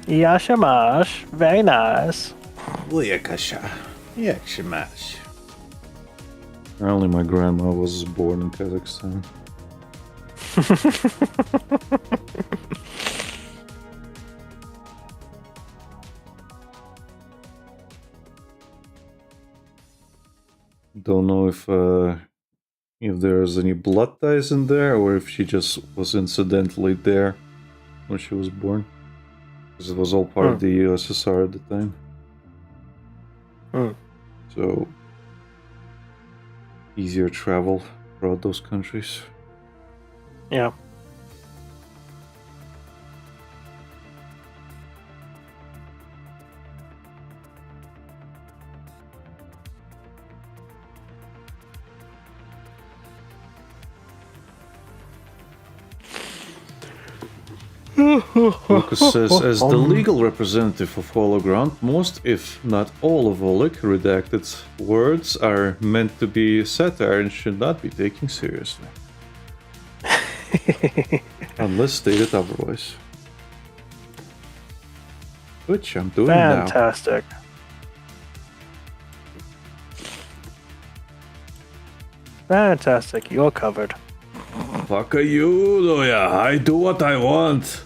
[SPEAKER 2] Yashamash. Very nice.
[SPEAKER 1] Yakasha. Yakshimash. Apparently my grandma was born in Kazakhstan. Don't know if there's any blood ties in there or if she just was incidentally there when she was born. Because it was all part of the USSR at the time. So easier travel throughout those countries.
[SPEAKER 2] Yeah.
[SPEAKER 1] Lucas says, as the legal representative of Hologrant, most, if not all of Oleg redacted words are meant to be satire and should not be taken seriously. Unless stated otherwise. Which I'm doing now.
[SPEAKER 2] Fantastic. Fantastic, you're covered.
[SPEAKER 1] Fuck you, Loya. I do what I want.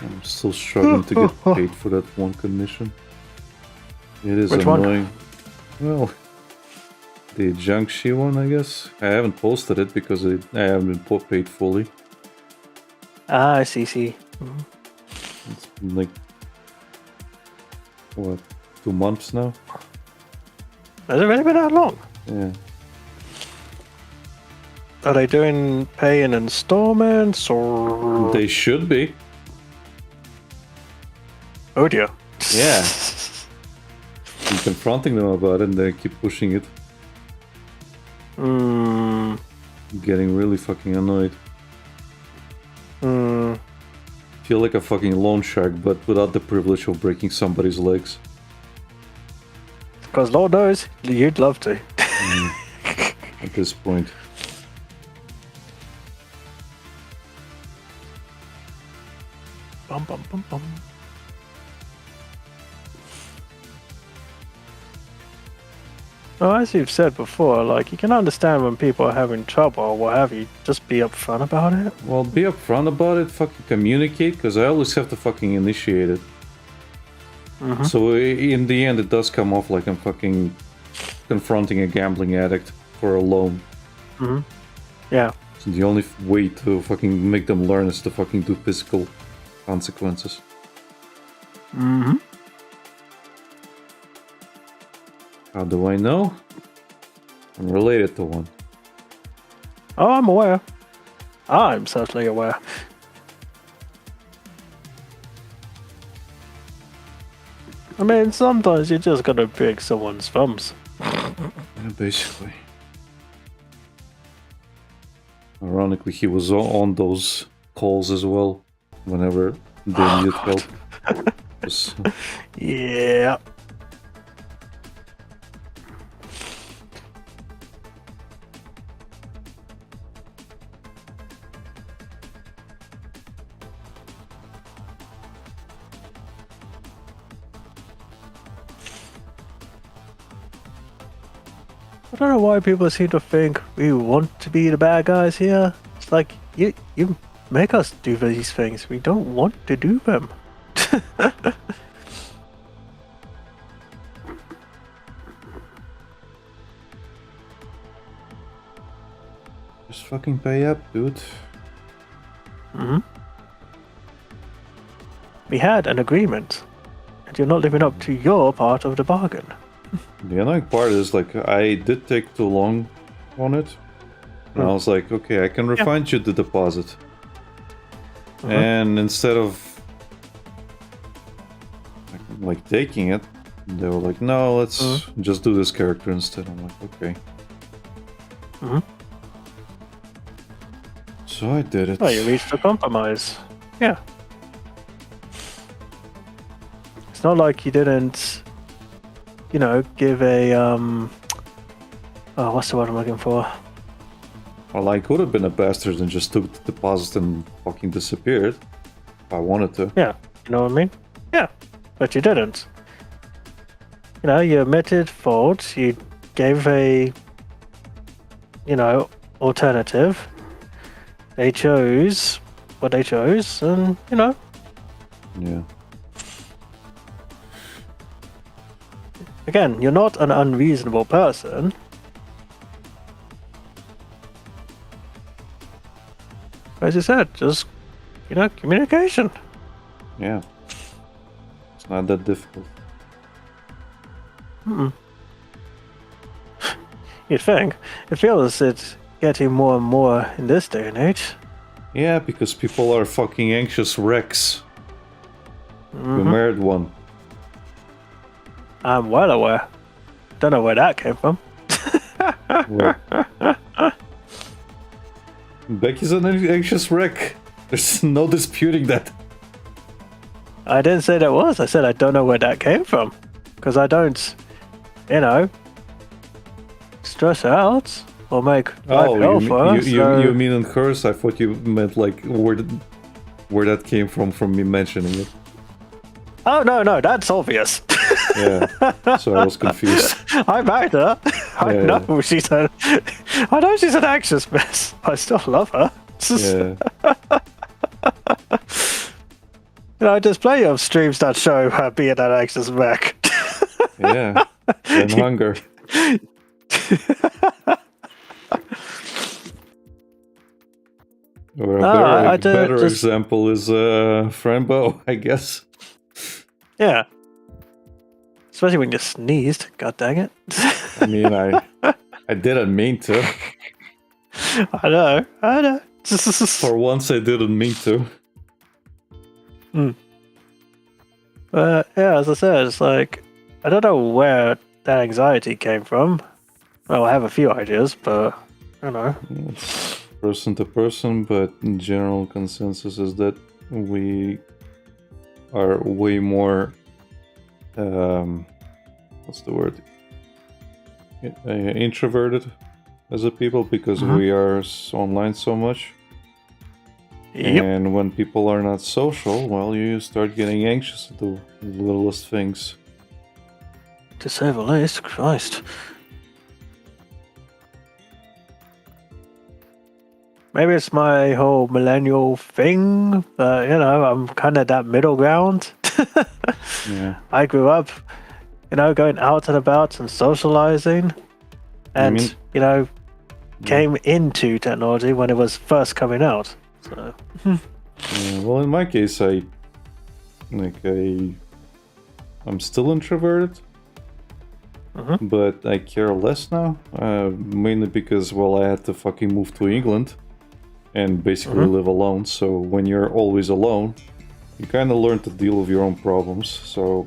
[SPEAKER 1] I'm still struggling to get paid for that one commission. It is
[SPEAKER 2] Which
[SPEAKER 1] annoying. Well, the Jiangxi one, I guess. I haven't posted it because I haven't been paid fully.
[SPEAKER 2] Ah, I see.
[SPEAKER 1] It's been like, what, 2 months now?
[SPEAKER 2] Has it really been that long?
[SPEAKER 1] Yeah.
[SPEAKER 2] Are they doing pay in installments or?
[SPEAKER 1] They should be.
[SPEAKER 2] Oh dear.
[SPEAKER 1] Yeah. fucking confronting them about it, and they keep pushing it. Getting really fucking annoyed. Feel like a fucking loan shark, but without the privilege of breaking somebody's legs.
[SPEAKER 2] Because Lord knows, you'd love to.
[SPEAKER 1] At this point.
[SPEAKER 2] Bum, bum, bum, bum. Well, as you've said before, like, you can understand when people are having trouble or what have you, just be upfront about it.
[SPEAKER 1] Well, be upfront about it, fucking communicate, because I always have to fucking initiate it. So in the end, it does come off like I'm fucking confronting a gambling addict for a loan.
[SPEAKER 2] Yeah.
[SPEAKER 1] So the only way to fucking make them learn is to fucking do physical consequences. How do I know? I'm related to one.
[SPEAKER 2] Oh, I'm aware. I'm certainly aware. I mean, sometimes you just gotta pick someone's thumbs.
[SPEAKER 1] Yeah, basically. Ironically, he was on those calls as well, whenever they needed help.
[SPEAKER 2] Yeah. I don't know why people seem to think we want to be the bad guys here. It's like, you make us do these things. We don't want to do them.
[SPEAKER 1] Just fucking pay up, dude.
[SPEAKER 2] We had an agreement, and you're not living up to your part of the bargain.
[SPEAKER 1] The annoying part is, like, I did take too long on it. And I was like, okay, I can refund you the deposit. And instead of like taking it, they were like, no, let's just do this character instead. I'm like, okay. So I did it.
[SPEAKER 2] Well, you reached a compromise. Yeah. It's not like you didn't, you know, give a, oh, what's the word I'm looking for?
[SPEAKER 1] Well, I could have been a bastard and just took the deposit and fucking disappeared if I wanted to.
[SPEAKER 2] Yeah, you know what I mean? Yeah, but you didn't. You know, you admitted fault, you gave a, you know, alternative. They chose what they chose, and, you know.
[SPEAKER 1] Yeah.
[SPEAKER 2] Again, you're not an unreasonable person. As you said, just, you know, communication.
[SPEAKER 1] Yeah. It's not that difficult.
[SPEAKER 2] You'd think. It feels it's getting more and more in this day and age.
[SPEAKER 1] Yeah, because people are fucking anxious wrecks. We married one.
[SPEAKER 2] I'm well aware. Don't know where that came from.
[SPEAKER 1] Well, Becky's an anxious wreck. There's no disputing that.
[SPEAKER 2] I didn't say that was. I said I don't know where that came from. Because I don't, you know, stress out or make life hell for us.
[SPEAKER 1] You mean in hers? I thought you meant like where that came from me mentioning it.
[SPEAKER 2] Oh, no, that's obvious.
[SPEAKER 1] Yeah, so I was confused.
[SPEAKER 2] I married her. I know she's an anxious mess. I still love her.
[SPEAKER 1] Yeah.
[SPEAKER 2] You know, there's plenty of streams that show her being an anxious wreck.
[SPEAKER 1] Yeah, and hunger. Or a better example is Frambo, I guess.
[SPEAKER 2] Yeah. Especially when you sneezed. God dang it.
[SPEAKER 1] I mean, I didn't mean to.
[SPEAKER 2] I know.
[SPEAKER 1] For once, I didn't mean to.
[SPEAKER 2] Yeah, as I said, it's like, I don't know where that anxiety came from. Well, I have a few ideas, but I don't know.
[SPEAKER 1] It's person to person, but in general consensus is that we are way more what's the word? Introverted as a people because we are online so much.
[SPEAKER 2] Yep.
[SPEAKER 1] And when people are not social, well, you start getting anxious at the littlest things.
[SPEAKER 2] To say the least, Christ. Maybe it's my whole millennial thing, but I'm kind of that middle ground.
[SPEAKER 1] Yeah.
[SPEAKER 2] I grew up, going out and about and socializing, and came into technology when it was first coming out. So.
[SPEAKER 1] Yeah, well, in my case, I'm still introverted, but I care less now. Mainly because, well, I had to fucking move to England and basically live alone. So when you're always alone, you kind of learn to deal with your own problems. So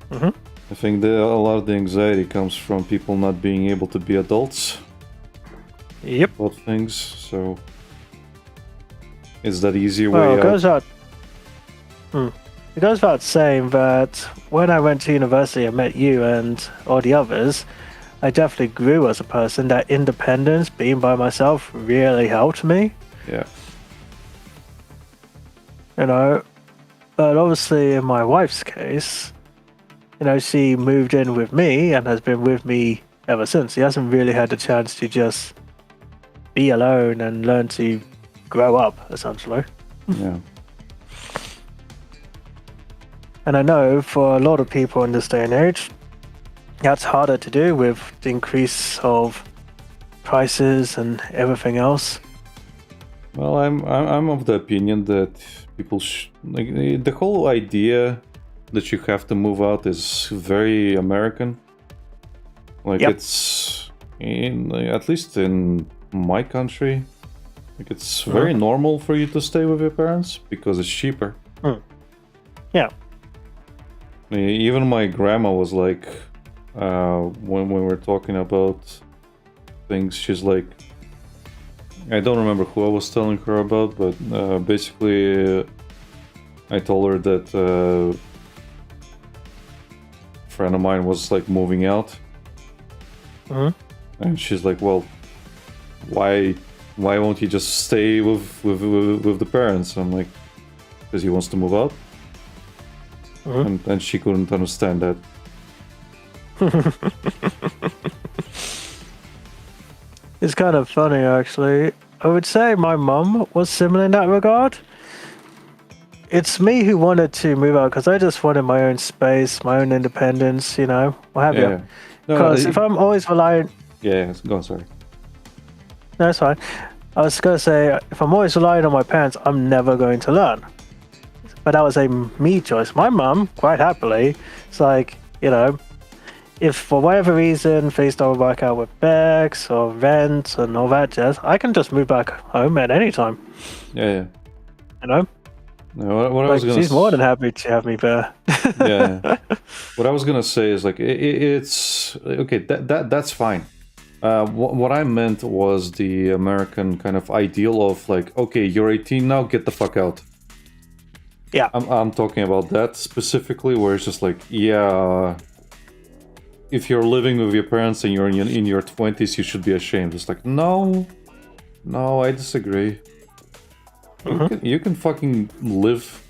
[SPEAKER 1] I think that a lot of the anxiety comes from people not being able to be adults.
[SPEAKER 2] Yep.
[SPEAKER 1] About things. So is that easier
[SPEAKER 2] Well,
[SPEAKER 1] way
[SPEAKER 2] it goes
[SPEAKER 1] out?
[SPEAKER 2] It goes without saying that when I went to university and met you and all the others, I definitely grew as a person. That independence, being by myself, really helped me.
[SPEAKER 1] Yeah.
[SPEAKER 2] But obviously in my wife's case, she moved in with me and has been with me ever since. She hasn't really had the chance to just be alone and learn to grow up, essentially.
[SPEAKER 1] Yeah.
[SPEAKER 2] And I know for a lot of people in this day and age, that's harder to do with the increase of prices and everything else.
[SPEAKER 1] Well, I'm of the opinion that people the whole idea that you have to move out is very American. It's at least in my country, it's very normal for you to stay with your parents because it's cheaper.
[SPEAKER 2] Yeah.
[SPEAKER 1] Even my grandma was like, when we were talking about things, she's like, I don't remember who I was telling her about, but basically I told her that a friend of mine was like moving out, and she's like, well, why won't he just stay with the parents? I'm like, because he wants to move out. And she couldn't understand that.
[SPEAKER 2] It's kind of funny, actually. I would say my mum was similar in that regard. It's me who wanted to move out because I just wanted my own space, my own independence, what have you. Because if I'm always relying...
[SPEAKER 1] Yeah, go on, sorry.
[SPEAKER 2] No, it's fine. I was going to say, if I'm always relying on my parents, I'm never going to learn. But that was a me choice. My mum, quite happily, it's like, if for whatever reason things don't work out with Bex or rent and all that jazz, I can just move back home at any time.
[SPEAKER 1] Yeah.
[SPEAKER 2] No,
[SPEAKER 1] what I was gonna
[SPEAKER 2] she's more than happy to have me there.
[SPEAKER 1] Yeah. What I was gonna say is like it's okay. That's fine. What I meant was the American kind of ideal of like, okay, you're 18 now, get the fuck out.
[SPEAKER 2] Yeah.
[SPEAKER 1] I'm talking about that specifically, where it's just like, if you're living with your parents and you're in your 20s, you should be ashamed. It's like, no, I disagree. You can fucking live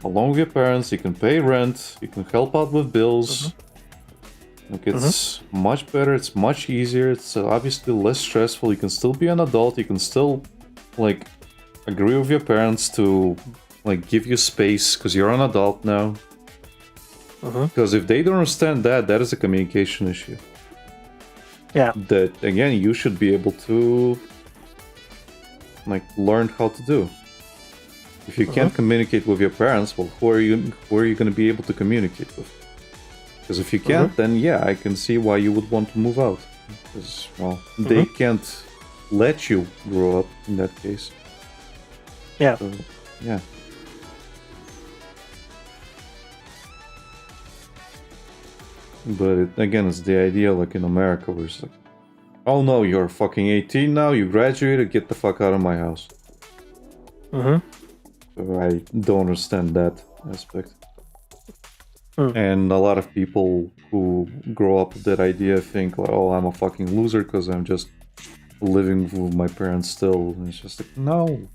[SPEAKER 1] along with your parents, you can pay rent, you can help out with bills. Like, it's much better, it's much easier, it's obviously less stressful, you can still be an adult, you can still, like, agree with your parents to, like, give you space, because you're an adult now. Because if they don't understand that is a communication issue.
[SPEAKER 2] Yeah.
[SPEAKER 1] That, again, you should be able to, like, learn how to do. If you can't communicate with your parents, well, who are you going to be able to communicate with? Because if you can't, then yeah, I can see why you would want to move out. Because, well, they can't let you grow up in that case.
[SPEAKER 2] Yeah.
[SPEAKER 1] So, yeah. But again, it's the idea like in America where it's like, oh no, you're fucking 18 now, you graduated, get the fuck out of my house.
[SPEAKER 2] Mm-hmm.
[SPEAKER 1] So I don't understand that aspect. And a lot of people who grow up with that idea think like, oh, I'm a fucking loser because I'm just living with my parents still. And it's just like, no.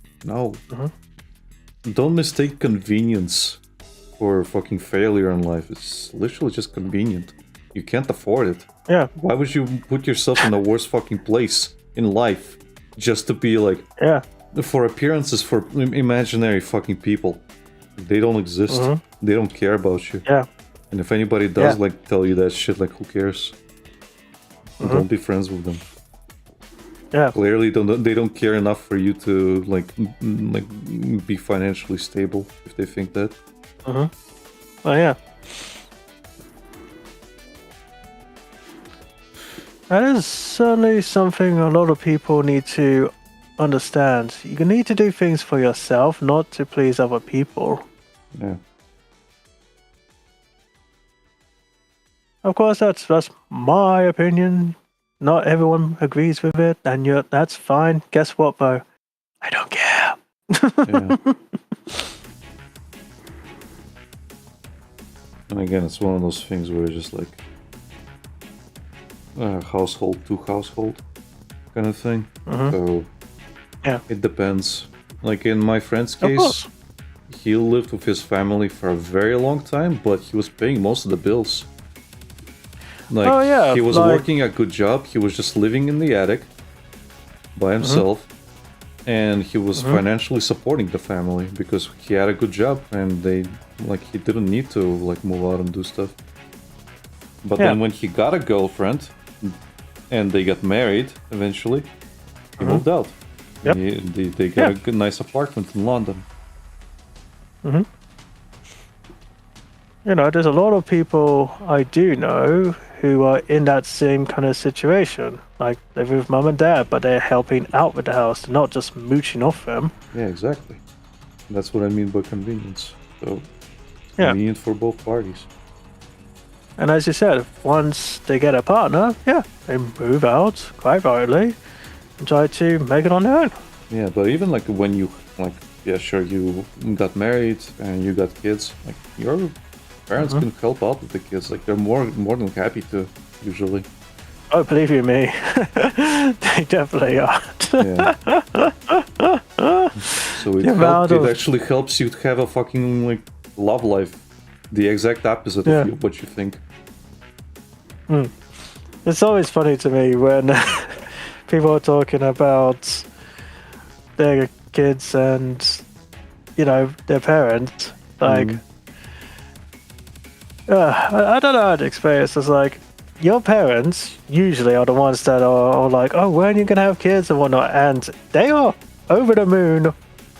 [SPEAKER 1] Don't mistake convenience for fucking failure in life. It's literally just convenient. You can't afford it.
[SPEAKER 2] Yeah.
[SPEAKER 1] Why would you put yourself in the worst fucking place in life just to be like, for appearances, for imaginary fucking people? They don't exist. They don't care about you.
[SPEAKER 2] Yeah.
[SPEAKER 1] And if anybody does like tell you that shit, like who cares? Don't be friends with them.
[SPEAKER 2] Yeah.
[SPEAKER 1] Clearly, they don't care enough for you to like be financially stable if they think that.
[SPEAKER 2] Oh yeah. That is certainly something a lot of people need to understand. You need to do things for yourself, not to please other people.
[SPEAKER 1] Yeah.
[SPEAKER 2] Of course, that's my opinion. Not everyone agrees with it, and that's fine. Guess what, though? I don't care.
[SPEAKER 1] Yeah. And again, it's one of those things where it's just like household to household kind of thing. So it depends. Like in my friend's case, he lived with his family for a very long time, but he was paying most of the bills. Like, he was working a good job. He was just living in the attic by himself, and he was financially supporting the family because he had a good job, and he didn't need to like move out and do stuff. But then when he got a girlfriend, and they got married eventually, he moved out.
[SPEAKER 2] Yep.
[SPEAKER 1] They got a good, nice apartment in London.
[SPEAKER 2] You know, there's a lot of people I do know who are in that same kind of situation. Like, they're with mum and dad, but they're helping out with the house. They're not just mooching off them.
[SPEAKER 1] Yeah, exactly. That's what I mean by convenience. So, convenient for both parties.
[SPEAKER 2] And as you said, once they get a partner, they move out, quite rightly, and try to make it on their own.
[SPEAKER 1] Yeah, but even like when you, sure, you got married and you got kids, like, your parents can help out with the kids. Like, they're more than happy to, usually.
[SPEAKER 2] Oh, believe you me, they definitely are.
[SPEAKER 1] Yeah. So it actually helps you to have a fucking, like, love life. The exact opposite of what you think.
[SPEAKER 2] It's always funny to me when people are talking about their kids and, you know, their parents. Like, I don't know how to explain it. It's like, your parents usually are the ones that are like, oh, when are you going to have kids and whatnot? And they are over the moon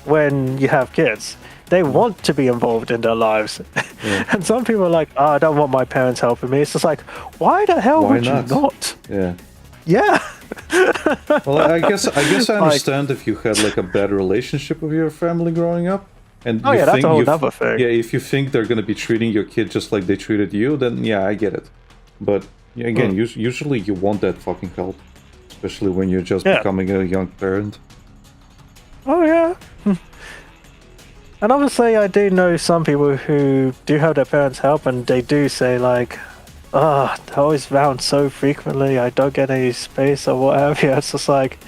[SPEAKER 2] when you have kids. They want to be involved in their lives. And some people are like, oh, I don't want my parents helping me. It's just like, why the hell would you not? Yeah.
[SPEAKER 1] Well, I guess I understand if you had like a bad relationship with your family growing up. And
[SPEAKER 2] that's a whole other thing.
[SPEAKER 1] Yeah, if you think they're going to be treating your kid just like they treated you, then yeah, I get it. But again, usually you want that fucking help. Especially when you're just becoming a young parent.
[SPEAKER 2] Oh, yeah. And obviously, I do know some people who do have their parents help, and they do say, like, oh, they're always round so frequently, I don't get any space or whatever. It's just like,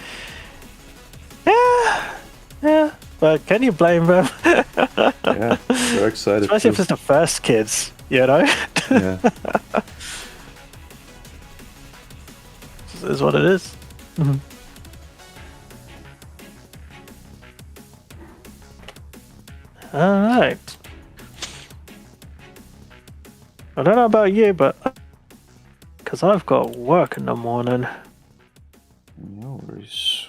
[SPEAKER 2] yeah. But can you blame them?
[SPEAKER 1] Yeah, they're excited.
[SPEAKER 2] Especially if it's the first kids, you know?
[SPEAKER 1] Yeah.
[SPEAKER 2] This is what it is. Alright. I don't know about you, but because I've got work in the morning.
[SPEAKER 1] No worries.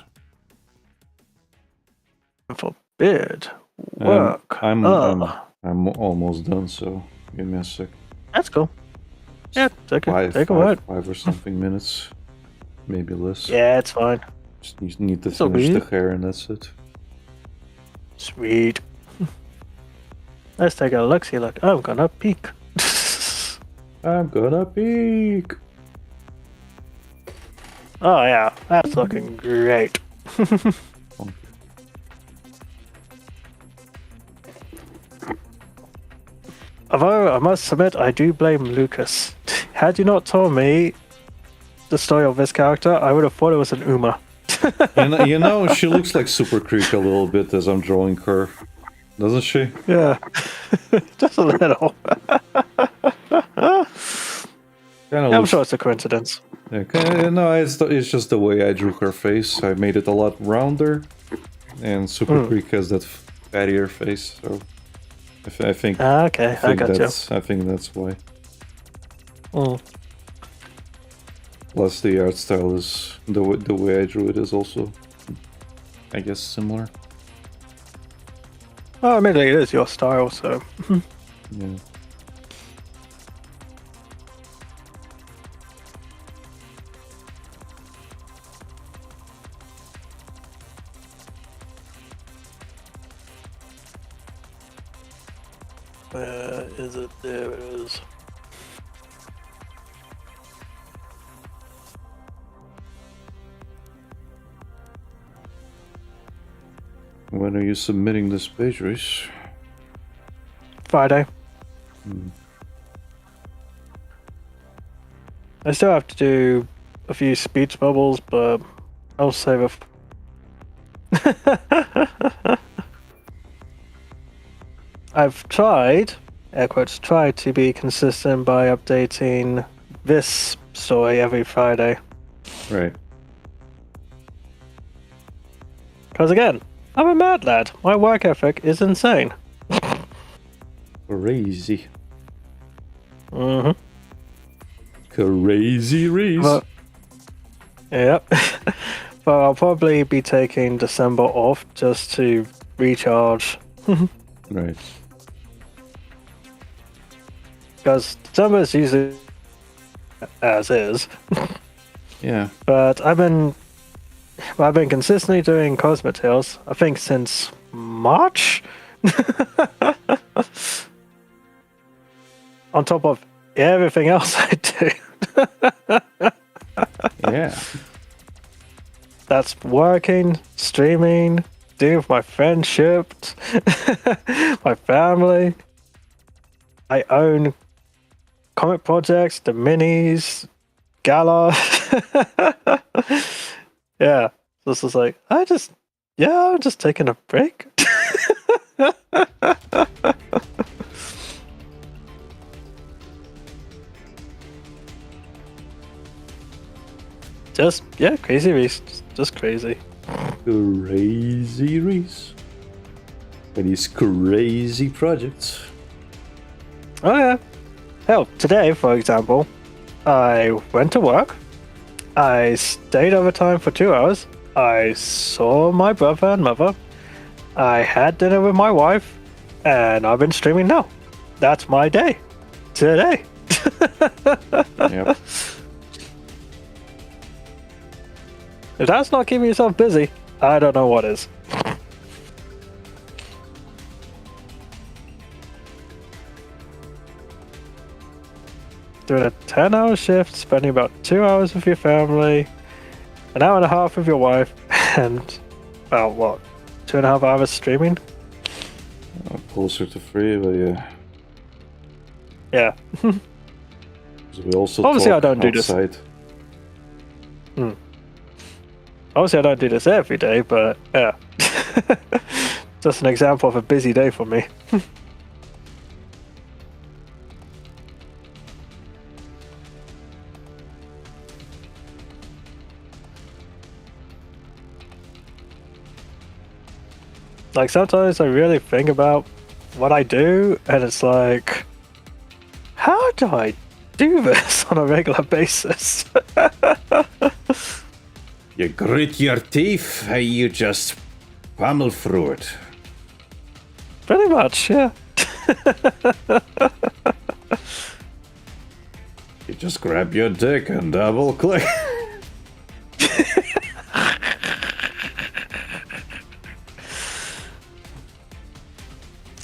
[SPEAKER 2] Forbid work.
[SPEAKER 1] I'm almost done, so give me a sec.
[SPEAKER 2] That's cool. Yeah, take a word.
[SPEAKER 1] 5 or something minutes, maybe less.
[SPEAKER 2] Yeah, it's fine.
[SPEAKER 1] Just need to finish the hair and that's it.
[SPEAKER 2] Sweet. Let's take a look. I'm gonna peek.
[SPEAKER 1] I'm gonna peek.
[SPEAKER 2] Oh yeah, that's looking great. Although I must admit, I do blame Lucas. Had you not told me the story of this character, I would have thought it was an Uma.
[SPEAKER 1] You know, she looks like Super Creek a little bit as I'm drawing her, doesn't she?
[SPEAKER 2] Yeah, just a little. I'm sure it's a coincidence.
[SPEAKER 1] Yeah, no, it's just the way I drew her face. I made it a lot rounder, and Super Creek has that fattier face, so I think.
[SPEAKER 2] Okay, I got you.
[SPEAKER 1] I think that's why.
[SPEAKER 2] Mm.
[SPEAKER 1] Plus, the art style is the way I drew it is also, I guess, similar.
[SPEAKER 2] Oh, admittedly, it is your style, so.
[SPEAKER 1] Yeah.
[SPEAKER 2] Where is it? There it is.
[SPEAKER 1] When are you submitting this page, Reese?
[SPEAKER 2] Friday. I still have to do a few speech bubbles, but I'll save it. I've tried, air quotes, tried to be consistent by updating this story every Friday.
[SPEAKER 1] Right.
[SPEAKER 2] Because again, I'm a mad lad. My work ethic is insane.
[SPEAKER 1] Crazy.
[SPEAKER 2] Mm-hmm.
[SPEAKER 1] Crazy Reese.
[SPEAKER 2] But, yep. But I'll probably be taking December off just to recharge.
[SPEAKER 1] Right.
[SPEAKER 2] Because December is usually as is.
[SPEAKER 1] Yeah.
[SPEAKER 2] But I've been consistently doing Cosmic Tales, I think since March? On top of everything else I do.
[SPEAKER 1] Yeah.
[SPEAKER 2] That's working, streaming, dealing with my friendship, my family. I own comic projects, the minis, Gala. Yeah. This is like, I'm just taking a break. Crazy Reese. Just crazy.
[SPEAKER 1] Crazy Reese. And his crazy projects.
[SPEAKER 2] Oh yeah. Hell, today, for example, I went to work. I stayed overtime for 2 hours. I saw my brother and mother. I had dinner with my wife. And I've been streaming now. That's my day. Today.
[SPEAKER 1] Yep.
[SPEAKER 2] If that's not keeping yourself busy, I don't know what is. Doing a 10-hour shift, spending about 2 hours with your family, an hour and a half with your wife, and about what, 2.5 hours streaming?
[SPEAKER 1] Closer to 3, but yeah.
[SPEAKER 2] Yeah.
[SPEAKER 1] 'Cause we also
[SPEAKER 2] Obviously,
[SPEAKER 1] talk
[SPEAKER 2] I don't do
[SPEAKER 1] outside.
[SPEAKER 2] this. Obviously, I don't do this every day, but yeah. Just an example of a busy day for me. Like, sometimes I really think about what I do, and it's like, how do I do this on a regular basis?
[SPEAKER 1] You grit your teeth, you just pummel through it.
[SPEAKER 2] Pretty much, yeah.
[SPEAKER 1] You just grab your dick and double click.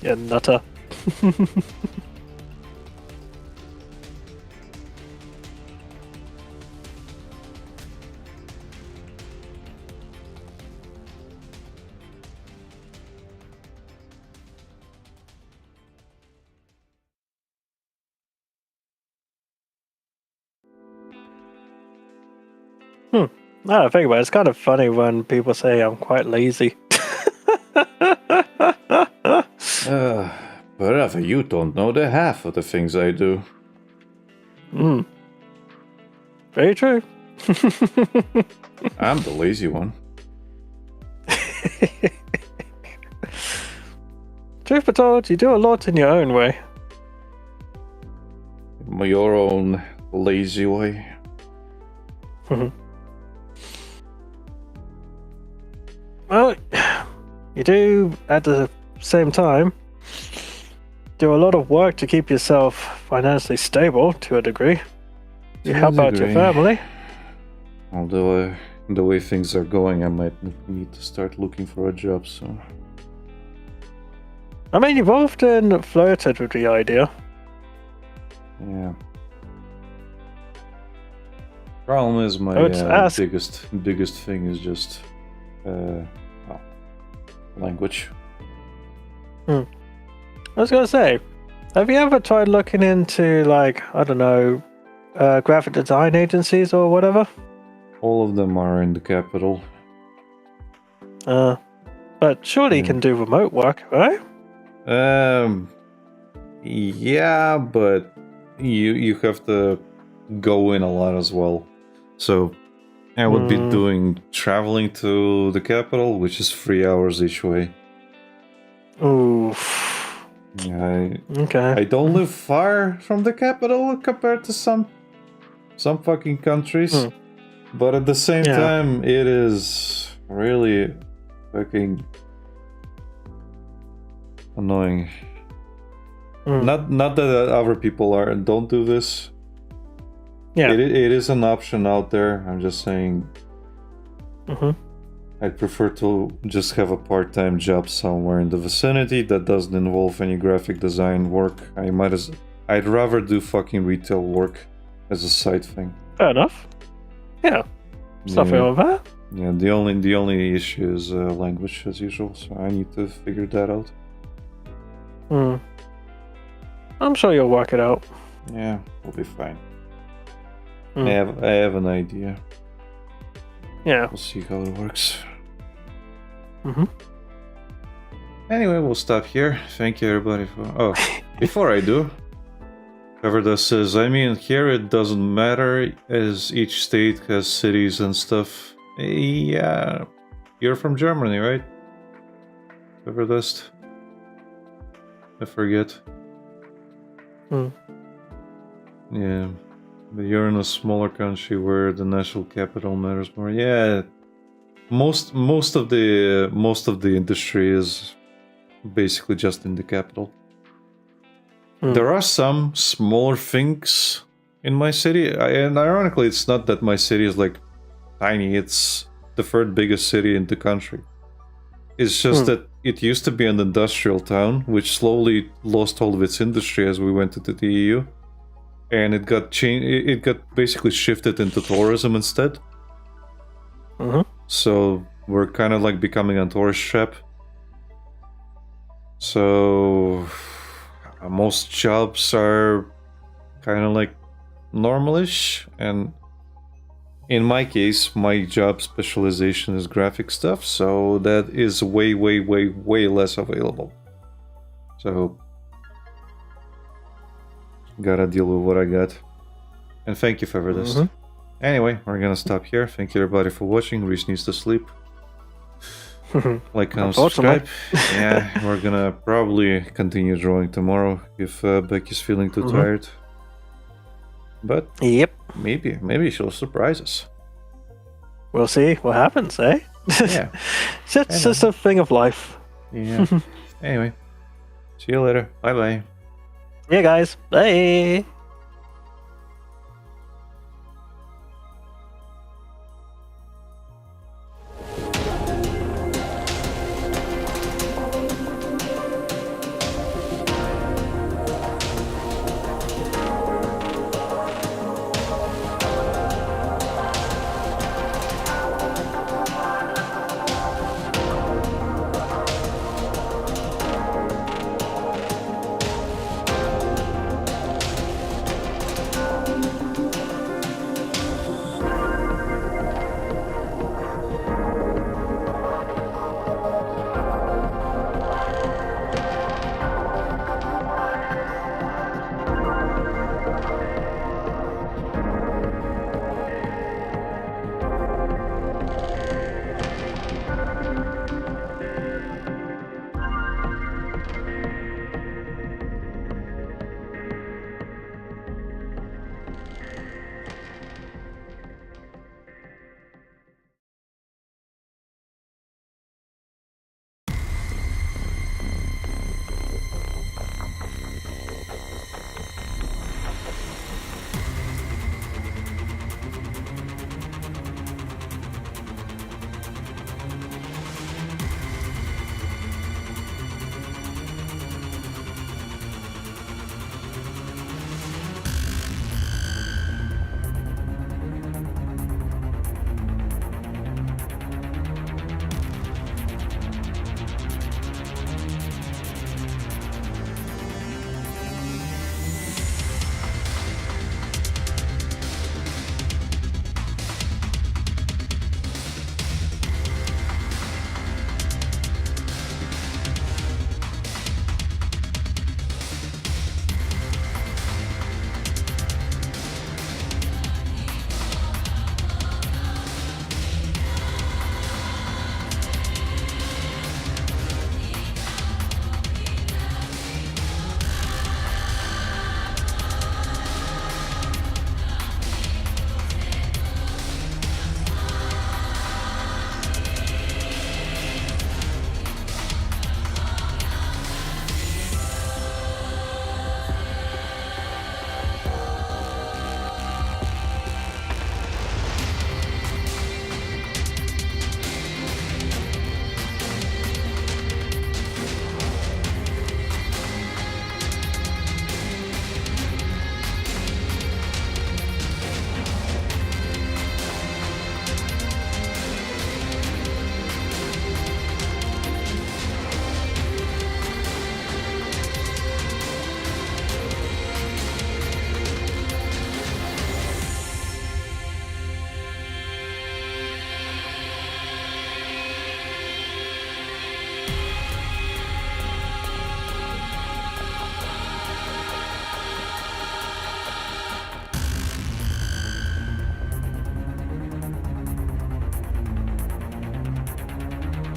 [SPEAKER 2] Yeah, nutter. I think about it. It's kind of funny when people say I'm quite lazy.
[SPEAKER 1] But Rafa, you don't know the half of the things I do.
[SPEAKER 2] Very true.
[SPEAKER 1] I'm the lazy one.
[SPEAKER 2] Truth be told, you do a lot in your own way.
[SPEAKER 1] Your own lazy way.
[SPEAKER 2] Well, you do at the same time do a lot of work to keep yourself financially stable to a degree. You help out your family.
[SPEAKER 1] Although the way things are going, I might need to start looking for a job soon.
[SPEAKER 2] I mean, you've often flirted with the idea.
[SPEAKER 1] Yeah. Problem is my biggest thing is just language.
[SPEAKER 2] I was gonna say, have you ever tried looking into, like, I don't know, graphic design agencies or whatever?
[SPEAKER 1] All of them are in the capital.
[SPEAKER 2] But surely you can do remote work, right?
[SPEAKER 1] Yeah, but you have to go in a lot as well. So I would be traveling to the capital, which is 3 hours each way.
[SPEAKER 2] Oof.
[SPEAKER 1] Yeah,
[SPEAKER 2] Okay.
[SPEAKER 1] I don't live far from the capital compared to some fucking countries. But at the same time, it is really fucking annoying. Not that other people don't do this.
[SPEAKER 2] Yeah.
[SPEAKER 1] It is an option out there. I'm just saying. I'd prefer to just have a part-time job somewhere in the vicinity that doesn't involve any graphic design work. I'd rather do fucking retail work as a side thing.
[SPEAKER 2] Fair enough. Yeah. Nothing wrong with that.
[SPEAKER 1] Yeah, the only issue is language as usual, so I need to figure that out.
[SPEAKER 2] I'm sure you'll work it out.
[SPEAKER 1] Yeah, we'll be fine. I have an idea.
[SPEAKER 2] Yeah.
[SPEAKER 1] We'll see how it works. Anyway, we'll stop here. Thank you everybody for... Oh, before I do... Whoever says, I mean, here it doesn't matter as each state has cities and stuff. Yeah, you're from Germany, right? Whoever does. I forget. Yeah, but you're in a smaller country where the national capital matters more. Yeah, most of the industry is basically just in the capital. There are some smaller things in my city, and ironically, it's not that my city is like tiny. It's the third biggest city in the country. It's just that it used to be an industrial town, which slowly lost all of its industry as we went into the EU, and it got changed. It got basically shifted into tourism instead. So we're kind of like becoming a tourist trap. So most jobs are kind of like normalish, and in my case, my job specialization is graphic stuff, so that is way less available. So gotta deal with what I got. And thank you for this. Anyway, we're gonna stop here. Thank you everybody for watching. Reese needs to sleep. Like, comment, subscribe. Yeah, we're gonna probably continue drawing tomorrow if Becky's feeling too tired. But maybe she'll surprise us.
[SPEAKER 2] We'll see what happens, eh?
[SPEAKER 1] Yeah.
[SPEAKER 2] It's just a thing of life.
[SPEAKER 1] Yeah. Anyway, see you later. Bye bye.
[SPEAKER 2] Yeah, guys. Bye.